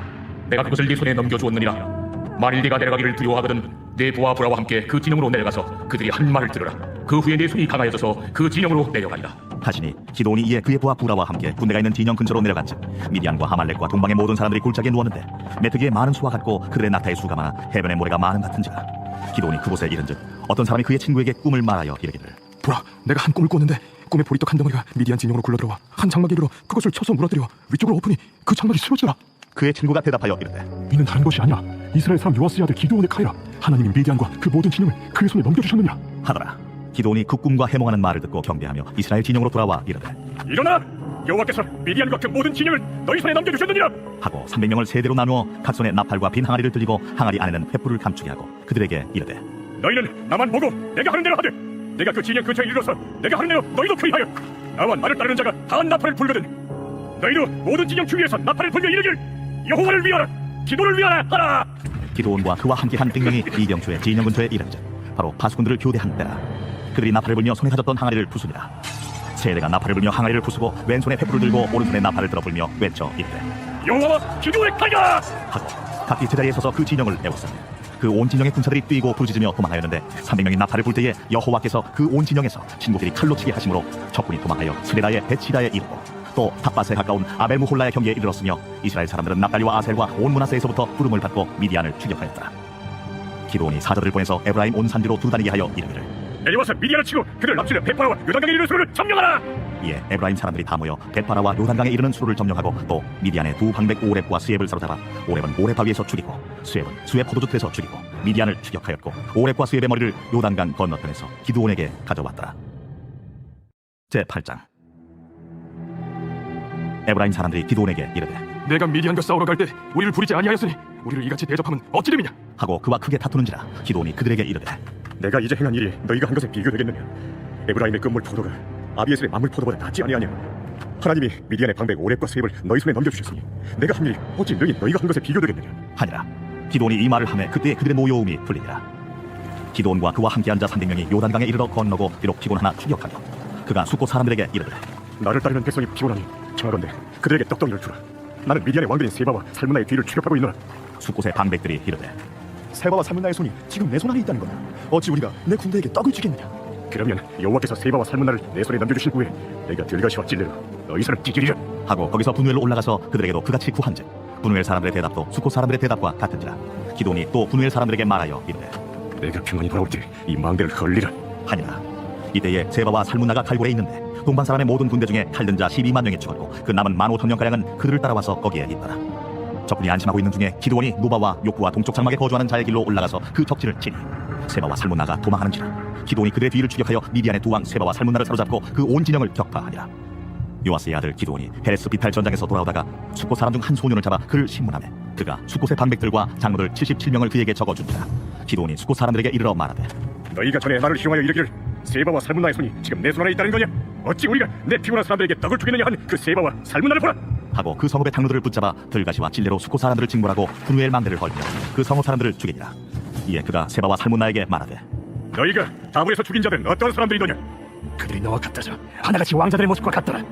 내가 그것을 네 손에 넘겨주었느니라. 만일 네가 내려가기를 두려워하거든 내 부하 브라와 함께 그 진영으로 내려가서 그들이 한 말을 들으라. 그 후에 내 손이 강하여져서 그 진영으로 내려가리라 하시니 기드온이 이에 그의 부하 부라와 함께 군대가 있는 진영 근처로 내려간즉 미디안과 하말렉과 동방의 모든 사람들이 골짜기에 누웠는데 메뚜기의 많은 수와 같고 그들의 낙타의 수가 많아 해변의 모래가 많은 같은지라. 기드온이 그곳에 이른즉 어떤 사람이 그의 친구에게 꿈을 말하여 이르기를 보라, 내가 한 꿈을 꿨는데 꿈에 보리떡 한 덩어리가 미디안 진영으로 굴러들어와 한 장막에 이르러 그것을 쳐서 무너뜨려 위쪽으로 엎으니 그 장막이 쓰러지더라. 그의 친구가 대답하여 이르되 이는 다른 것이 아니야. 이스라엘 사람 요아스의 아들 기드온의 칼이라. 하나님이 미디안과 그 모든 진영을 그의 손에 넘겨주셨느냐 하더라. 기드온이 그 꿈과 해몽하는 말을 듣고 경배하며 이스라엘 진영으로 돌아와 이르되 일어나! 여호와께서 미디안과 그 모든 진영을 너희 손에 넘겨주셨느니라. 하고 300명을 세대로 나누어 각 손에 나팔과 빈 항아리를 들리고 항아리 안에는 횃불을 감추게 하고 그들에게 이르되 너희는 나만 보고 내가 하는 대로 하되 내가 그 진영 근처에 이르러서 내가 하는 대로 너희도 그리 하여 나와 나를 따르는 자가 다 나팔을 불거든 너희도 모든 진영 주위에서 나팔을 불며 이르길 여호와를 위하라 기도를 위하라 하라. 기드온과 그와 함께한 100명이 이병주의 진영 근처에 이르자 바로 파수꾼들을 교대한 때라. 그들이 나팔을 불며 손에 가졌던 항아리를 부수니라. 세대가 나팔을 불며 항아리를 부수고 왼손에 횃불을 들고 오른손에 나팔을 들어 불며 외쳐 이르되 여호와와 기도를 하라 하고 각기 제자리에 서서 그 진영을 에웠으니 그 온 진영의 군사들이 뛰고 부르짖으며 도망하였는데 300명이 나팔을 불 때에 여호와께서 그 온 진영에서 친구들이 칼로 치게 하심으로 적군이 도망하여 스레다의 베치다에 이르고 또 탑밭에 가까운 아벨무홀라의 경계에 이르렀으며 이스라엘 사람들은 납달리와 아셀과 온 므낫세에서부터 부름을 받고 미디안을 추격하였더라. 기드온이 사자들을 보내서 에브라임 온 산지로 두루다니게 하여 이르기를 내려와서 미디안을 치고 그들 납치는 베파라와 요단강에 이르는 수로를 점령하라. 이에 에브라임 사람들이 다 모여 벳바라와 요단강에 이르는 수로를 점령하고 또 미디안의 두 방백 오렙과 스엡을 사로잡아 오렙은 오렙 바위에서 죽이고 스엡은 스엡 포도주틀에서 죽이고 미디안을 추격하였고 오렙과 스엡의 머리를 요단강 건너편에서 기드온에게 가져왔더라. 제8장 에브라임 사람들이 기드온에게 이르되 내가 미디안과 싸우러 갈 때 우리를 부리지 아니하였으니 우리를 이같이 대접하면 어찌 됨이냐 하고 그와 크게 다투는지라. 기드온이 그들에게 이르되 내가 이제 행한 일이 너희가 한 것에 비교되겠느냐? 에브라임의 끝물 포도가 아비에셀의 만물 포도보다 낫지 아니하냐? 하나님이 미디안의 방백 오렙과 스엡을 너희 손에 넘겨주셨으니 내가 한 일이 어찌 너희가 한 것에 비교되겠느냐? 하니라. 기드온이 이 말을 하매 그때 그들의 노여움이 풀리니라. 기드온과 그와 함께한 자 300명이 요단강에 이르러 건너고 비록 피곤하나 추격하며 그가 숫곳 사람들에게 이르되 나를 따르는 백성이 피곤하니 청하건대 그들에게 떡덩이를 주라. 나는 미디안의 왕들인 세바와 살문나의 뒤를 추격하고 있노라. 숫곳의 방백들이 이르되 세바와 살문나의 손이 지금 내 손 안에 있다는 거다. 어찌 우리가 내 군대에게 떡을 주겠느냐? 그러면 여호와께서 세바와 살문나를 내 손에 넘겨주신 후에 내가 들가시와 찔레로 너희 손을 찢으리라. 하고 거기서 분우엘로 올라가서 그들에게도 그같이 구한즉 분우엘 사람들의 대답도 숫곳 사람들의 대답과 같은지라. 기드온이 또 분우엘 사람들에게 말하여 이르되 내가 평안히 돌아올 때 이 망대를 헐리라 하니라. 이때에 세바와 살문나가 갈골에 있는데 동방 사람의 모든 군대 중에 칼든 자 12만 명이 죽었고 그 남은 15,000명가량은 그들을 따라와서 거기에 있더라. 적군이 안심하고 있는 중에 기드온이 노바와 욕구와 동쪽 장막에 거주하는 자의 길로 올라가서 그 적진을 치니 세바와 살문나가 도망하는지라. 기드온이 그들의 뒤를 추격하여 미디안의 두 왕 세바와 살문나를 사로잡고 그 온 진영을 격파하니라. 요아스의 아들 기드온이 헤레스 비탈 전장에서 돌아오다가 숫곳 사람 중 한 소년을 잡아 그를 신문하매 그가 숫곳의 방백들과 장로들 77명을 그에게 적어준다. 기드온이 숫곳 사람들에게 이르러 말하되 너희가 전에 나를 희롱하여 이르기를 세바와 살문나의 손이 지금 내 손 안에 있다는 거냐? 어찌 우리가 내 피곤한 사람들에게 떡을 주겠느냐 한 그 세바와 살문나를 보라. 하고 그 성읍의 장로들을 붙잡아 들가시와 찔레로 숫곳 사람들을 징벌하고 분우엘 망대를 헐며 그 성읍 사람들을 죽이니라. 이에 그가 세바와 살문나에게 말하되 너희가 다불에서 죽인 자들은 어떤 사람들이더냐? 그들이 너와 같다자 하나같이 왕자들의 모습과 같더라.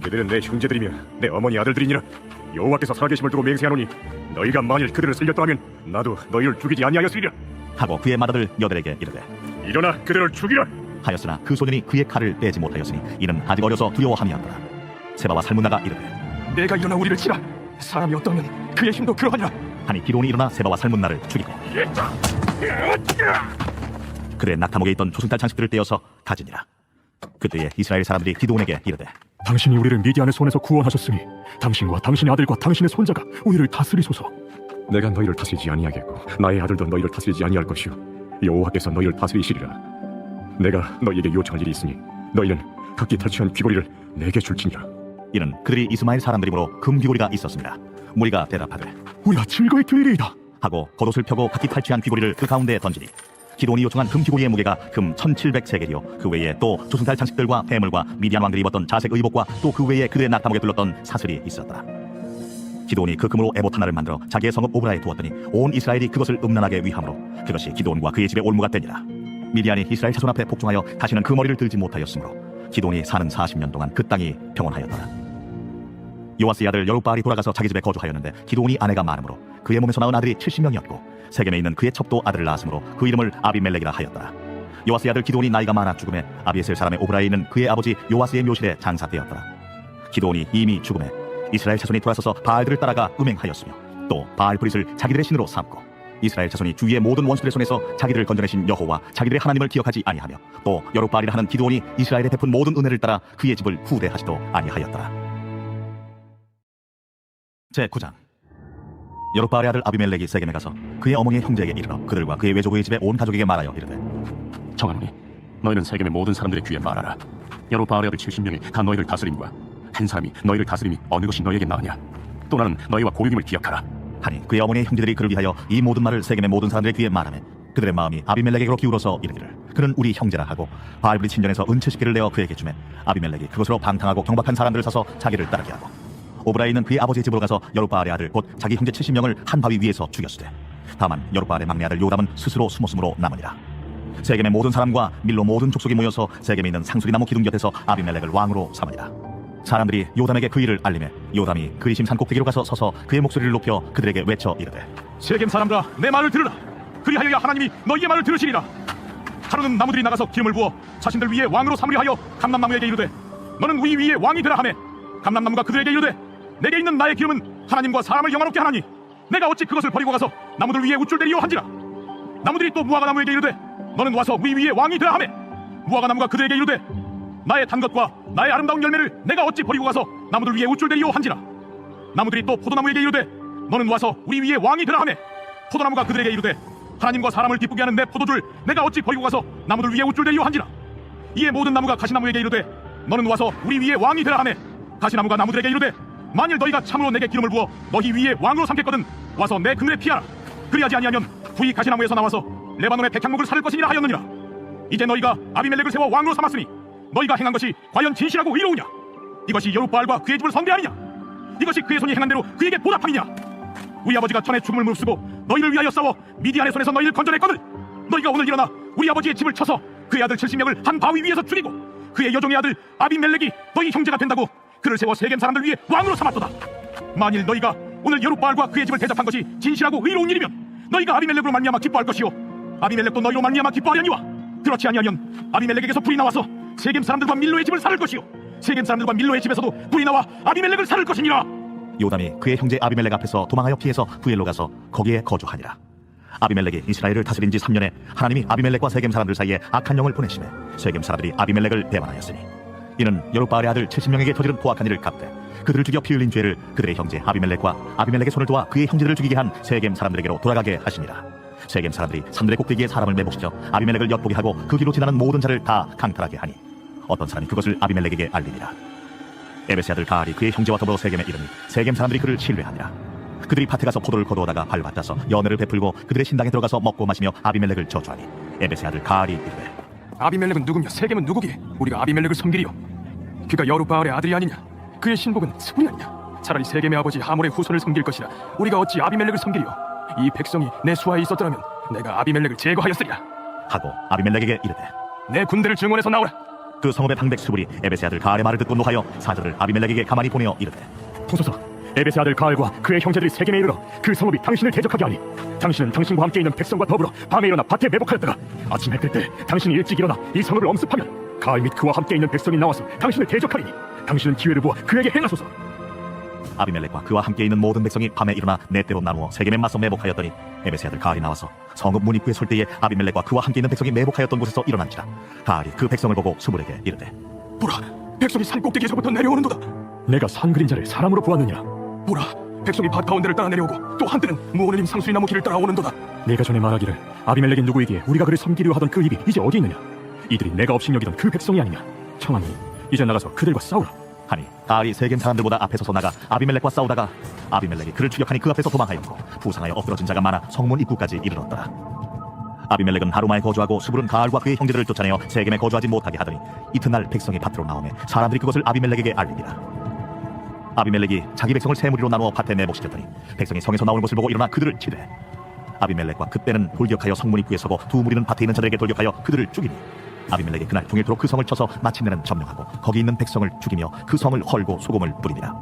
그들은 내 형제들이며 내 어머니 아들들이니라. 여호와께서 살아계심을 두고 맹세하노니 너희가 만일 그들을 살렸다 하면 나도 너희를 죽이지 아니하였으리라. 하고 그의 맏아들 여델에게 이르되 일어나 그들을 죽이라. 하였으나 그 소년이 그의 칼을 빼지 못하였으니 이는 아직 어려서 두려워함이었더라. 세바와 살문나가 이르되 내가 일어나 우리를 치라. 사람이 어떠면 그의 힘도 그러하니라. 하니 기드온이 일어나 세바와 살문나를 죽이고 그들의 낙타목에 있던 조승달 장식들을 떼어서 가지니라. 그때에 이스라엘 사람들이 기드온에게 이르되 당신이 우리를 미디안의 손에서 구원하셨으니 당신과 당신의 아들과 당신의 손자가 우리를 다스리소서. 내가 너희를 다스리지 아니하겠고 나의 아들도 너희를 다스리지 아니할 것이요 여호와께서 너희를 다스리시리라. 내가 너희에게 요청할 일이 있으니 너희는 각기 탈취한 귀고리를 내게 줄지니라. 이는 그들이 이스마엘 사람들이므로 금 귀고리가 있었습니다. 무리가 대답하되 우리가 즐거이 들리리이다 하고 겉옷을 펴고 각기 탈취한 귀고리를 그 가운데에 던지니 기드온이 요청한 금 귀고리의 무게가 금 1700세겔이요 그 외에 또 조승달 장식들과 해물과 미디안 왕들이 입었던 자색 의복과 또 그 외에 그들의 낙타목에 둘렀던 사슬이 있었더라. 기드온이 그 금으로 에봇 하나를 만들어 자기의 성읍 오브라에 두었더니 온 이스라엘이 그것을 음란하게 위함으로 그것이 기드온과 그의 집의 올무가 되니라. 미디안이 이스라엘 자손 앞에 복종하여 다시는 그 머리를 들지 못하였으므로 기드온이 사는 40년 동안 그 땅이 평온하였더라. 요아스의 아들 여룹바알이 돌아가서 자기 집에 거주하였는데 기드온이 아내가 많으므로 그의 몸에서 나온 아들이 70명이었고 세겜에 있는 그의 첩도 아들을 낳았으므로 그 이름을 아비멜렉이라 하였더라. 요아스의 아들 기드온이 나이가 많아 죽음에 아비에셀 사람의 오브라에 있는 그의 아버지 요아스의 묘실에 장사되었더라. 기드온이 이미 죽음에 이스라엘 자손이 돌아서서 바알들을 따라가 음행하였으며 또 바알 브릿을 자기들의 신으로 삼고 이스라엘 자손이 주위의 모든 원수들의 손에서 자기들을 건져내신 여호와 자기들의 하나님을 기억하지 아니하며 또 여룹바알이라 하는 기드온이 이스라엘에 베푼 모든 은혜를 따라 그의 집을 후대하지도 아니하였더라. 제9장 여룹바알의 아들 아비멜렉이 세겜에 가서 그의 어머니의 형제에게 이르러 그들과 그의 외조부의 집에 온 가족에게 말하여 이르되 청하노니 너희는 세겜의 모든 사람들의 귀에 말하라. 여로바알의 아들 70명이 다 너희를 다스림과 한 사람이 너희를 다스림이 어느 것이 너희에게 나으냐. 또 나는 너희와 고육임을 기억하라. 하니 그의 어머니의 형제들이 그를 위하여 이 모든 말을 세겜의 모든 사람들의 귀에 말하며 그들의 마음이 아비멜렉에게로 기울어서 이르기를 그는 우리 형제라 하고 바알브리 친전에서 은채 10개를 내어 그에게 주매 아비멜렉이 그것으로 방탕하고 경박한 사람들을 사서 자기를 따르게 하고 오브라에 있는 그의 아버지의 집으로 가서 여룻바알의 아들 곧 자기 형제 70명을 한 바위 위에서 죽였으되 다만 여룻바알의 막내 아들 요담은 스스로 숨었으므로 남으니라. 세겜의 모든 사람과 밀로 모든 족속이 모여서 세겜에 있는 상수리나무 기둥 곁에서 아비멜렉을 왕으로 삼으니라. 사람들이 요담에게 그 일을 알리매 요담이 그리심 산 꼭대기로 가서 서서 그의 목소리를 높여 그들에게 외쳐 이르되 세겜 사람들아, 내 말을 들으라. 그리하여야 하나님이 너희의 말을 들으시리라. 하루는 나무들이 나가서 기름을 부어 자신들 위에 왕으로 삼으려 하여 감람나무에게 이르되 너는 우리 위에 왕이 되라 하매 감람나무가 그들에게 이르되 내게 있는 나의 기름은 하나님과 사람을 영화롭게 하나니 내가 어찌 그것을 버리고 가서 나무들 위에 우쭐대리요 한지라. 나무들이 또 무화과 나무에게 이르되 너는 와서 우리 위에 왕이 되라 하매 무화과 나무가 그들에게 이르되 나의 단 것과 나의 아름다운 열매를 내가 어찌 버리고 가서 나무들 위에 우쭐대리요 한지라. 나무들이 또 포도나무에게 이르되 너는 와서 우리 위에 왕이 되라 하매 포도나무가 그들에게 이르되 하나님과 사람을 기쁘게 하는 내 포도줄 내가 어찌 버리고 가서 나무들 위에 우쭐대리요 한지라. 이에 모든 나무가 가시나무에게 이르되 너는 와서 우리 위에 왕이 되라 하매 가시나무가 나무들에게 이르되 만일 너희가 참으로 내게 기름을 부어 너희 위에 왕으로 삼겠거든 와서 내 그늘에 피하라. 그리하지 아니하면 부이 가시나무에서 나와서 레바논의 백향목을 살을 것이니라 하였느니라. 이제 너희가 아비멜렉을 세워 왕으로 삼았으니 너희가 행한 것이 과연 진실하고 의로우냐? 이것이 여룻바알과 그의 집을 선대하느냐? 이것이 그의 손이 행한 대로 그에게 보답함이냐? 우리 아버지가 전에 죽음을 무릅쓰고 너희를 위하여 싸워 미디안의 손에서 너희를 건져냈거든. 너희가 오늘 일어나 우리 아버지의 집을 쳐서 그의 아들 70명을 한 바위 위에서 죽이고 그의 여종의 아들 아비멜렉이 너희 형제가 된다고 그를 세워 세겜 사람들 위에 왕으로 삼았도다. 만일 너희가 오늘 여룻바알과 그의 집을 대접한 것이 진실하고 의로운 일이면 너희가 아비멜렉으로 말미암아 기뻐할 것이요 아비멜렉도 너희로 말미암아 기뻐하려니와 그렇지 아니하면 아비멜렉에게서 불이 나와서 세겜 사람들과 밀로의 집을 살을 것이요 세겜 사람들과 밀로의 집에서도 불이 나와 아비멜렉을 살을 것이니라. 요담이 그의 형제 아비멜렉 앞에서 도망하여 피해서 부엘로 가서 거기에 거주하니라. 아비멜렉이 이스라엘을 다스린 지 3년에 하나님이 아비멜렉과 세겜 사람들 사이에 악한 영을 보내심에 세겜 사람들이 아비멜렉을 배반하였으니 이는 여룻바알의 아들 70명에게 저지른 포악한 일을 갚되 그들을 죽여 피 흘린 죄를 그들의 형제 아비멜렉과 아비멜렉의 손을 도와 그의 형제들을 죽이게 한 세겜 사람들에게로 돌아가게 하시니라. 세겜 사람들이 산들의 꼭대기에 사람을 매복시켜 아비멜렉을 엿보게 하고 그 길로 지나는 모든 자를 다 강탈하게 하니 어떤 사람이 그것을 아비멜렉에게 알리니라. 에베스 아들 가알이 그의 형제와 더불어 세겜에 이르니 세겜 사람들이 그를 신뢰하니라. 그들이 밭에 가서 포도를 거두어다가 밟아따서 연회를 베풀고 그들의 신당에 들어가서 먹고 마시며 아비멜렉을 저주하니 에베스 아들 가알이 이르되 아비멜렉은 누구며 세겜은 누구기에 우리가 아비멜렉을 섬기리요? 그가 여룻바알의 아들이 아니냐? 그의 신복은 스불이 아니냐? 차라리 세겜의 아버지 하몰의 후손을 섬길 것이라 우리가 어찌 아비멜렉을 섬기리요? 이 백성이 내 수하에 있었더라면 내가 아비멜렉을 제거하였으리라 하고 아비멜렉에게 이르되 내 군대를 증원해서 나오라. 그 성읍의 방백 수불이 에베스 아들 가알의 말을 듣고 노하여 사절을 아비멜렉에게 가만히 보내어 이르되 보소서, 에베스 아들 가알과 그의 형제들이 세겜에 이르러 그 성읍이 당신을 대적하게 하니 당신은 당신과 함께 있는 백성과 더불어 밤에 일어나 밭에 매복하였다가 아침 해 뜰 때 당신이 일찍 일어나 이 성읍을 엄습하면 가알 및 그와 함께 있는 백성이 나와서 당신을 대적하리니 당신은 기회를 보아 그에게 행하소서. 아비멜렉과 그와 함께 있는 모든 백성이 밤에 일어나 네 때로 나누어 세겜에 맞서 매복하였더니 에베스 아들 가알이 나와서 성읍 문 입구에 설 때에 아비멜렉과 그와 함께 있는 백성이 매복하였던 곳에서 일어난지라. 가알이 그 백성을 보고 스불에게 이르되 보라, 백성이 산 꼭대기에서부터 내려오는도다. 내가 산 그림자를 사람으로 보았느냐? 보라, 백성이 밭 가운데를 따라 내려오고 또 한때는 무오늘님 상수리나무 길을 따라 오는도다. 내가 전에 말하기를 아비멜렉이 누구이기에 우리가 그를 섬기려 하던 그 입이 이제 어디 있느냐? 이들이 내가 없인 여기던 그 백성이 아니냐? 청하니 이제 나가서 그들과 싸우라. 하니 가알이 세겜 사람들보다 앞에 서서 나가 아비멜렉과 싸우다가 아비멜렉이 그를 추격하니 그 앞에서 도망하였고 부상하여 엎드러진 자가 많아 성문 입구까지 이르렀더라. 아비멜렉은 하루마에 거주하고 스불은 가알과 그의 형제들을 쫓아내어 세겜에 거주하지 못하게 하더니 이튿날 백성이 밭으로 나오매 사람들이 그것을 아비멜렉에게 알리니라. 아비멜렉이 자기 백성을 세 무리로 나누어 밭에 매복시켰더니 백성이 성에서 나오는 것을 보고 일어나 그들을 치되 아비멜렉과 그때는 돌격하여 성문 입구에 서고 두 무리는 밭에 있는 자들에게 돌격하여 그들을 죽이니 아비멜렉이 그날 종일토록 그 성을 쳐서 마침내는 점령하고 거기 있는 백성을 죽이며 그 성을 헐고 소금을 뿌리니라.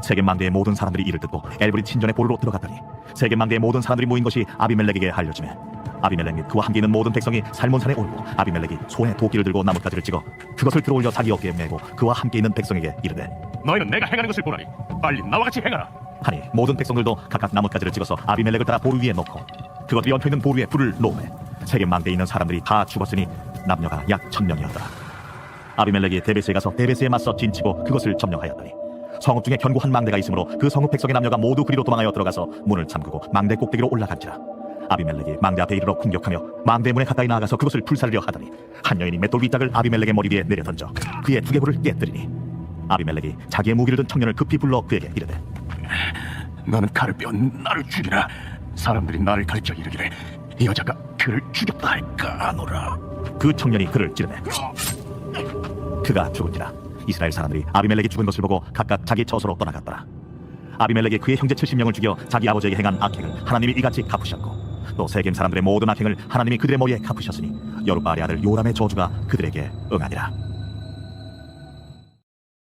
세겜 망대의 모든 사람들이 이를 듣고 엘브리 친전의 보르로 들어갔더니 세겜 망대의 모든 사람들이 모인 것이 아비멜렉에게 알려지매 아비멜렉 및 그와 함께 있는 모든 백성이 살몬산에 올고 아비멜렉이 손에 도끼를 들고 나뭇가지를 찍어 그것을 들어올려 자기 어깨에 메고 그와 함께 있는 백성에게 이르되 너희는 내가 행하는 것을 보라니 빨리 나와 같이 행하라. 하니 모든 백성들도 각각 나뭇가지를 찍어서 아비멜렉을 따라 보루 위에 놓고 그것들이 얹혀있는 보루에 불을 놓으매 세겜 망대에 있는 사람들이 다 죽었으니 남녀가 약 1000명이었더라. 아비멜렉이 데베스에 가서 데베스에 맞서 진치고 그것을 점령하였더니 성읍 중에 견고한 망대가 있으므로 그 성읍 백성의 남녀가 모두 그리로 도망하여 들어가서 문을 잠그고 망대 꼭대기로 올라간지라. 아비멜렉이 망대 앞에 이르러 공격하며 망대 문에 가까이 나아가서 그것을 불사르려 하더니 한 여인이 맷돌 윗짝을 아비멜렉의 머리 위에 내려 던져 그의 두개골을 깨뜨리니 아비멜렉이 자기의 무기를 든 청년을 급히 불러 그에게 이르되 너는 칼을 빼어 나를 죽이라. 사람들이 나를 가르쳐 이르기를 이 여자가 그를 죽였다 할까 하노라. 그 청년이 그를 찌르매 그가 죽은지라. 이스라엘 사람들이 아비멜렉이 죽은 것을 보고 각각 자기 처소로 떠나갔더라. 아비멜렉이 그의 형제 70명을 죽여 자기 아버지에게 행한 악행을 하나님이 이같이 갚으셨고 또 세겜 사람들의 모든 악행을 하나님이 그들의 머리에 갚으셨으니 여룻바알의 아들 요람의 저주가 그들에게 응하니라.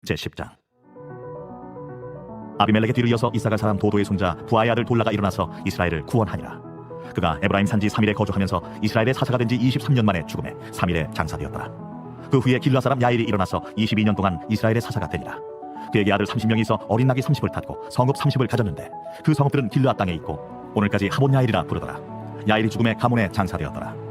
제10장. 아비멜렉의 뒤를 이어서 이사갈 사람 도도의 손자 부하의 아들 돌라가 일어나서 이스라엘을 구원하니라. 그가 에브라임 산지 3일에 거주하면서 이스라엘의 사사가 된 지 23년 만에 죽음에 3일에 장사되었더라. 그 후에 길라 사람 야일이 일어나서 22년 동안 이스라엘의 사사가 되니라. 그에게 아들 30명이 있어 어린 낙이 30을 탔고 성읍 30을 가졌는데 그 성읍들은 길라 땅에 있고 오늘까지 하본 야일이라 부르더라. 야일이 죽음에 가문에 장사되었더라.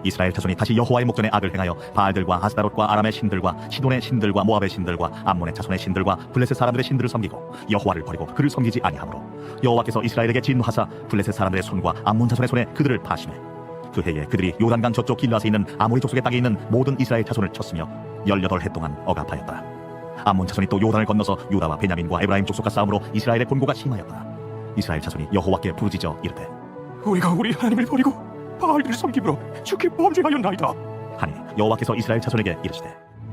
이스라엘 자손이 다시 여호와의 목전에 악을 행하여 바알들과 아스타롯과 아람의 신들과 시돈의 신들과 모압의 신들과 암몬의 자손의 신들과 블레셋 사람들의 신들을 섬기고 여호와를 버리고 그를 섬기지 아니하므로 여호와께서 이스라엘에게 진노하사 블레셋 사람들의 손과 암몬 자손의 손에 그들을 파시매 그 해에 그들이 요단강 저쪽 길라스에 있는 아모리 족속의 땅에 있는 모든 이스라엘 자손을 쳤으며 18해 동안 억압하였더라. 암몬 자손이 또 요단을 건너서 유다와 베냐민과 에브라임 족속과 싸움으로 이스라엘의 본고가 심하였더라. 이스라엘 자손이 여호와께 부르짖어 이르되 우리가 우리 하나님을 버리고 바알들을 섬김으로 주께 범죄하였나이다 하니 여호와께서 이스라엘 자손에게 이르시되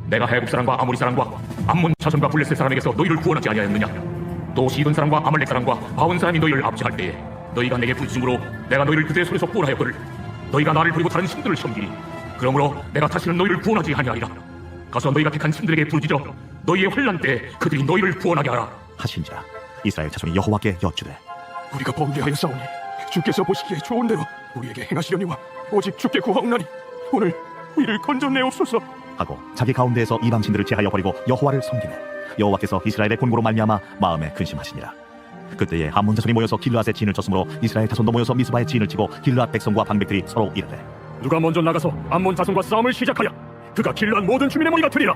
내가 해국 사람과 아모리 사람과 암몬 자손과 블레셋 사람에게서 너희를 구원하지 아니하였느냐? 또 시돈 사람과 아말렉 사람과 바온 사람이 너희를 압제할 때에 너희가 내게 부르짖음으로 내가 너희를 그들의 손에서 구원하였거늘 너희가 나를 버리고 다른 신들을 섬기니 그러므로 내가 다시는 너희를 구원하지 아니하리라. 가서 너희가 택한 신들에게 부르짖어 너희의 환난 때에 그들이 너희를 구원하게 하라 하신지라. 이스라엘 자손이 여호와께 여쭈되 우리가 범죄하였사오니 주께서 보시기에 좋은 대로 우리에게 행하시려니와 오직 주께 구하옵나니 오늘 우리를 건져내옵소서 하고 자기 가운데에서 이방 신들을 제하여 버리고 여호와를 섬기매 여호와께서 이스라엘의 본고로 말미암아 마음에 근심하시니라. 그때에 암몬 자손이 모여서 길르앗의 진을 쳤으므로 이스라엘 자손도 모여서 미스바의 진을 치고 길르앗 백성과 방백들이 서로 이르되 누가 먼저 나가서 암몬 자손과 싸움을 시작하여 그가 길르앗 모든 주민의 머리가 되리라.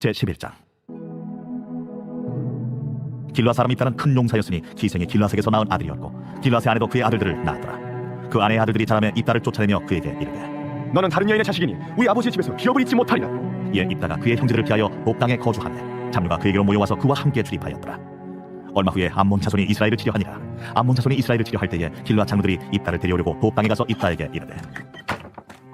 제11장. 길르앗 사람 입다는 큰 용사였으니 기생이 길르앗에게서 낳은 아들이었고 길르앗의 아내도 그의 아들들을 낳았더라. 그 아내의 아들들이 자라매 입다를 쫓아내며 그에게 이르되 너는 다른 여인의 자식이니 우리 아버지의 집에서 기업을 잊지 못하리라. 이에 입다가 그의 형제들을 피하여 복당에 거주하매 잡류가 그에게로 모여와서 그와 함께 출입하였더라. 얼마 후에 암몬 자손이 이스라엘을 치려하니라. 암몬 자손이 이스라엘을 치려할 때에 길르앗 장로들이 입다를 데려오려고 복당에 가서 입다에게 이르되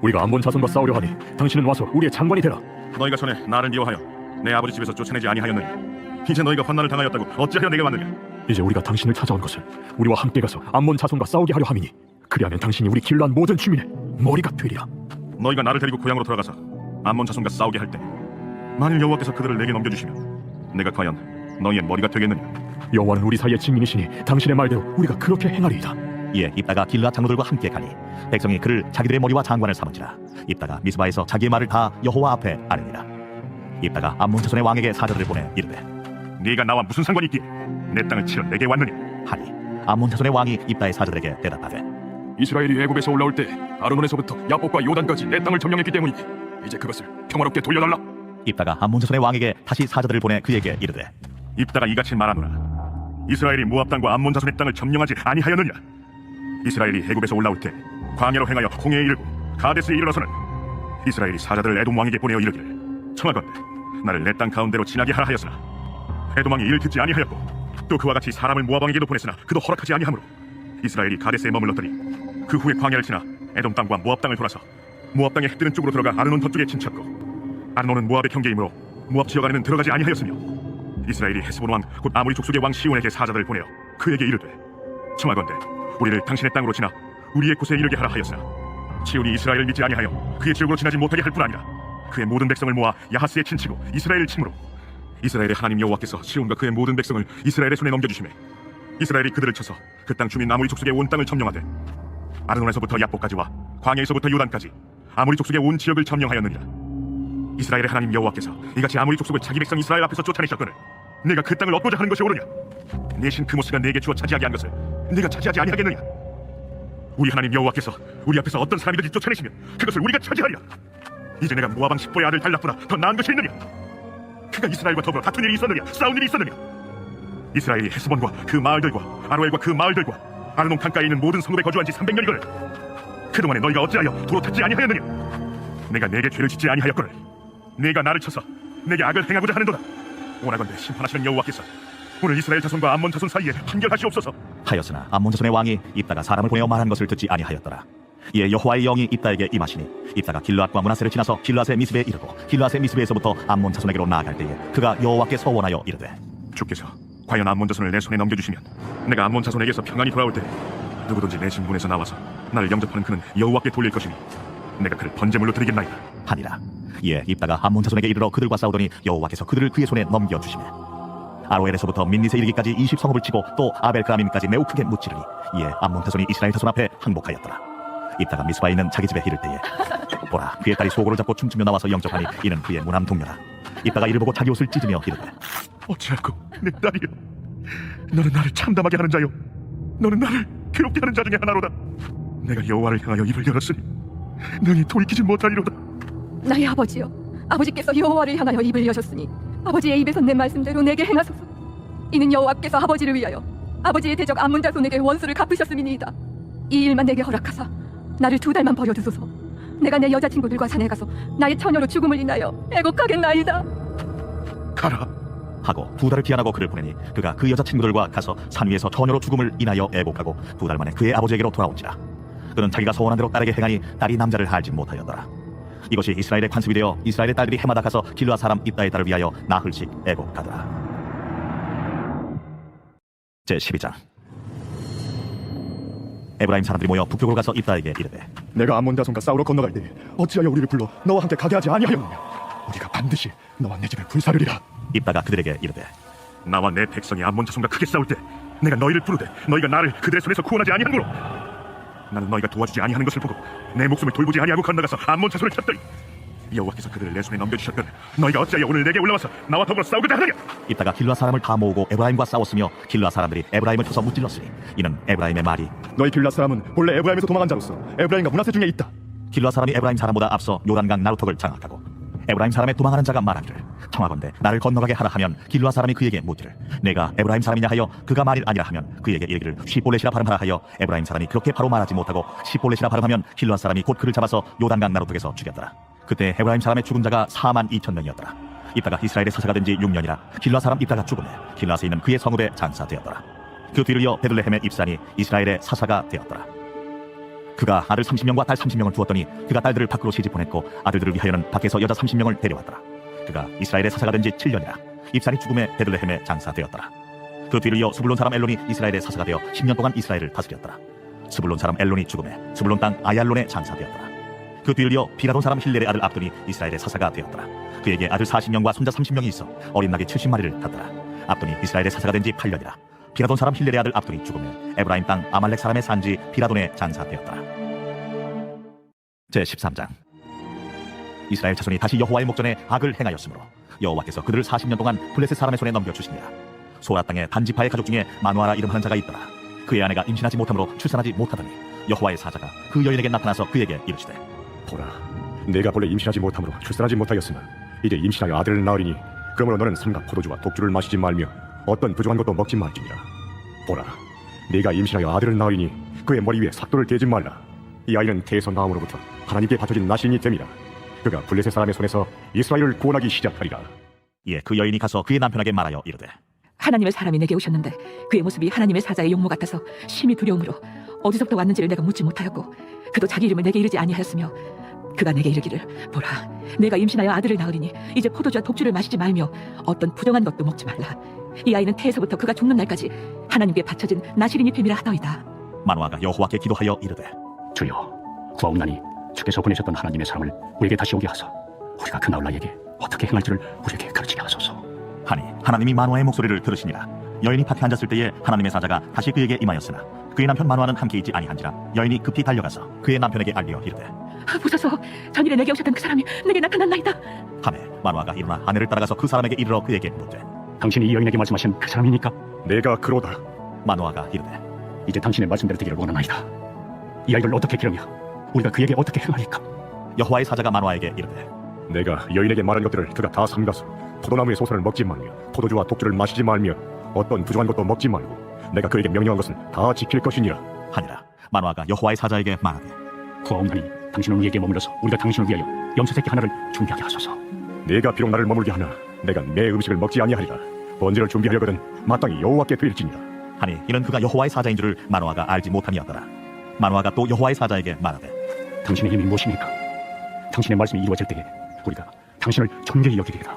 우리가 암몬 자손과 싸우려 하니 당신은 와서 우리의 장관이 되라. 너희가 전에 나를 미워하여 내 아버지 집에서 쫓아내지 아니하였느냐? 이제 너희가 환난을 당하였다고 어찌하여 내게 왔느냐? 이제 우리가 당신을 찾아온 것은 우리와 함께 가서 암몬 자손과 싸우게 하려 함이니 그리하면 당신이 우리 길르앗 모든 주민의 머리가 되리라. 너희가 나를 데리고 고향으로 돌아가서 암몬 자손과 싸우게 할 때 만일 여호와께서 그들을 내게 넘겨주시면 내가 과연 너희의 머리가 되겠느냐? 여호와는 우리 사이의 증인이시니 당신의 말대로 우리가 그렇게 행하리이다. 이에 입다가 길르앗 장로들과 함께 가니 백성이 그를 자기들의 머리와 장관을 삼은지라. 입다가 미스바에서 자기의 말을 다 여호와 앞에 아뢰니라. 입다가 암몬 자손의 왕에게 사절을 보내 이르되 네가 나와 무슨 상관이 있기에 내 땅을 치러 내게 왔느냐? 하니 암몬 자손의 왕이 입다의 사절에게 대답하되 이스라엘이 애굽에서 올라올 때 아르논에서부터 야복과 요단까지 내 땅을 점령했기 때문이니 이제 그것을 평화롭게 돌려달라. 입다가 암몬 자손의 왕에게 다시 사절을 보내 그에게 이르되 입다가 이같이 말하노라. 이스라엘이 모압 땅과 암몬 자손의 땅을 점령하지 아니하였느냐? 이스라엘이 애굽에서 올라올 때 광야로 행하여 홍해에 이르고 가데스에 이르러서는 이스라엘이 사자들을 에돔 왕에게 보내어 이르기를 청하건대 나를 내 땅 가운데로 지나게 하라 하였으나 에돔 왕이 이를 듣지 아니하였고 또 그와 같이 사람을 모압 왕에게도 보냈으나 그도 허락하지 아니하므로 이스라엘이 가데스에 머물렀더니 그 후에 광야를 지나 에돔 땅과 모압 땅을 돌아서 모압 땅의 해뜨는 쪽으로 들어가 아르논 덧쪽에 침착고 아르논은 모압의 경계이므로 모압 지역 안에는 들어가지 아니하였으며 이스라엘이 헤스본 왕 곧 아모리 족속의 왕 시온에게 사자들을 보내어 그에게 이르되 청하건대 우리를 당신의 땅으로 지나 우리의 곳에 이르게 하라 하였으나 시온이 이스라엘을 믿지 아니하여 그의 지역으로 지나지 못하게 할 뿐 아니라 그의 모든 백성을 모아 야하스에 친치고 이스라엘을 침으로 이스라엘의 하나님 여호와께서 시온과 그의 모든 백성을 이스라엘의 손에 넘겨주시매 이스라엘이 그들을 쳐서 그 땅 주민 아모리 족속의 온 땅을 점령하되 아르논에서부터 야복까지와 광야에서부터 요단까지 아모리 족속의 온 지역을 점령하였느니라. 이스라엘의 하나님 여호와께서 이같이 아모리 족속을 자기 백성 이스라엘 앞에서 쫓아내셨거늘 내가 그 땅을 얻고자 하는 것이 옳으냐? 내 신 크모스가 내게 주어 차지하게 한 것을 네가 차지하지 아니하겠느냐? 우리 하나님 여호와께서 우리 앞에서 어떤 사람이든지 쫓아내시면 그것을 우리가 차지하리라. 이제 내가 모압 왕 십보의 아들 달락보다 더 나은 것이 있느냐? 그가 이스라엘과 더불어 다툰 일이 있었느냐? 싸운 일이 있었느냐? 이스라엘이 헤스본과 그 마을들과 아로엘과 그 마을들과 아르논 강가에 있는 모든 성읍에 거주한 지 300년이거늘 그동안에 너희가 어찌하여 도로 찾지 아니하였느냐? 내가 내게 죄를 짓지 아니하였거늘 네가 나를 쳐서 내게 악을 행하고자 하는도다. 오나건대 심판하시는 여호와께서 오늘 이스라엘 자손과 암몬 자손 사이에 판결하시옵소서. 하였으나 암몬 자손의 왕이 입다가 사람을 보내어 말한 것을 듣지 아니하였더라. 이에 여호와의 영이 입다에게 임하시니 입다가 길르앗과 므낫세를 지나서 길르앗의 미스베에 이르고 길르앗의 미스베에서부터 암몬 자손에게로 나아갈 때에 그가 여호와께 서원하여 이르되 주께서 과연 암몬 자손을 내 손에 넘겨주시면 내가 암몬 자손에게서 평안히 돌아올 때 누구든지 내 신분에서 나와서 나를 영접하는 그는 여호와께 돌릴 것이니 내가 그를 번제물로 드리겠나이다 하니라. 이에 입다가 암몬 자손에게 이르러 그들과 싸우더니 여호와께서 그들을 그의 손에 넘겨주시매 아로엘에서부터 민닛에 이르기까지 20성읍을 치고 또 아벨그라밈까지 매우 크게 무찌르니 이에 암몬 자손이 이스라엘 자손 앞에 항복하였더라. 입다가 미스바에 있는 자기 집에 이를 때에 보라 그의 딸이 소고를 잡고 춤추며 나와서 영접하니 이는 그의 무남 동료라. 입다가 이를 보고 자기 옷을 찢으며 이르되 어찌할꼬 내 딸이여 너는 나를 참담하게 하는 자요 너는 나를 괴롭게 하는 자 중에 하나로다. 내가 여호와를 향하여 입을 열었으니 능히 돌이키지 못하리로다. 나의 아버지여, 아버지께서 여호와를 향하여 입을 여셨으니 아버지의 입에서 내 말씀대로 내게 행하소서. 이는 여호와께서 아버지를 위하여 아버지의 대적 암몬 자손에게 원수를 갚으셨음이니이다. 이 일만 내게 허락하사 나를 2달만 버려두소서. 내가 내 여자친구들과 산에 가서 나의 처녀로 죽음을 인하여 애곡하겠나이다. 가라 하고 2달을 기한하고 그를 보내니 그가 그 여자친구들과 가서 산 위에서 처녀로 죽음을 인하여 애곡하고 2달 만에 그의 아버지에게로 돌아온지라. 그는 자기가 소원한 대로 딸에게 행하니 딸이 남자를 알지 못하였더라. 이것이 이스라엘의 관습이 되어 이스라엘의 딸들이 해마다 가서 길르앗 사람 입다의 딸을 위하여 나흘씩 애곡하더라. 제12장. 에브라임 사람들이 모여 북쪽으로 가서 입다에게 이르되 내가 암몬 자손과 싸우러 건너갈 때 어찌하여 우리를 불러 너와 함께 가게 하지 아니하였느냐? 우리가 반드시 너와 내 집을 불사르리라. 입다가 그들에게 이르되 나와 내 백성이 암몬 자손과 크게 싸울 때 내가 너희를 부르되 너희가 나를 그들의 손에서 구원하지 아니하므로 나는 너희가 도와주지 아니하는 것을 보고 내 목숨을 돌보지 아니하고 건너가서 암몬 자손을 쳤더니 여호와께서 그들을 내 손에 넘겨주셨거늘 너희가 어찌하여 오늘 내게 올라와서 나와 더불어 싸우고자 하느냐? 입다가 길르앗 사람을 다 모으고 에브라임과 싸웠으며 길르앗 사람들이 에브라임을 쳐서 무찔렀으니 이는 에브라임의 말이 너희 길앗 사람은 본래 에브라임에서 도망한 자로서 에브라임과 므낫세 중에 있다. 길르앗 사람이 에브라임 사람보다 앞서 요단강 나루턱을 장악하고 에브라임 사람의 도망하는 자가 말하기를 청하건대 나를 건너가게 하라 하면 길르앗 사람이 그에게 묻기를 내가 에브라임 사람이냐 하여 그가 말이 아니라 하면 그에게 이르기를 시볼렛이라 발음하라 하여 에브라임 사람이 그렇게 바로 말하지 못하고 시볼렛이라 발음하면 길르앗 사람이 곧 그를 잡아서 요단강 나루턱에서 죽였더라. 그때 에브라임 사람의 죽은 자가 42,000명이었더라. 입다가 이스라엘의 사사가 된 지 6년이라 길르앗 사람 입다가 죽음에 길르앗에 있는 그의 성읍에 장사되었더라. 그 뒤를 이어 베들레헴의 입산이 이스라엘의 사사가 되었더라. 그가 아들 30명과 딸 30명을 두었더니 그가 딸들을 밖으로 시집 보냈고 아들들을 위하여는 밖에서 여자 30명을 데려왔더라. 그가 이스라엘의 사사가 된 지 7년이라 입산이 죽음에 베들레헴에 장사되었더라. 그 뒤를 이어 스불론 사람 엘론이 이스라엘의 사사가 되어 10년 동안 이스라엘을 다스렸더라. 스불론 사람 엘론이 죽음에 스불론 땅 아얄론에 장사되었더라. 그 뒤를 이어 비라돈 사람 힐렐의 아들 압돈이 이스라엘의 사사가 되었더라. 그에게 아들 40명과 손자 30명이 있어 어린 낙이 70마리를 갖더라. 압돈이 이스라엘의 사사가 된 지 8년이라 비라돈 사람 힐렐의 아들 압돈이 죽음에 에브라임 땅 아말렉 사람의 산지 비라돈에 장사되었더라. 제13장. 이스라엘 자손이 다시 여호와의 목전에 악을 행하였으므로 여호와께서 그들을 40년 동안 블레셋 사람의 손에 넘겨주시니라. 소라 땅에 단지파의 가족 중에 마누아라 이름하는 자가 있더라. 그의 아내가 임신하지 못함으로 출산하지 못하더니 여호와의 사자가 그 여인에게 나타나서 그에게 이르시되 보라, 내가 본래 임신하지 못함으로 출산하지 못하였으나 이제 임신하여 아들을 낳으리니 그러므로 너는 삼각 포도주와 독주를 마시지 말며 어떤 부족한 것도 먹지 말지니라. 보라, 네가 임신하여 아들을 낳으리니 그의 머리 위에 삭도를 대지 말라. 이 아이는 태에서 나옴으로부터 하나님께 바쳐진 나신이 됨이라. 그가 블레셋 사람의 손에서 이스라엘을 구원하기 시작하리라. 이에 그 여인이 가서 그의 남편에게 말하여 이르되 하나님의 사람이 내게 오셨는데 그의 모습이 하나님의 사자의 용모 같아서 심히 두려움으로 어디서부터 왔는지를 내가 묻지 못하였고 그도 자기 이름을 내게 이르지 아니하였으며 그가 내게 이르기를 보라, 내가 임신하여 아들을 낳으리니 이제 포도주와 독주를 마시지 말며 어떤 부정한 것도 먹지 말라. 이 아이는 태에서부터 그가 죽는 날까지 하나님께 바쳐진 나시린이 됨이라 하더이다. 마누아가 여호와께 기도하여 이르되 주여, 구하옵나니 주께서 보내셨던 하나님의 사람을 우리에게 다시 오게 하사 우리가 그 나홀라에게 어떻게 행할지를 우리에게 가르치게 하소서. 하니 하나님이 마누아의 목소리를 들으시니라. 여인이 밭에 앉았을 때에 하나님의 사자가 다시 그에게 임하였으나 그의 남편 마누아는 함께 있지 아니한지라 여인이 급히 달려가서 그의 남편에게 알리어 이르되 보소서, 전일에 내게 오셨던 그 사람이 내게 나타났나이다. 하매 마누아가 일어나 아내를 따라가서 그 사람에게 이르러 그에게 묻되 당신이 이 여인에게 말씀하신 그 사람입니까? 내가 그로다. 마누아가 이르되 이제 당신의 말씀대로 되기를 원하나이다. 이 아이를 어떻게 기르며 우리가 그에게 어떻게 행하리까? 여호와의 사자가 마누아에게 이르되 내가 여인에게 말한 것들을 그가 다 삼가서 포도나무의 소선을 먹지 말며 포도주와 독주를 마시지 말며 어떤 부정한 것도 먹지 말고 내가 그에게 명령한 것은 다 지킬 것이니라 하니라. 마노아가 여호와의 사자에게 말하되 구하옵나니 당신은 우리에게 머물러서 우리가 당신을 위하여 염소새끼 하나를 준비하게 하소서. 네가 비록 나를 머물게 하나 내가 내 음식을 먹지 아니하리라. 번제를 준비하려거든 마땅히 여호와께 드릴지니라. 하니 이는 그가 여호와의 사자인 줄을 마노아가 알지 못함이었더라. 마노아가 또 여호와의 사자에게 말하되 당신의 힘이 무엇입니까? 당신의 말씀이 이루어질 때에 우리가 당신을 존귀히 여기리이다.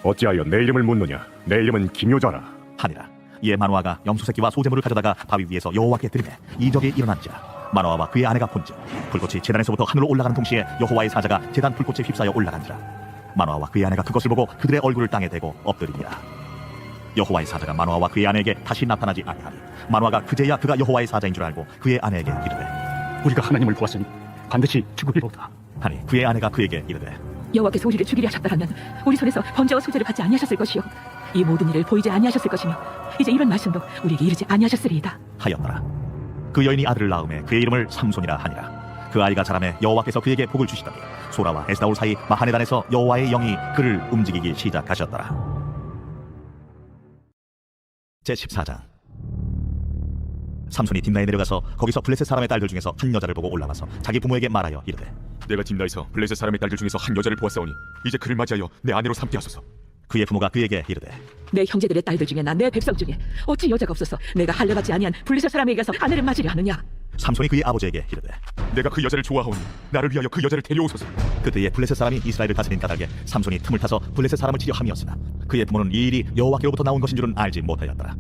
어찌하여 내 이름을 묻느냐? 내 이름은 기묘자라. 하니라. 이에 마노아가 염소 새끼와 소재물을 가져다가 바위 위에서 여호와께 드리매 이적이 일어난지라. 마노아와 그의 아내가 본즉 불꽃이 제단에서부터 하늘로 올라가는 동시에 여호와의 사자가 제단 불꽃에 휩싸여 올라간지라. 마노아와 그의 아내가 그것을 보고 그들의 얼굴을 땅에 대고 엎드리니라. 여호와의 사자가 마노아와 그의 아내에게 다시 나타나지 아니하니 마노아가 그제야 그가 여호와의 사자인 줄 알고 그의 아내에게 이르되 우리가 하나님을 보았으니 반드시 죽으리로다. 하니 그의 아내가 그에게 이르되 여호와께서 우리를 죽이려 하셨더라면 우리 손에서 번제와 소제를 받지 아니하셨을 것이요 이 모든 일을 보이지 아니하셨을 것이며 이제 이런 말씀도 우리에게 이르지 아니하셨으리이다 하였더라. 그 여인이 아들을 낳음에 그의 이름을 삼손이라 하니라. 그 아이가 자라매 여호와께서 그에게 복을 주시더니 소라와 에스다올 사이 마하네단에서 여호와의 영이 그를 움직이기 시작하셨더라. 제14장. 삼손이 딥나에 내려가서 거기서 블레셋 사람의 딸들 중에서 한 여자를 보고 올라와서 자기 부모에게 말하여 이르되 내가 딥나에서 블레셋 사람의 딸들 중에서 한 여자를 보았사오니 이제 그를 맞이하여 내 아내로 삼게 하소서. 그의 부모가 그에게 이르되 내 형제들의 딸들 중에나 내 백성 중에 어찌 여자가 없어서 내가 할례받지 아니한 블레셋 사람에게 가서 아내를 맞으려 하느냐. 삼손이 그의 아버지에게 이르되 내가 그 여자를 좋아하오니 나를 위하여 그 여자를 데려오소서. 그때에 블레셋 사람이 이스라엘을 다스린 까닭에 삼손이 틈을 타서 블레셋 사람을 치려 함이었으나 그의 부모는 이 일이 여호와께로부터 나온 것인 줄은 알지 못하였더라.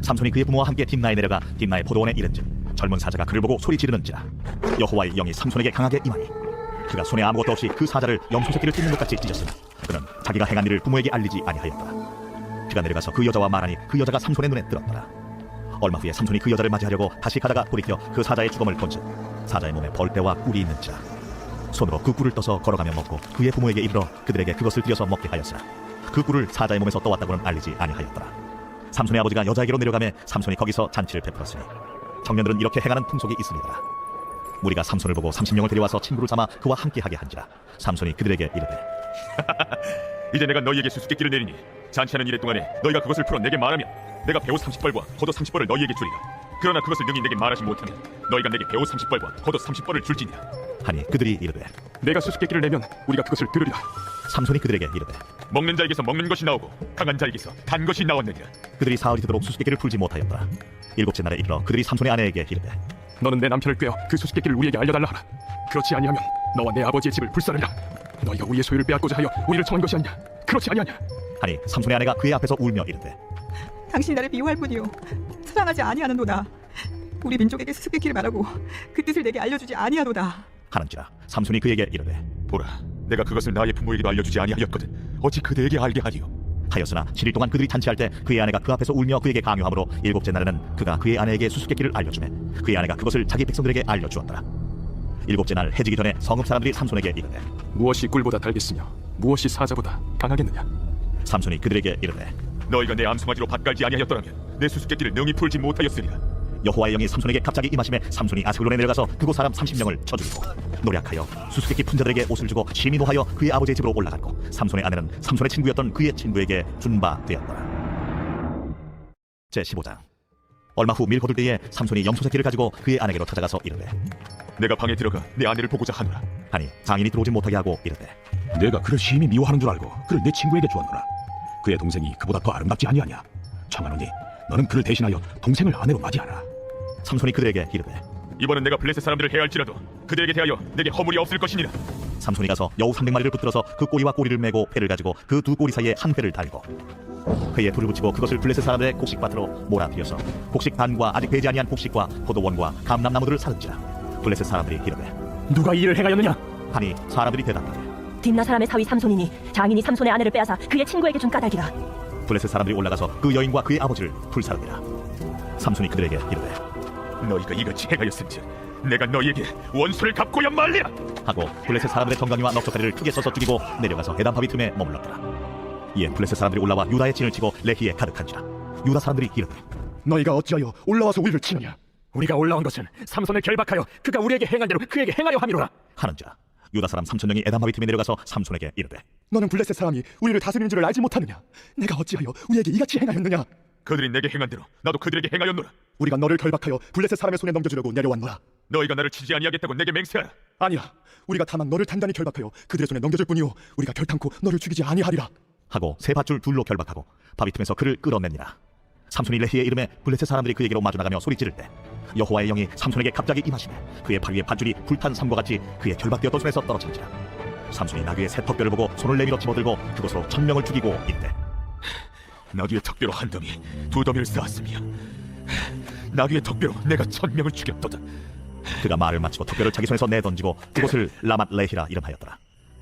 삼손이 그의 부모와 함께 딥나에 내려가 딥나의 포도원에 이른즉 젊은 사자가 그를 보고 소리 지르는지라. 여호와의 영이 삼손에게 강하게 임하니 그가 손에 아무것도 없이 그 사자를 염소 새끼를 찢는 것 같이 찢었으나 그는 자기가 행한 일을 부모에게 알리지 아니하였더라. 그가 내려가서 그 여자와 말하니 그 여자가 삼손의 눈에 들었더라. 얼마 후에 삼손이 그 여자를 맞이하려고 다시 가다가 돌이켜 그 사자의 주검을 본즉 사자의 몸에 벌떼와 꿀이 있는지라. 손으로 그 꿀을 떠서 걸어가며 먹고 그의 부모에게 이르러 그들에게 그것을 들여서 먹게 하였으나 그 꿀을 사자의 몸에서 떠왔다고는 알리지 아니하였더라. 삼손의 아버지가 여자에게로 내려가매 삼손이 거기서 잔치를 베풀었으니 청년들은 이렇게 행하는 풍속이 있으니라. 무리가 삼손을 보고 30명을 데려와서 친구를 삼아 그와 함께하게 한지라. 삼손이 그들에게 이르되 이제 내가 너희에게 수수께끼를 내리니 잔치하는 일의 동안에 너희가 그것을 풀어 내게 말하면 내가 배옷 30벌과 겉옷 30벌을 너희에게 주리라. 그러나 그것을 능히 내게 말하지 못하면 너희가 내게 배옷 30벌과 겉옷 30벌을 줄지니라. 하니 그들이 이르되 내가 수수께끼를 내면 우리가 그것을 들으리라. 삼손이 그들에게 이르되 먹는 자에게서 먹는 것이 나오고 강한 자에게서 단 것이 나왔느니라. 그들이 사흘이 되도록 수수께끼를 풀지 못하였더라. 일곱째 날에 이르러 그들이 삼손의 아내에게 이르되 너는 내 남편을 꿰어 그 수수께끼를 우리에게 알려달라 하라. 그렇지 아니하면 너와 내 아버지의 집을 불사르라. 너희가 우리의 소유를 빼앗고자 하여 우리를 청한 것이 아니냐. 그렇지 아니하냐. 하니 삼손의 아내가 그의 앞에서 울며 이르되 당신이 나를 미워할 뿐이요 사랑하지 아니하는도다. 우리 민족에게 수수께끼를 말하고 그 뜻을 내게 알려주지 아니하도다 하는지라. 삼손이 그에게 이르되 보라, 내가 그것을 나의 부모에게도 알려주지 아니하였거든. 어찌 그대에게 알게 하리요? 하였으나 7일 동안 그들이 잔치할 때 그의 아내가 그 앞에서 울며 그에게 강요하므로 일곱째 날에는 그가 그의 아내에게 수수께끼를 알려주매 그의 아내가 그것을 자기 백성들에게 알려주었더라. 일곱째 날 해지기 전에 성읍 사람들이 삼손에게 이르되 무엇이 꿀보다 달겠으며 무엇이 사자보다 강하겠느냐. 삼손이 그들에게 이르되 너희가 내 암송아지로 밭갈지 아니하였더라면 내 수수께끼를 능히 풀지 못하였으리라. 여호와의 영이 삼손에게 갑자기 임하심에 삼손이 아스글론에 내려가서 그곳 사람 30명을 쳐 죽이고 노략하여 수수께끼 푼 자들에게 옷을 주고 심히 노하여 그의 아버지의 집으로 올라갔고 삼손의 아내는 삼손의 친구였던 그의 친구에게 준 바 되었더라. 제15장. 얼마 후 밀 거둘 때에 삼손이 염소 새끼를 가지고 그의 아내에게로 찾아가서 이르되 내가 방에 들어가 내 아내를 보고자 하노라. 하니 장인이 들어오지 못하게 하고 이르되 내가 그를 심히 미워하는 줄 알고 그를 내 친구에게 주었노라. 그의 동생이 그보다 더 아름답지 아니하냐. 청하노니 너는 그를 대신하여 동생을 아내로 맞이하라. 삼손이 그들에게 이르되 이번은 내가 블레셋 사람들을 해할지라도 그들에게 대하여 내게 허물이 없을 것이니라. 삼손이 가서 여우 300마리를 붙들어서 그 꼬리와 꼬리를 메고 패를 가지고 그 두 꼬리 사이에 한 패를 달고 회에 불을 붙이고 그것을 블레셋 사람들의 곡식밭으로 몰아들여서 곡식 단과 아직 배지 아니한 곡식과 포도원과 감람나무들을 사른지라. 블레셋 사람들이 이르되 누가 이 일을 행하였느냐 하니 사람들이 대답하되 딥나 사람의 사위 삼손이니 장인이 삼손의 아내를 빼앗아 그의 친구에게 준 까닭이라. 블레셋 사람들이 올라가서 그 여인과 그의 아버지를 불사르니라. 삼손이 그들에게 이르되 너희가 이같이 행하였은즉 내가 너희에게 원수를 갚고야 말리라 하고 블레셋 사람들의 정강이와 넉적다리를 크게 써서 죽이고 내려가서 에담바위 틈에 머물렀더라. 이에 블레셋 사람들이 올라와 유다의 진을 치고 레히에 가득한지라. 유다 사람들이 이르되 너희가 어찌하여 올라와서 우리를 치느냐? 우리가 올라온 것은 삼손을 결박하여 그가 우리에게 행한 대로 그에게 행하려 함이로라. 하는지라. 유다 사람 3,000명이 에담바위 틈에 내려가서 삼손에게 이르되 너는 블레셋 사람이 우리를 다스리는 줄을 알지 못하느냐? 내가 어찌하여 우리에게 이같이 행하였느냐? 그들이 내게 행한 대로 나도 그들에게 행하였노라. 우리가 너를 결박하여 블레셋 사람의 손에 넘겨주려고 내려왔노라. 너희가 나를 치지 아니하겠다고 내게 맹세하라. 아니라 우리가 다만 너를 단단히 결박하여 그들의 손에 넘겨줄 뿐이요 우리가 결탄코 너를 죽이지 아니하리라. 하고 세 밧줄 둘로 결박하고 바위 틈에서 그를 끌어냅니다. 삼손이 레히의 이름에 블레셋 사람들이 그에게로 마주나가며 소리지를 때 여호와의 영이 삼손에게 갑자기 임하시매 그의 팔 위에 밧줄이 불탄 삼과 같이 그의 결박되었던 손에서 떨어진지라. 삼손이 나귀의 새 턱뼈를 보고 손을 내밀어 집어들고 그것으로 1000명을 죽이고 이르되 나귀의 턱뼈로 한 더미, 두 더미를 쌓았으며 나귀의 턱뼈로 내가 1000명을 죽였도다. 그가 말을 마치고 턱뼈를 자기 손에서 내던지고 그곳을 라맛 레히라 이름하였더라.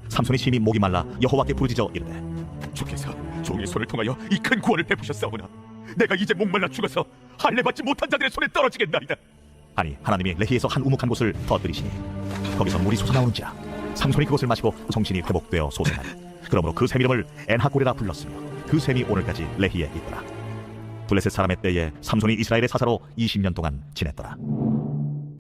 삼손이 심히 목이 말라 여호와께 부르짖어 이르되 주께서 종의 손을 통하여 이 큰 구원을 베푸셨사오나 내가 이제 목말라 죽어서 할례 받지 못한 자들의 손에 떨어지겠나이다. 아니 하나님이 레히에서 한 우묵한 곳을 터뜨리시니 거기서 물이 솟아나오는지라. 삼손이 그것을 마시고 정신이 회복되어 소생하니 그러므로 그 샘 이름을 엔하골이라 불렀으며 그 샘이 오늘까지 레히에 있더라. 블레셋 사람의 때에 삼손이 이스라엘의 사사로 20년 동안 지냈더라.